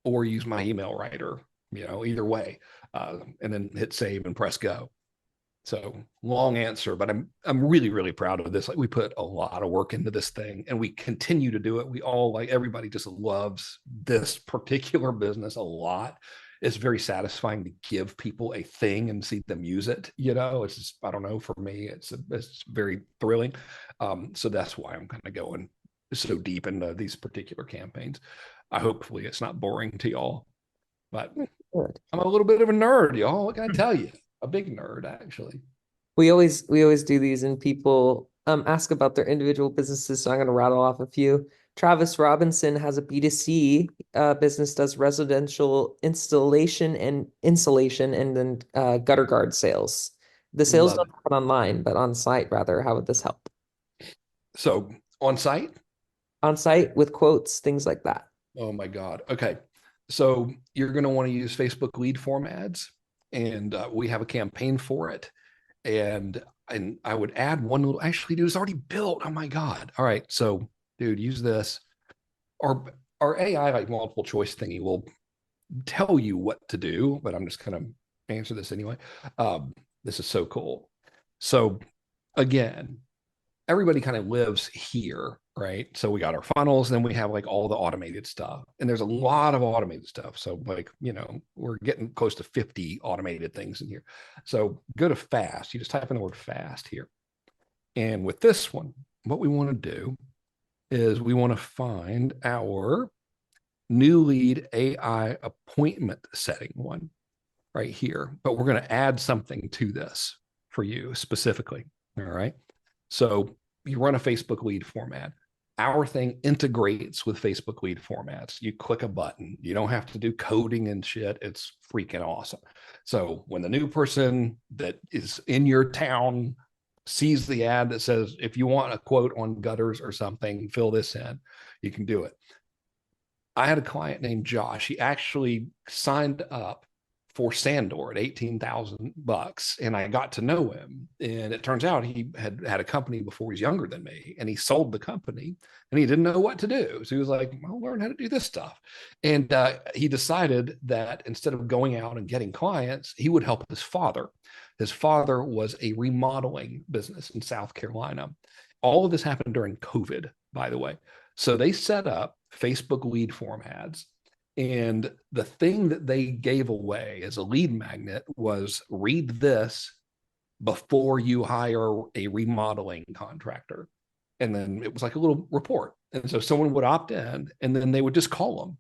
or use my email writer, either way, and then hit save and press go. So long answer, but I'm really, really proud of this. Like, we put a lot of work into this thing and we continue to do it. We all, like, everybody just loves this particular business a lot. It's very satisfying to give people a thing and see them use it. It's just, I don't know, for me, it's very thrilling. So that's why I'm kind of going so deep into these particular campaigns. Hopefully it's not boring to y'all, but I'm a little bit of a nerd, y'all. What can I tell you? A big nerd, actually. We always do these, and people ask about their individual businesses. So I'm going to rattle off a few. Travis Robinson has a B2C business, does residential installation and insulation, and then gutter guard sales. The sales don't happen online, but on site rather. How would this help? So on site? On site with quotes, things like that. Oh my God. Okay. So you're going to want to use Facebook lead form ads, and we have a campaign for it. And I would add one little, actually, dude, it's already built. Oh my God. All right. So, dude, use this. Our AI, like, multiple choice thingy, will tell you what to do, but I'm just going to answer this anyway. This is so cool. So again, everybody kind of lives here, right? So we got our funnels, then we have like all the automated stuff, and there's a lot of automated stuff. So, like, we're getting close to 50 automated things in here. So go to fast. You just type in the word fast here. And with this one, what we want to do is we want to find our new lead AI appointment setting one. right here, but we're going to add something to this for you specifically. All right. So you run a Facebook lead format. Our thing integrates with Facebook lead formats. You click a button. You don't have to do coding and shit. It's freaking awesome. So when the new person that is in your town sees the ad that says, if you want a quote on gutters or something, fill this in, you can do it. I had a client named Josh. He actually signed up for Sandor at $18,000, and I got to know him. And it turns out he had had a company before he was younger than me, and he sold the company, and he didn't know what to do. So he was like, "I'll learn how to do this stuff." And he decided that instead of going out and getting clients, he would help his father. His father was a remodeling business in South Carolina. All of this happened during COVID, by the way. So they set up Facebook lead form ads. And the thing that they gave away as a lead magnet was, read this before you hire a remodeling contractor. And then it was like a little report. And so someone would opt in, and then they would just call them,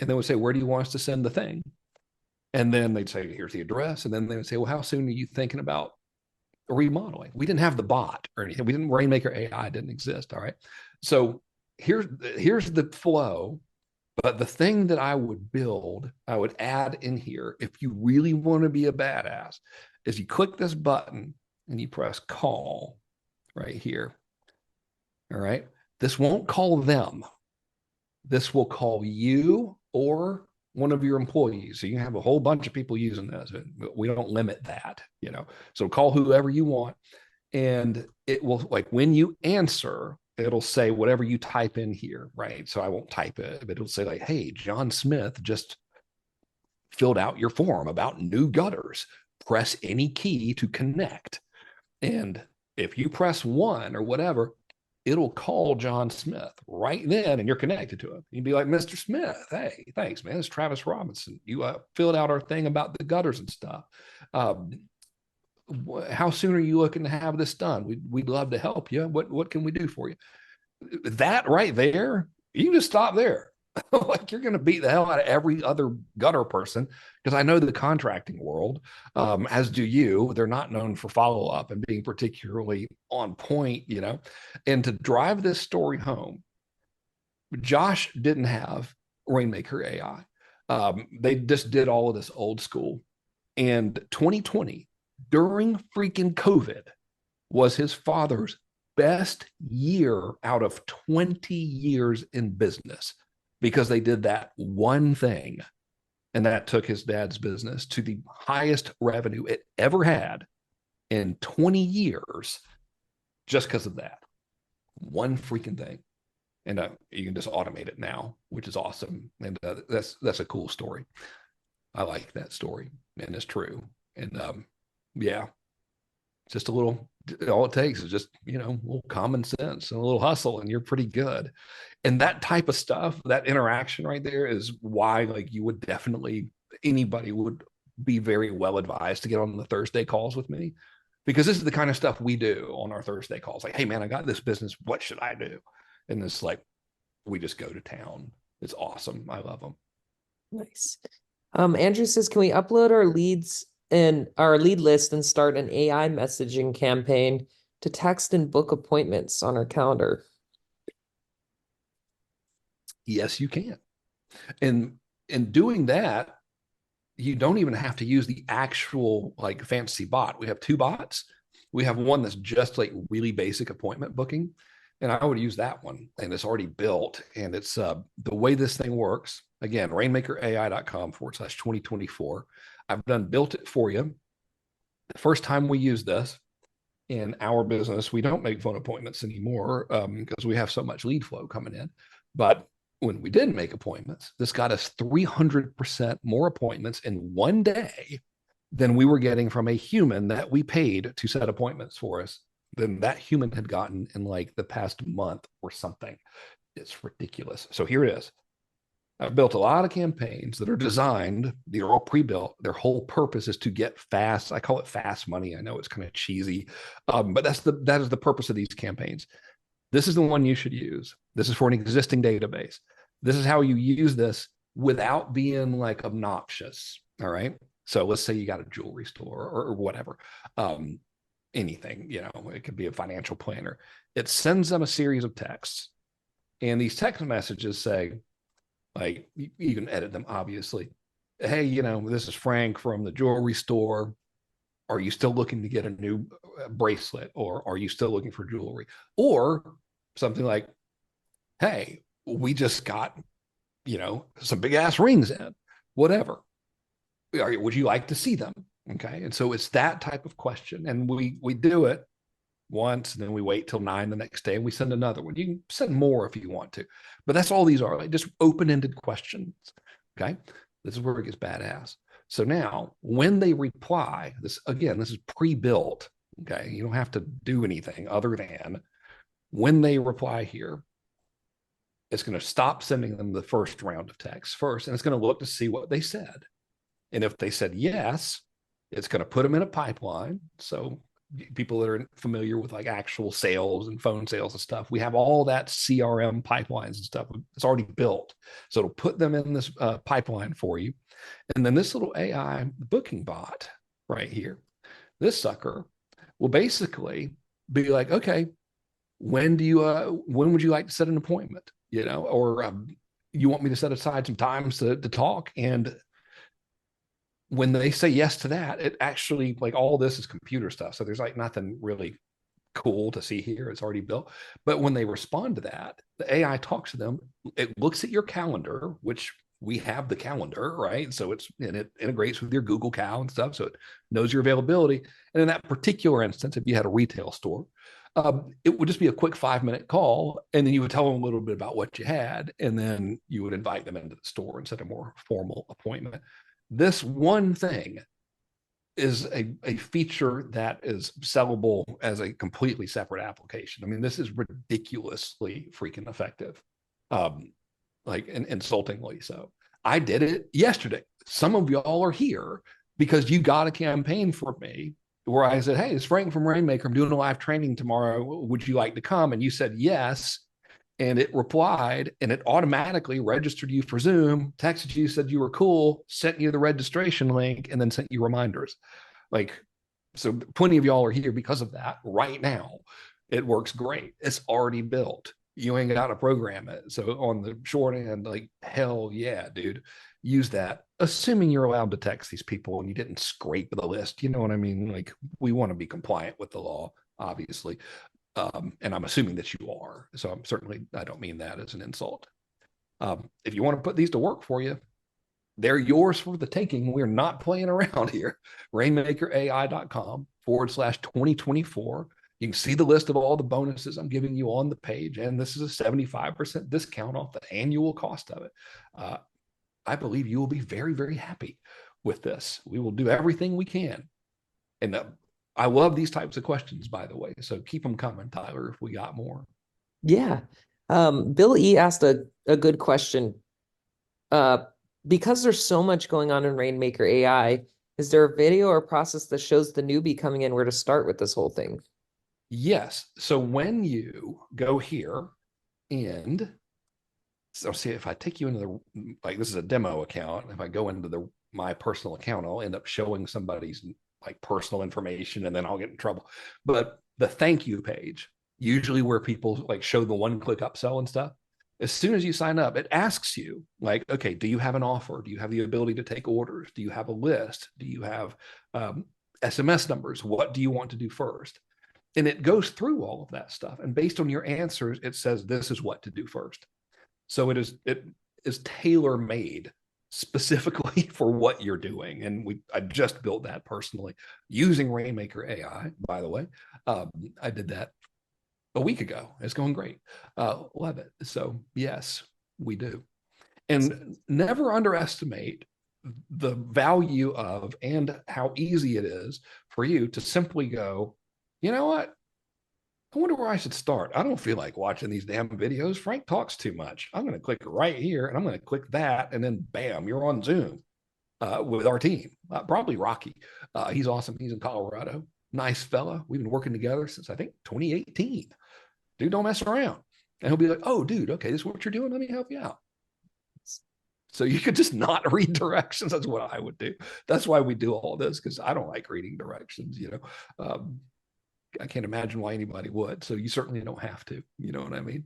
and they would say, where do you want us to send the thing? And then they'd say, here's the address. And then they would say, well, how soon are you thinking about remodeling? We didn't have the bot or anything. We didn't, Rainmaker AI didn't exist. All right. So here's the flow. But the thing that I would build, I would add in here, if you really want to be a badass, is you click this button and you press call right here. All right. This won't call them. This will call you or one of your employees. So you can have a whole bunch of people using this. We don't limit that, you know. So call whoever you want. And it will, like, when you answer, it'll say whatever you type in here, right? So I won't type it, but it'll say like, hey, John Smith just filled out your form about new gutters. Press any key to connect. And if you press 1 or whatever, it'll call John Smith right then, and you're connected to him. You'd be like, Mr. Smith, hey, thanks, man. It's Travis Robinson. You filled out our thing about the gutters and stuff. How soon are you looking to have this done? We'd love to help you. What can we do for you? That right there, you can just stop there. Like, you're going to beat the hell out of every other gutter person, because I know the contracting world, as do you. They're not known for follow-up and being particularly on point, you know. And to drive this story home, Josh didn't have Rainmaker AI. They just did all of this old school. And 2020, during freaking COVID, was his father's best year out of 20 years in business, because they did that one thing, and that took his dad's business to the highest revenue it ever had in 20 years, just because of that one freaking thing. And you can just automate it now, which is awesome. And that's a cool story. I like that story, and it's true. And yeah, just a little, all it takes is just, you know, a little common sense and a little hustle, and you're pretty good. And that type of stuff, that interaction right there, is why, like, you would definitely, anybody would be very well advised to get on the Thursday calls with me, because this is the kind of stuff we do on our Thursday calls. Like, hey man, I got this business. What should I do? And it's like, we just go to town. It's awesome. I love them. Nice. Andrew says, can we upload our leads and our lead list and start an AI messaging campaign to text and book appointments on our calendar? Yes, you can. And in doing that, you don't even have to use the actual like fancy bot. We have 2 bots. We have one that's just like really basic appointment booking, and I would use that one, and it's already built. And it's the way this thing works. Again, rainmakerai.com/2024. I've built it for you. The first time we use this in our business, we don't make phone appointments anymore because we have so much lead flow coming in. But when we did make appointments, this got us 300% more appointments in one day than we were getting from a human that we paid to set appointments for us, than that human had gotten in like the past month or something. It's ridiculous. So here it is. I've built a lot of campaigns that are designed, they're all pre-built. Their whole purpose is to get fast. I call it fast money. I know it's kind of cheesy, but that is the purpose of these campaigns. This is the one you should use. This is for an existing database. This is how you use this without being like obnoxious. All right. So let's say you got a jewelry store or whatever, anything, it could be a financial planner. It sends them a series of texts. And these text messages say, like, you can edit them, obviously. Hey, this is Frank from the jewelry store. Are you still looking to get a new bracelet, or are you still looking for jewelry? Or something like, hey, we just got, some big ass rings in, whatever. Would you like to see them? Okay. And so it's that type of question. And we do it once, and then we wait till 9 the next day and we send another one. You can send more if you want to, but that's all these are, like just open-ended questions. Okay. This is where it gets badass. So now when they reply, this is pre-built. Okay. You don't have to do anything other than when they reply here, it's going to stop sending them the first round of text first, and it's going to look to see what they said. And if they said yes, it's going to put them in a pipeline. So people that are familiar with like actual sales and phone sales and stuff, we have all that CRM pipelines and stuff. It's already built. So it'll put them in this pipeline for you. And then this little AI booking bot right here, this sucker will basically be like, okay, when would you like to set an appointment? Or you want me to set aside some times to talk? And when they say yes to that, it actually, like, all this is computer stuff. So there's like nothing really cool to see here. It's already built. But when they respond to that, the AI talks to them. It looks at your calendar, which we have the calendar, right? So it integrates with your Google Cal and stuff. So it knows your availability. And in that particular instance, if you had a retail store, it would just be a quick 5-minute call. And then you would tell them a little bit about what you had. And then you would invite them into the store and set a more formal appointment. This one thing is a feature that is sellable as a completely separate application. I mean, this is ridiculously freaking effective, like insultingly so. I did it yesterday. Some of y'all are here because you got a campaign for me where I said, hey, it's Frank from Rainmaker. I'm doing a live training tomorrow. Would you like to come? And you said yes. And it replied, and it automatically registered you for Zoom, texted you, said you were cool, sent you the registration link, and then sent you reminders. Like, so plenty of y'all are here because of that right now. It works great. It's already built. You ain't got to program it. So on the short end, like, hell yeah, dude, use that. Assuming you're allowed to text these people and you didn't scrape the list. You know what I mean? Like, we want to be compliant with the law, obviously. And I'm assuming that you are. So I don't mean that as an insult. If you want to put these to work for you, they're yours for the taking. We're not playing around here. Rainmakerai.com/2024. You can see the list of all the bonuses I'm giving you on the page. And this is a 75% discount off the annual cost of it. I believe you will be very, very happy with this. We will do everything we can. And I love these types of questions, by the way. So keep them coming, Tyler, if we got more. Yeah. Bill E asked a good question. Because there's so much going on in Rainmaker AI, is there a video or process that shows the newbie coming in where to start with this whole thing? Yes. So when you go here and so see, if I take you into like, this is a demo account. If I go into my personal account, I'll end up showing somebody's like personal information, and then I'll get in trouble. But the thank you page, usually where people like show the one-click upsell and stuff, as soon as you sign up, it asks you like, okay, do you have an offer? Do you have the ability to take orders? Do you have a list? Do you have SMS numbers? What do you want to do first? And it goes through all of that stuff. And based on your answers, it says, this is what to do first. So it is tailor-made specifically for what you're doing. And I just built that personally using Rainmaker AI, by the way. I did that a week ago. It's going great. Love it. So yes, we do. And never underestimate the value of and how easy it is for you to simply go, you know what? I wonder where I should start. I don't feel like watching these damn videos. Frank talks too much. I'm going to click right here and I'm going to click that. And then bam, you're on Zoom with our team. Probably Rocky. He's awesome. He's in Colorado. Nice fella. We've been working together since I think 2018. Dude, don't mess around. And he'll be like, oh, dude, okay, this is what you're doing. Let me help you out. So you could just not read directions. That's what I would do. That's why we do all this, because I don't like reading directions, I can't imagine why anybody would. So you certainly don't have to, you know what I mean?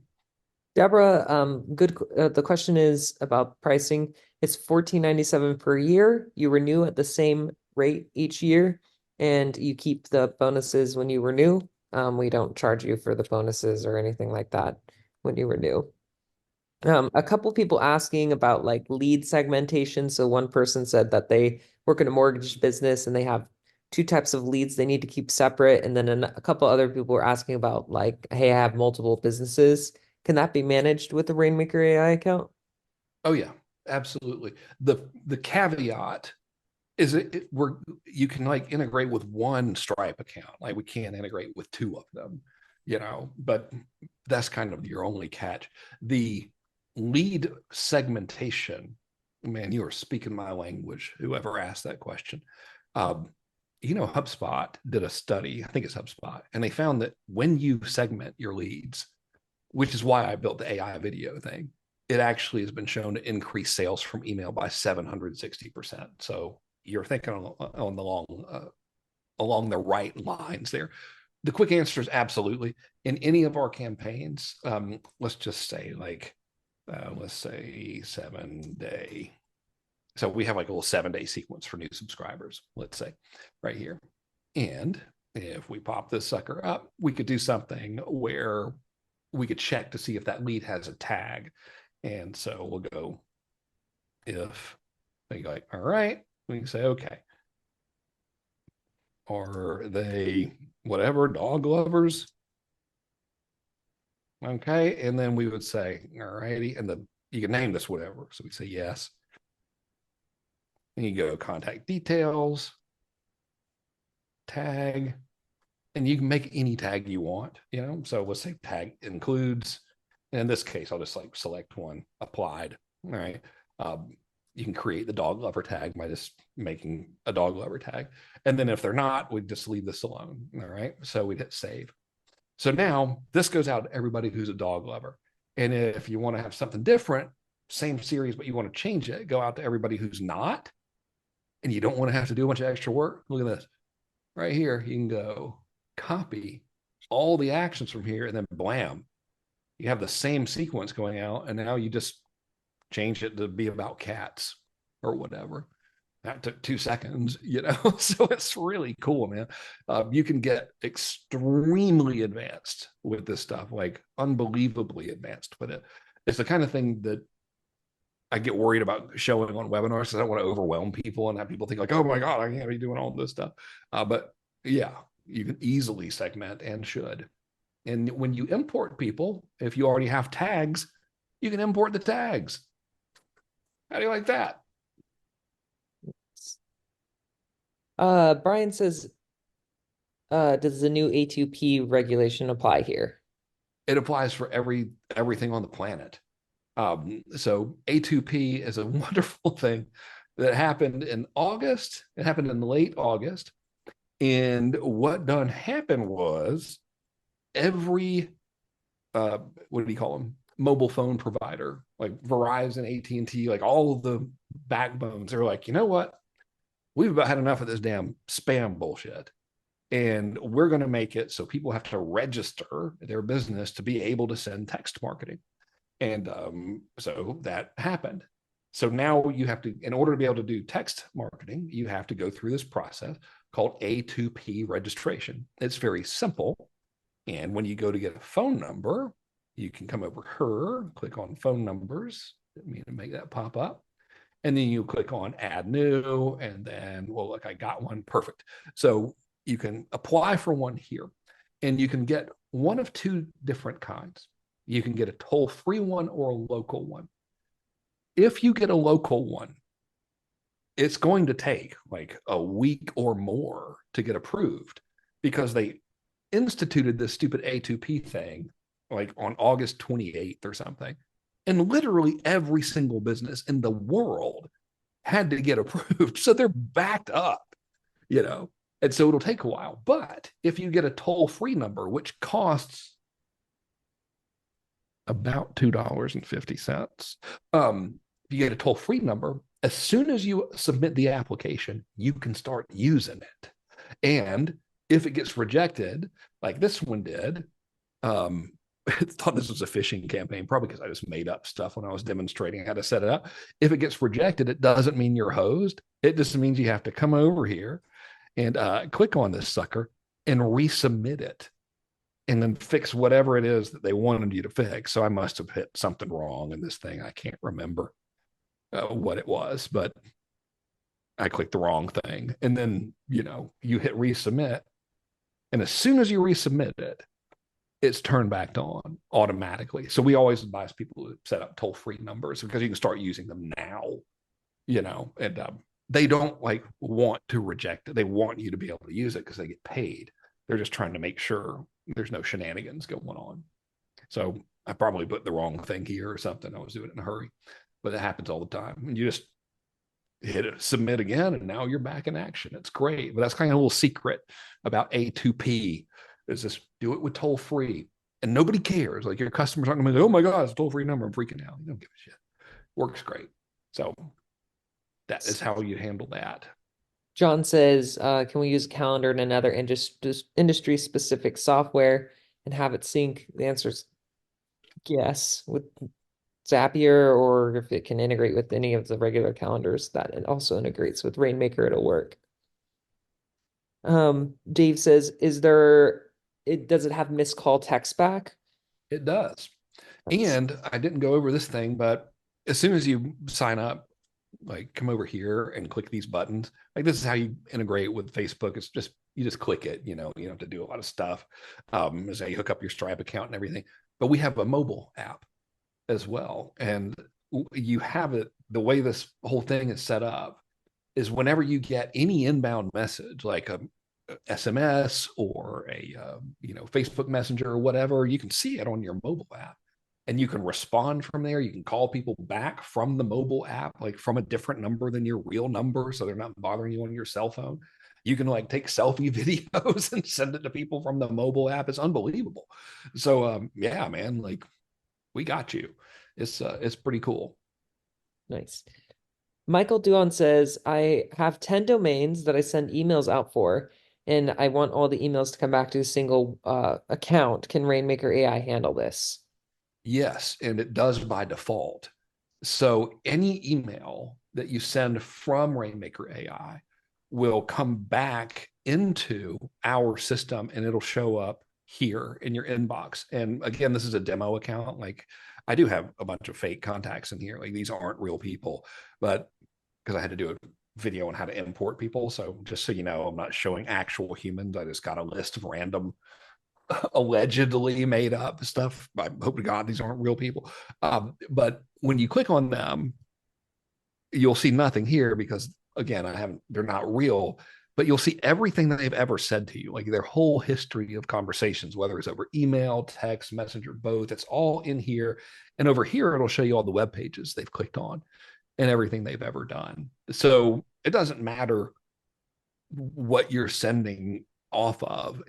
Deborah, the question is about pricing. It's $14.97 per year. You renew at the same rate each year, and you keep the bonuses when you renew. We don't charge you for the bonuses or anything like that when you renew. A couple people asking about like lead segmentation. So one person said that they work in a mortgage business and they have two types of leads they need to keep separate. And then a couple other people were asking about like, hey, I have multiple businesses. Can that be managed with the Rainmaker AI account? Oh yeah, absolutely. The caveat is you can like integrate with one Stripe account. Like we can't integrate with two of them, but that's kind of your only catch. The lead segmentation, man, you are speaking my language, whoever asked that question. HubSpot did a study, I think it's HubSpot, and they found that when you segment your leads, which is why I built the AI video thing, it actually has been shown to increase sales from email by 760%. So you're thinking along the right lines there. The quick answer is absolutely. In any of our campaigns, let's just say let's say 7-day. So we have like a little 7-day sequence for new subscribers, let's say right here. And if we pop this sucker up, we could do something where we could check to see if that lead has a tag. And so we'll go, if they go like, all right, we can say, okay. Are they whatever, dog lovers? Okay. And then we would say, all righty. And you can name this whatever. So we say yes. And you go contact details, tag, and you can make any tag you want, So let's say tag includes, and in this case, I'll just like select one, applied. All right. You can create the dog lover tag by just making a dog lover tag. And then if they're not, we just leave this alone. All right. So we'd hit save. So now this goes out to everybody who's a dog lover. And if you want to have something different, same series, but you want to change it, go out to everybody who's not, and you don't want to have to do a bunch of extra work. Look at this right here. You can go copy all the actions from here, and then blam, you have the same sequence going out. And now you just change it to be about cats or whatever. That took 2 seconds, So it's really cool, man. You can get extremely advanced with this stuff, like unbelievably advanced with it. It's the kind of thing that I get worried about showing on webinars because I don't want to overwhelm people and have people think like, oh my God, I can't be doing all this stuff. But yeah, you can easily segment and should. And when you import people, if you already have tags, you can import the tags. How do you like that? Brian says, does the new A2P regulation apply here? It applies for everything on the planet. So A2P is a wonderful thing that happened in August. It happened in late August. And what done happened was every, what do you call them? Mobile phone provider, like Verizon, AT&T, like all of the backbones, they're like, you know what? We've about had enough of this damn spam bullshit. And we're going to make it so people have to register their business to be able to send text marketing. And so that happened. So now you have to, in order to be able to do text marketing, you have to go through this process called A2P registration. It's very simple. And when you go to get a phone number, you can come over here, click on phone numbers. Didn't mean to make that pop up. And then you click on add new, and then, well, look, I got one. Perfect. So you can apply for one here, and you can get one of two different kinds. You can get a toll-free one or a local one. If you get a local one, it's going to take like a week or more to get approved because they instituted this stupid A2P thing like on August 28th or something. And literally every single business in the world had to get approved. So they're backed up, and so it'll take a while. But if you get a toll-free number, which costs about $2.50, if you get a toll-free number, as soon as you submit the application, you can start using it. And if it gets rejected, like this one did, I thought this was a phishing campaign, probably because I just made up stuff when I was demonstrating how to set it up. If it gets rejected, it doesn't mean you're hosed. It just means you have to come over here and click on this sucker and resubmit it and then fix whatever it is that they wanted you to fix. So I must have hit something wrong in this thing. I can't remember what it was, but I clicked the wrong thing. And then, you hit resubmit. And as soon as you resubmit it, it's turned back on automatically. So we always advise people to set up toll-free numbers because you can start using them now, and they don't want to reject it. They want you to be able to use it because they get paid. They're just trying to make sure there's no shenanigans going on. So I probably put the wrong thing here or something. I was doing it in a hurry, but it happens all the time. And you just hit it, submit again, and now you're back in action. It's great. But that's kind of a little secret about A2P is just do it with toll free. And nobody cares. Like your customers aren't going to be like, oh my God, it's a toll free number. I'm freaking out. You don't give a shit. Works great. So that is how you handle that. John says, can we use a calendar in another industry specific software and have it sync? The answer is yes, with Zapier, or if it can integrate with any of the regular calendars that it also integrates with Rainmaker, it'll work. Dave says, does it have missed call text back? It does. Nice. And I didn't go over this thing, but as soon as you sign up, come over here and click these buttons. This is how you integrate with Facebook. It's just, you just click it, you don't have to do a lot of stuff. Is how you hook up your Stripe account and everything. But we have a mobile app as well. And you have it, the way this whole thing is set up is whenever you get any inbound message, like a SMS or a Facebook Messenger or whatever, you can see it on your mobile app and you can respond from there. You can call people back from the mobile app, from a different number than your real number, so they're not bothering you on your cell phone. You can take selfie videos and send it to people from the mobile app. It's unbelievable. So yeah, man, we got you. It's pretty cool. Nice. Michael Duon says, I have 10 domains that I send emails out for, and I want all the emails to come back to a single account. Can Rainmaker AI handle this? Yes, and it does by default. So any email that you send from Rainmaker AI will come back into our system and it'll show up here in your inbox. And again, this is a demo account. I do have a bunch of fake contacts in here. These aren't real people, but because I had to do a video on how to import people. So just so you know, I'm not showing actual humans. I just got a list of random allegedly made up stuff. I hope to God these aren't real people. But when you click on them, you'll see nothing here because again, they're not real, but you'll see everything that they've ever said to you, their whole history of conversations, whether it's over email, text, messenger, both. It's all in here. And over here, it'll show you all the web pages they've clicked on and everything they've ever done. So it doesn't matter what you're sending off of.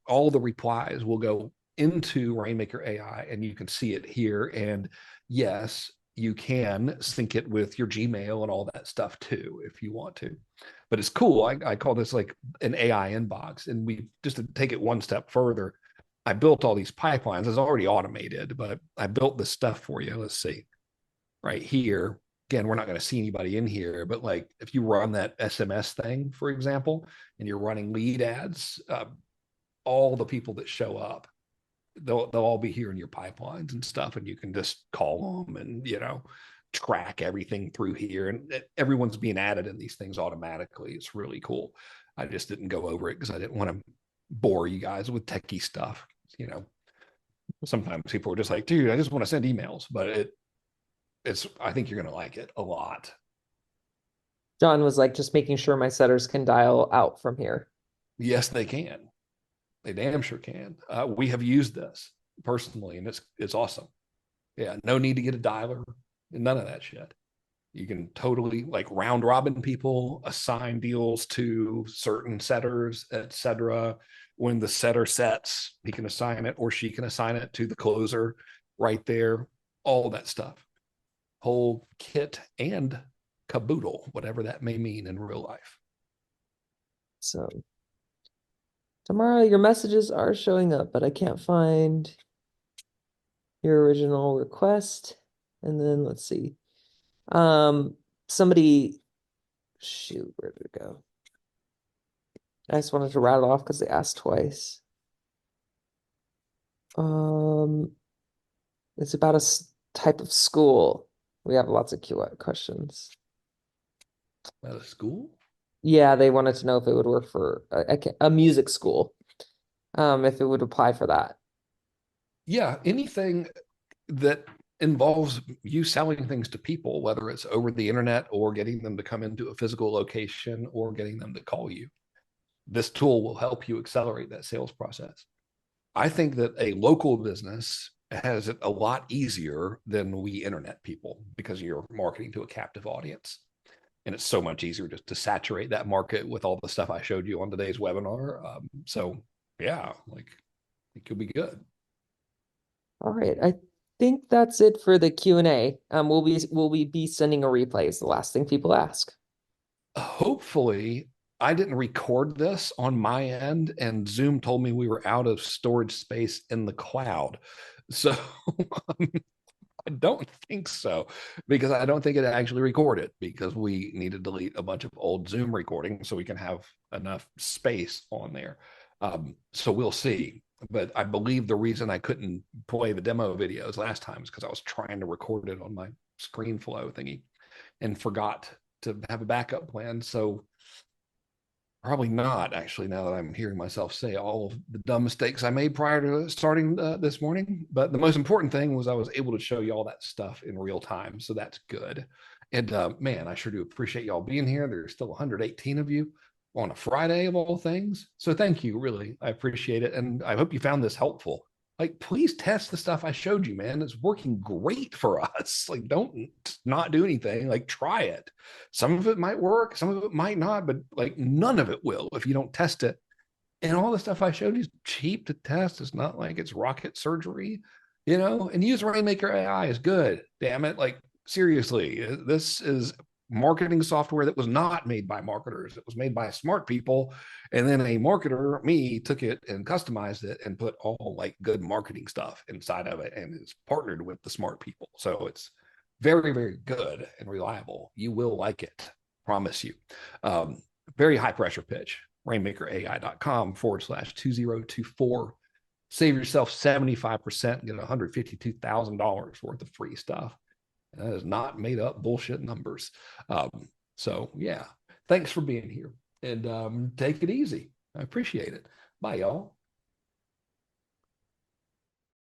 All the replies will go into Rainmaker AI and you can see it here. And yes, you can sync it with your Gmail and all that stuff too, if you want to. But it's cool. I call this an AI inbox. And we just to take it one step further, I built all these pipelines. It's already automated, but I built this stuff for you. Let's see. Right here. Again, we're not going to see anybody in here, but if you run that SMS thing, for example, and you're running lead ads, all the people that show up, they'll all be here in your pipelines and stuff, and you can just call them and track everything through here, and everyone's being added in these things automatically. It's really cool. I just didn't go over it because I didn't want to bore you guys with techie stuff. Sometimes people are just like, dude, I just want to send emails, but I think you're going to like it a lot. John was just making sure my setters can dial out from here. Yes, they can. They damn sure can. We have used this personally, and it's awesome. Yeah, no need to get a dialer, none of that shit. You can totally round robin people, assign deals to certain setters, etc. When the setter sets, he can assign it or she can assign it to the closer right there. All that stuff. whole kit and caboodle, whatever that may mean in real life. So Tamara, your messages are showing up, but I can't find your original request. And then let's see. Somebody, shoot, where did it go? I just wanted to rattle off because they asked twice. It's about a type of school. We have lots of questions. About a school? Yeah, they wanted to know if it would work for a music school, if it would apply for that. Yeah, anything that involves you selling things to people, whether it's over the internet or getting them to come into a physical location or getting them to call you. This tool will help you accelerate that sales process. I think that a local business has it a lot easier than we internet people because you're marketing to a captive audience. And it's so much easier just to saturate that market with all the stuff I showed you on today's webinar. So yeah, like it could be good. All right, I think that's it for the Q&A. Will we be sending a replay is the last thing people ask. Hopefully, I didn't record this on my end, and Zoom told me we were out of storage space in the cloud. So I don't think so, because I don't think it actually recorded, because we need to delete a bunch of old Zoom recordings so we can have enough space on there. So we'll see. But I believe the reason I couldn't play the demo videos last time is because I was trying to record it on my ScreenFlow thingy and forgot to have a backup plan. So probably not, actually, now that I'm hearing myself say all of the dumb mistakes I made prior to starting this morning. But the most important thing was I was able to show you all that stuff in real time. So that's good. And man, I sure do appreciate y'all being here. There's still 118 of you on a Friday of all things. So thank you, really. I appreciate it. And I hope you found this helpful. Like, please test the stuff I showed you, man. It's working great for us. Like, don't not do anything. Like, try it. Some of it might work, some of it might not, but like none of it will if you don't test it. And all the stuff I showed you is cheap to test. It's not like it's rocket surgery, and use Rainmaker AI is good. Damn it. Like, seriously, this is marketing software that was not made by marketers. It was made by smart people. And then a marketer, me, took it and customized it and put all like good marketing stuff inside of it and is partnered with the smart people. So it's very, very good and reliable. You will like it. Promise you. Very high pressure pitch. Rainmakerai.com/2024. Save yourself 75% and get $152,000 worth of free stuff. That is not made up bullshit numbers. So yeah, thanks for being here, and take it easy. I appreciate it. Bye, y'all.